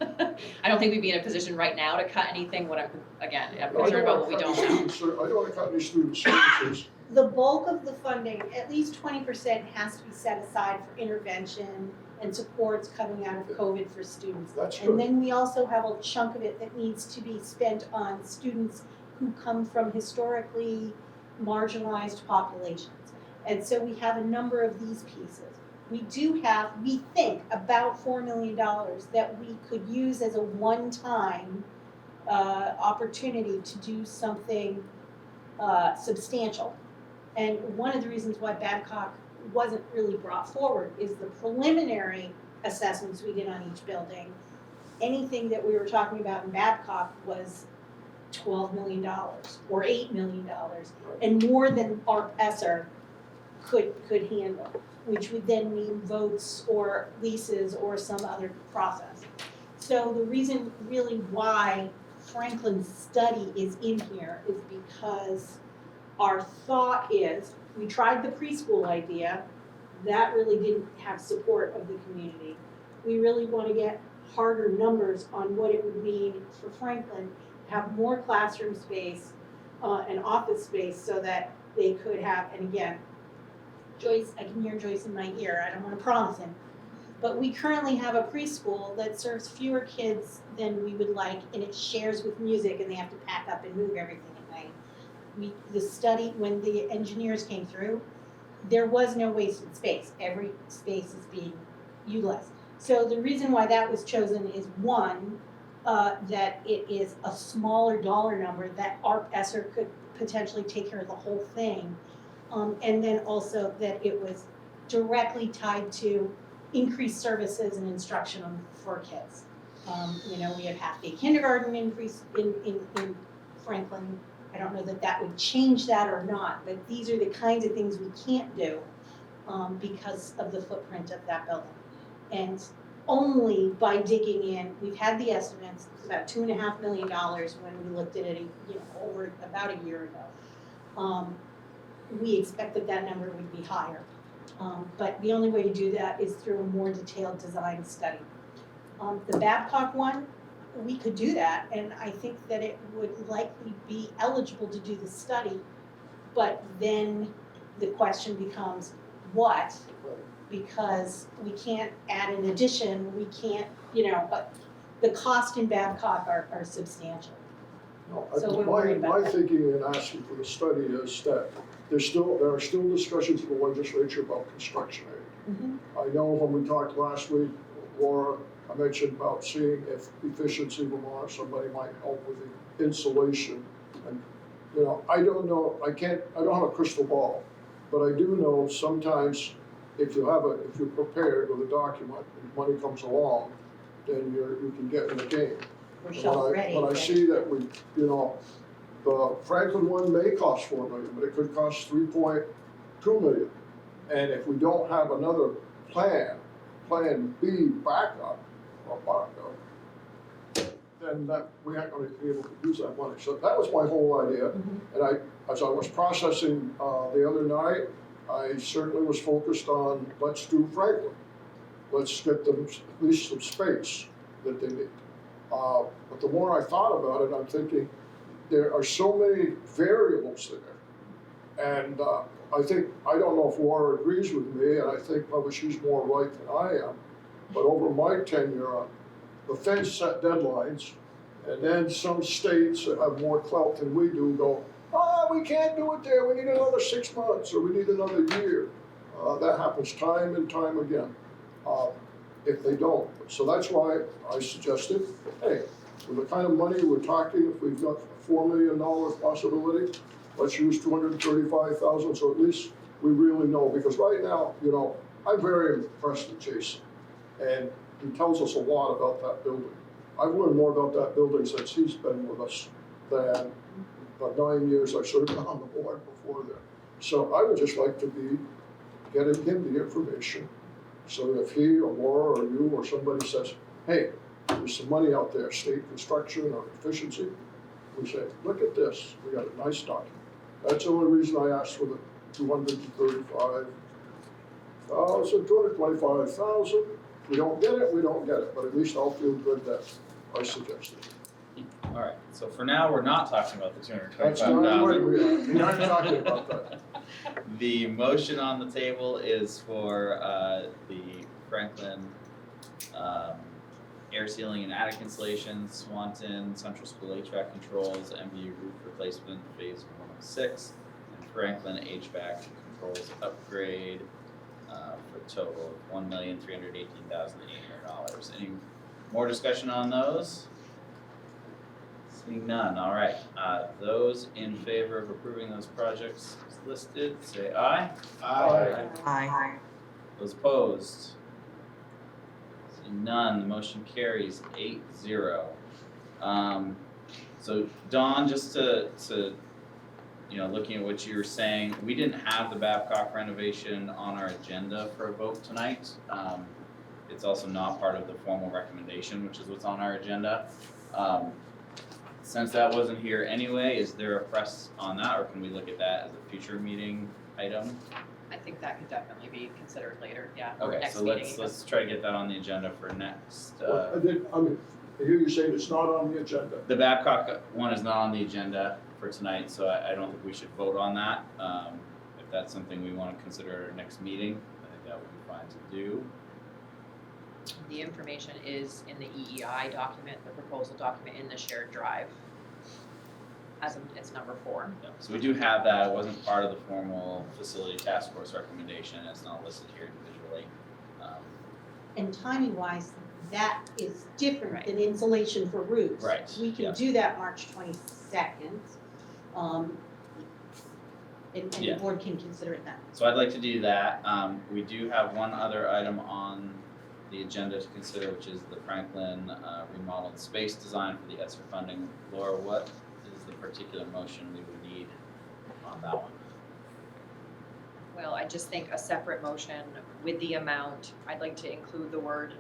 I don't think we'd be in a position right now to cut anything when I'm concerned about what we don't know. I don't want to cut any student services. The bulk of the funding, at least 20%, has to be set aside for intervention and supports coming out of COVID for students. That's true. And then we also have a chunk of it that needs to be spent on students who come from historically marginalized populations. And so we have a number of these pieces. We do have, we think, about $4 million that we could use as a one-time opportunity to do something substantial. And one of the reasons why Babcock wasn't really brought forward is the preliminary assessments we did on each building. Anything that we were talking about in Babcock was $12 million or $8 million, and more than our ESSER could handle, which would then mean votes or leases or some other process. So the reason really why Franklin's study is in here is because our thought is, we tried the preschool idea, that really didn't have support of the community. We really want to get harder numbers on what it would mean for Franklin to have more classroom space and office space so that they could have, and again, Joyce, I can hear Joyce in my ear, I don't want to promise him, but we currently have a preschool that serves fewer kids than we would like, and it shares with music, and they have to pack up and move everything at night. The study, when the engineers came through, there was no wasted space. Every space is being utilized. So the reason why that was chosen is one, that it is a smaller dollar number that ARP ESSER could potentially take care of the whole thing. And then also that it was directly tied to increased services and instruction for kids. We have half-day kindergarten increase in Franklin. I don't know that that would change that or not, but these are the kinds of things we can't do because of the footprint of that building. And only by digging in, we've had the estimates, it's about $2.5 million when we looked at it, over about a year ago. We expect that number would be higher. But the only way to do that is through a more detailed design study. The Babcock one, we could do that, and I think that it would likely be eligible to do the study, but then the question becomes what? Because we can't add an addition, we can't, but the cost in Babcock are substantial. No, So we're worried about my that. thinking in asking for the study is that there are still discussions in the legislature about construction aid. I know when we talked last week, Laura, I mentioned about seeing if Efficiency Vermont, somebody might help with the insulation. And, I don't know, I don't have a crystal ball, but I do know sometimes if you're prepared with a document and money comes along, then you can get in the game. We're shelf ready. When I see that we, the Franklin one may cost $4 million, but it could cost $3.2 million. And if we don't have another plan B backup, then we aren't going to be able to use that money. So that was my whole idea. And as I was processing the other night, I certainly was focused on let's do Franklin. Let's get them at least some space that they need. But the more I thought about it, I'm thinking there are so many variables there. And I don't know if Laura agrees with me, and I think probably she's more right than I am, but over my tenure, the feds set deadlines, and then some states that have more clout than we do go, we can't do it there, we need another 6 months, or we need another year. That happens time and time again, if they don't. So that's why I suggested, hey, with the kind of money we're talking, if we've got $4 million possibility, let's use 235,000, so at least we really know, because right now, you know, I'm very impressed with Jason, and he tells us a lot about that building. I've learned more about that building since he's been with us than the 9 years I served on the board before then. So I would just like to be getting him the information, so if he or Laura or you or somebody says, hey, there's some money out there, state construction or efficiency, we say, look at this, we got a nice document. That's the only reason I asked for the 225,000. We don't get it, we don't get it, but at least I'll feel good that I suggested it. All right, so for now, we're not talking about the That's not the way 225,000. we are talking about that. The motion on the table is for the Franklin air sealing and attic insulation, Swanton Central School HVAC controls, MVU roof replacement phase 106, and Franklin HVAC controls upgrade for a total of $1,318,800. Any more discussion on those? Seeing none, all right. Those in favor of approving those projects as listed, say aye. Aye. Those opposed? Seeing none, the motion carries 8-0. So Dawn, just to looking at what you were saying, we didn't have the Babcock renovation on our agenda for a vote tonight. It's also not part of the formal recommendation, which is what's on our agenda. Since that wasn't here anyway, is there a press on that, or can we look at that as a future meeting item? I think that could definitely be considered later, yeah, or Okay, next so meeting. let's try to get that on the agenda for next. I hear you saying it's not on the agenda. The Babcock one is not on the agenda for tonight, so I don't think we should vote on that. If that's something we want to consider at our next meeting, I think that would be fine to do. The information is in the EEI document, the proposal document in the shared drive. It's number 4. Yeah, so we do have that. It wasn't part of the formal facility task force recommendation. It's not listed here individually. And timing wise, that is different than insulation for roofs. Right, We can yes. do that March 22nd. And the Yeah. board can consider it then. So I'd like to do that. We do have one other item on the agenda to consider, which is the Franklin remodeled space design for the ESSER funding. Laura, what is the particular motion we would need on that one? Well, I just think a separate motion with the amount, I'd like to include the word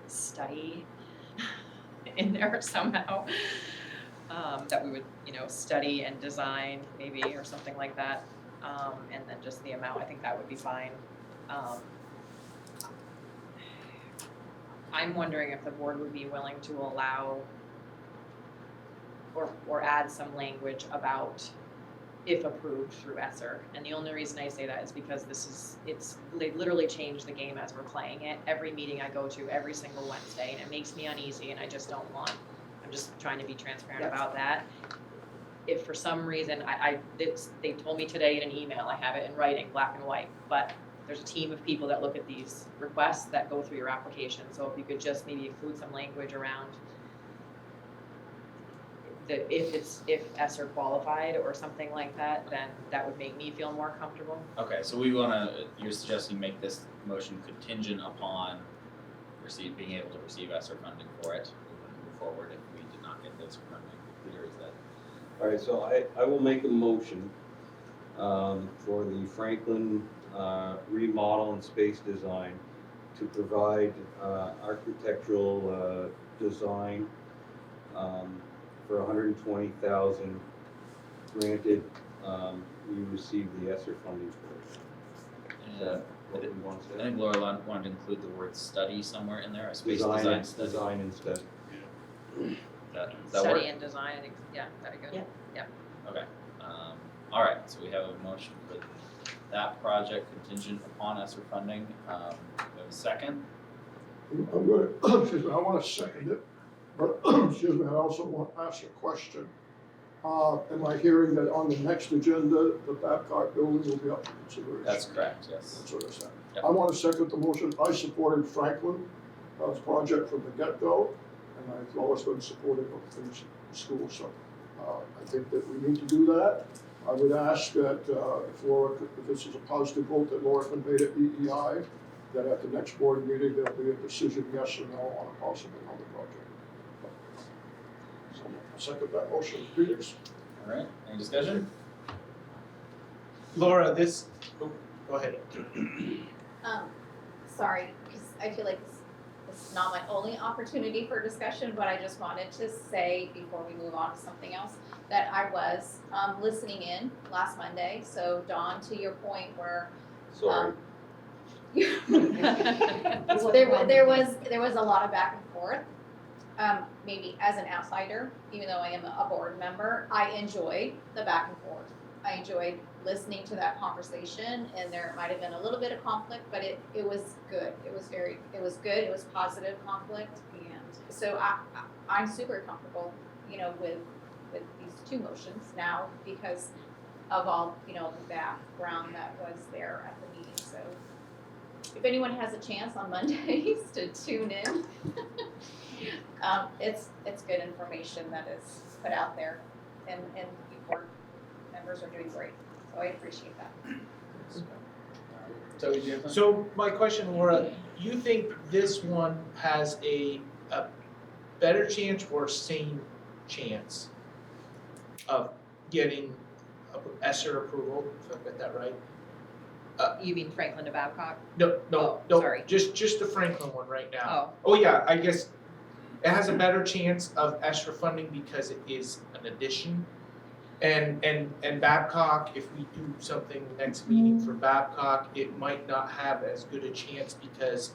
study in there somehow. That we would, study and design maybe, or something like that. And then just the amount, I think that would be fine. I'm wondering if the board would be willing to allow or add some language about if approved through ESSER. And the only reason I say that is because they literally changed the game as we're playing it. Every meeting I go to every single Wednesday, and it makes me uneasy, and I just don't want, I'm just trying to be transparent about that. If for some reason, they told me today in an email, I have it in writing, black and white, but there's a team of people that look at these requests that go through your application. So if you could just maybe include some language around if ESSER qualified or something like that, then that would make me feel more comfortable. Okay, so you're suggesting make this motion contingent upon being able to receive ESSER funding for it, move forward if we did not get this funding. Clear is that? All right, so I will make a motion for the Franklin remodel and space design to provide architectural design for $120,000. Granted, we received the ESSER funding for it. Is that what we want to I say? think Laura wanted to include the word study somewhere in there, a space Design design study. Design instead. Does that work? Study and design, I think, yeah, that'd be good. Yeah. Okay, all right, so we have a motion for that project contingent upon ESSER funding. We have a second. I'm gonna, excuse me, I want to second it, but excuse me, I also want to ask a question. Am I hearing that on the next agenda, the Babcock building will be up for consideration? That's correct, yes. That's what I said. Yep. I want to second the motion. I supported Franklin's project from the get-go, and I've always been supportive of things in school, so I think that we need to do that. I would ask that if Laura, if this is a positive vote, that Laura can make it EEI, that at the next board meeting, there'll be a decision, yes or no, on a possible other project. So I'll second that motion. Peters? All right, any discussion? Laura, this, oh, go ahead. Sorry, because I feel like this is not my only opportunity for discussion, but I just wanted to say before we move on to something else, that I was listening in last Monday. So Dawn, to your point where Sorry. there was a lot of back and forth. Maybe as an outsider, even though I am a board member, I enjoyed the back and forth. I enjoyed listening to that conversation, and there might have been a little bit of conflict, but it was good. It was good. It was positive conflict, and so I'm super comfortable, with these two motions now because of all, the background that was there at the meeting. So if anyone has a chance on Mondays to tune in, it's good information that is put out there, and the board members are doing great. So I appreciate that. Toby, do you have something? So my question, Laura, you think this one has a better chance or same chance of getting ESSER approval, if I got that right? You mean Franklin to Babcock? No, Oh, sorry. just the Franklin one right now. Oh. Oh yeah, I guess it has a better chance of ESSER funding because it is an addition. And Babcock, if we do something next meeting for Babcock, it might not have as good a chance because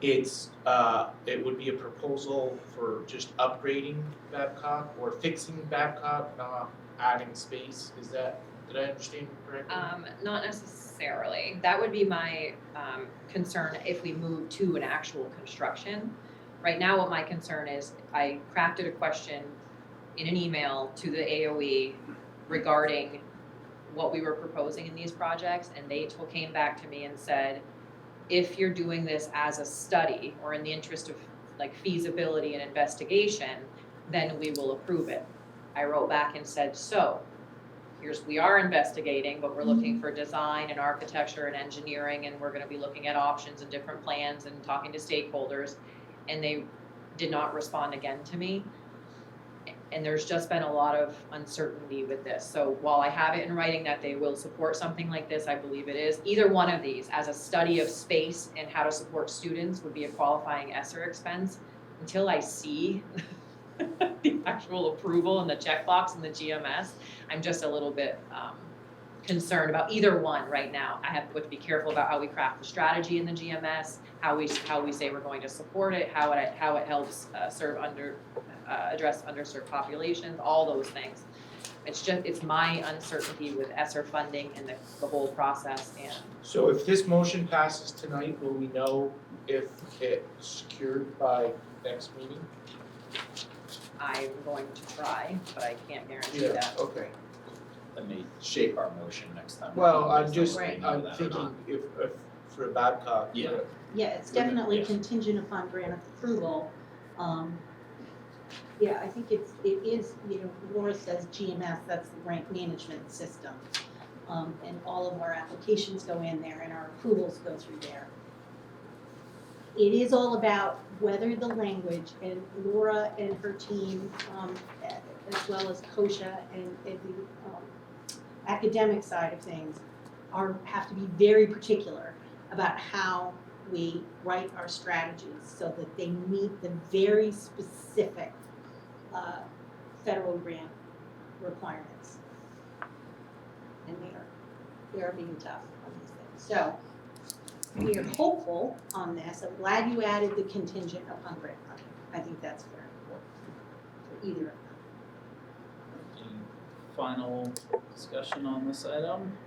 it would be a proposal for just upgrading Babcock or fixing Babcock, not adding space. Did I understand correctly? Not necessarily. That would be my concern if we move to an actual construction. Right now, what my concern is, I crafted a question in an email to the AOE regarding what we were proposing in these projects, and they came back to me and said, if you're doing this as a study or in the interest of like feasibility and investigation, then we will approve it. I wrote back and said, so we are investigating, but we're looking for design and architecture and engineering, and we're gonna be looking at options and different plans and talking to stakeholders. And they did not respond again to me. And there's just been a lot of uncertainty with this. So while I have it in writing that they will support something like this, I believe it is. Either one of these, as a study of space and how to support students, would be a qualifying ESSER expense. Until I see the actual approval and the checkbox and the GMS, I'm just a little bit concerned about either one right now. I have to be careful about how we craft the strategy in the GMS, how we say we're going to support it, how it helps address underserved populations, all those things. It's my uncertainty with ESSER funding and the whole process. And So if this motion passes tonight, will we know if it's secured by next meeting? I'm going to try, but I can't guarantee that. Okay. That may shape our motion next time. Well, I'm Based on just, whether we know I'm that or thinking not. if for Babcock. Yeah. Yeah, it's definitely Yeah. contingent upon grant approval. Yeah, I think it is, Laura says GMS, that's the grant management system. And all of our applications go in there and our approvals go through there. It is all about whether the language, and Laura and her team, as well as Kosha and the academic side of things, have to be very particular about how we write our strategies so that they meet the very specific federal grant requirements. And they are being tough on these things. So we are hopeful on this. I'm glad you added the contingent upon grant funding. I think that's very important for either of them. Any final discussion on this item?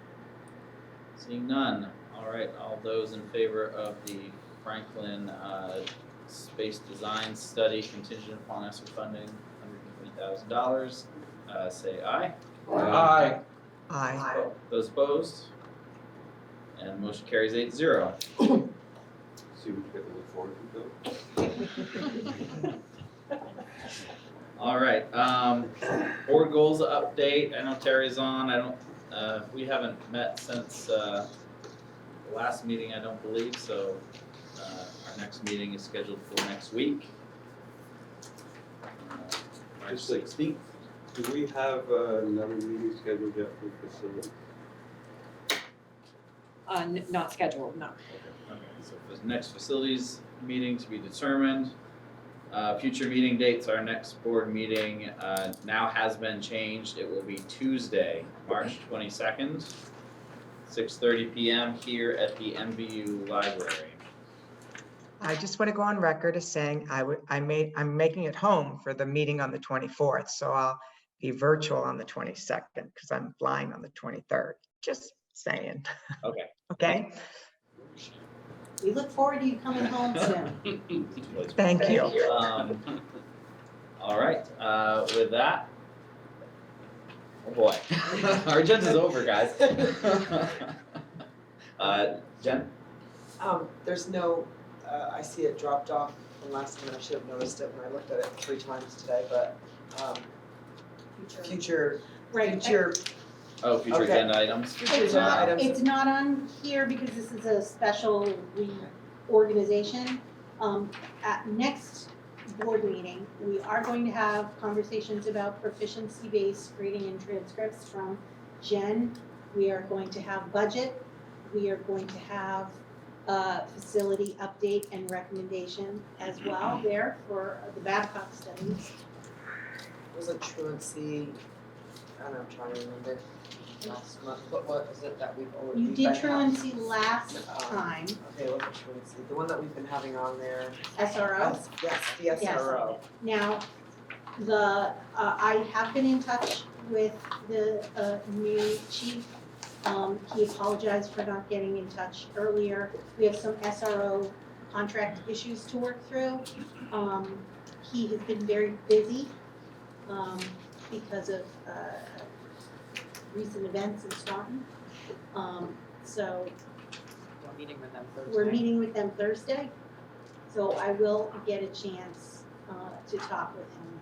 Seeing none. All right, all those in favor of the Franklin space design study contingent upon ESSER funding, $120,000. say aye. Aye. Aye. Those opposed? And motion carries 8-0. See what you get to look forward to, Bill. All right, board goals update. I know Terry's on. I don't, we haven't met since, the last meeting, I don't believe, so, our next meeting is scheduled for next week. March 16th. Do we have another meeting scheduled yet for facilities? Not scheduled, no. Okay, so for the next facilities meeting to be determined. Future meeting dates, our next board meeting, now has been changed. It will be Tuesday, March 22nd, 6:30 PM here at the MVU library. I just want to go on record as saying I'm making it home for the meeting on the 24th, so I'll be virtual on the 22nd because I'm flying on the 23rd. Just saying. Okay. Okay. We look forward to you coming home soon. Thank you. All right, with that. Oh boy, our agenda's over, guys. Jen? There's no, I see it dropped off from last time, and I should have noticed it when I looked at it 3 times today, but, future, Right. future, Oh, future Okay. agenda items. It's not on here because this is a special reorganization. At next board meeting, we are going to have conversations about proficiency-based grading and transcripts from Jen. We are going to have budget. We are going to have facility update and recommendation as well there for the Babcock studies. was it truancy, I don't know, I'm trying to remember, last month, what was it that we've already? You we've did been having? truancy last time, Okay, it wasn't truancy, the one that we've been having on there. SRO. Yes, the SRO. Now, I have been in touch with the new chief. He apologized for not getting in touch earlier. We have some SRO contract issues to work through. He has been very busy because of recent events in Swanton. So We're meeting with them Thursday. we're meeting with them Thursday. So I will get a chance to talk with him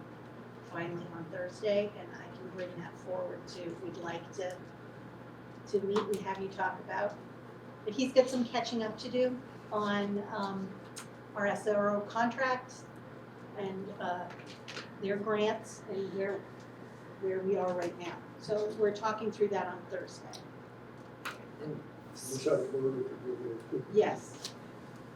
finally on Thursday, and I can bring that forward to, if we'd like to meet and have you talk about. But he's got some catching up to do on our SRO contracts and their grants and where we are right now. So we're talking through that on Thursday. Just had a word with you. Yes.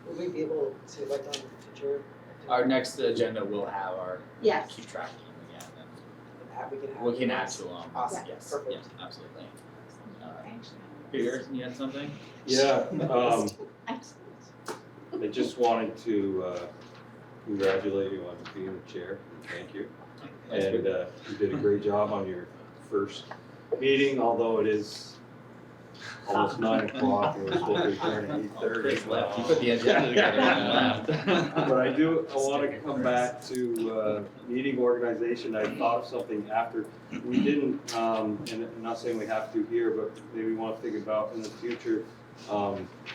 Will we be able to, like, on future? Our next agenda will have our, Yes. keep track of them again, We can have. and we can add to them. Awesome, Yes, perfect. yes, absolutely. Peter, you had something? Yeah, I just wanted to congratulate you on being the chair, thank you. And you did a great job on your first meeting, although it is almost 9 o'clock and we're supposed to be starting at 8:30. Chris left, he put the agenda together and left. But I want to come back to meeting organization. I thought of something after. We didn't, and I'm not saying we have to here, but maybe we want to think about in the future,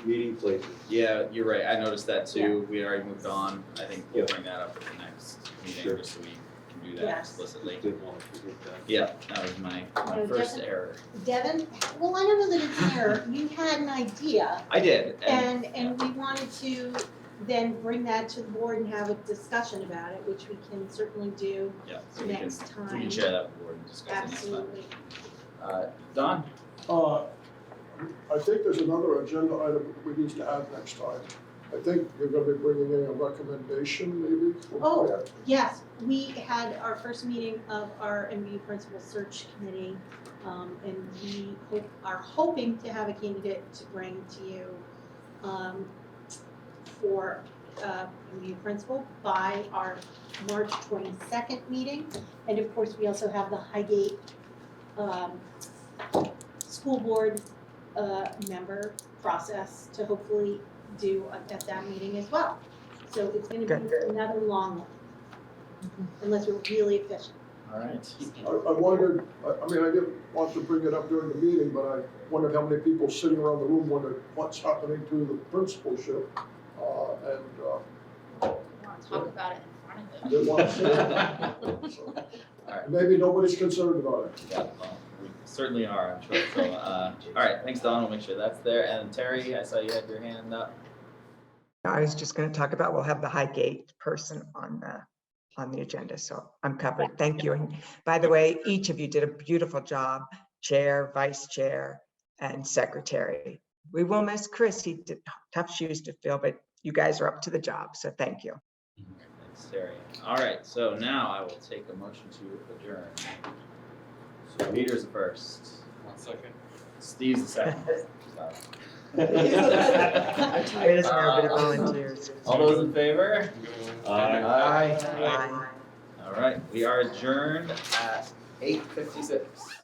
meeting places. Yeah, you're right, I noticed that too, we already moved on, I think we'll Yeah. bring that up at the next meeting, Sure. just so we can do that Yes. explicitly. Didn't want to forget that. Yeah, that was my No, first Devin? error. Devin, well, I don't know that it's an error. You had an idea. I did, And we wanted to then bring that to the board and have a discussion about it, which we can certainly do yeah, so we can, next we time. can share that with the board and discuss it next time. Absolutely. Don? I think there's another agenda item we need to add next time. I think you're gonna be bringing in a recommendation maybe? Oh, yes, we had our first meeting of our MVU Principal Search Committee, and we are hoping to have a candidate to bring to you for MVU Principal by our March 22nd meeting. And of course, we also have the Highgate School Board member process to hopefully do at that meeting as well. So it's gonna be another long one, unless we're really efficient. All right. I wondered, I mean, I didn't want to bring it up during the meeting, but I wondered how many people sitting around the room wondered what's happening to the principalship. And Want to talk about it in front of them. they want to say it. So, Alright. maybe nobody's concerned about it. Yeah, well, we certainly are, I'm sure. So, all right, thanks, Don. We'll make sure that's there. And Terry, I saw you had your hand up. I was just gonna talk about, we'll have the Highgate person on the agenda, so I'm covered. Thank you. And by the way, each of you did a beautiful job, chair, vice chair, and secretary. We will miss Chris. He did tough shoes to fill, but you guys are up to the job, so thank you. Thanks, Terry. All right, so now I will take a motion to adjourn. So Peter's the first. 1 second. Steve's the second. I'm tired as nobody volunteers. All those in favor? Aye. Aye. All right, we are adjourned at 8:56.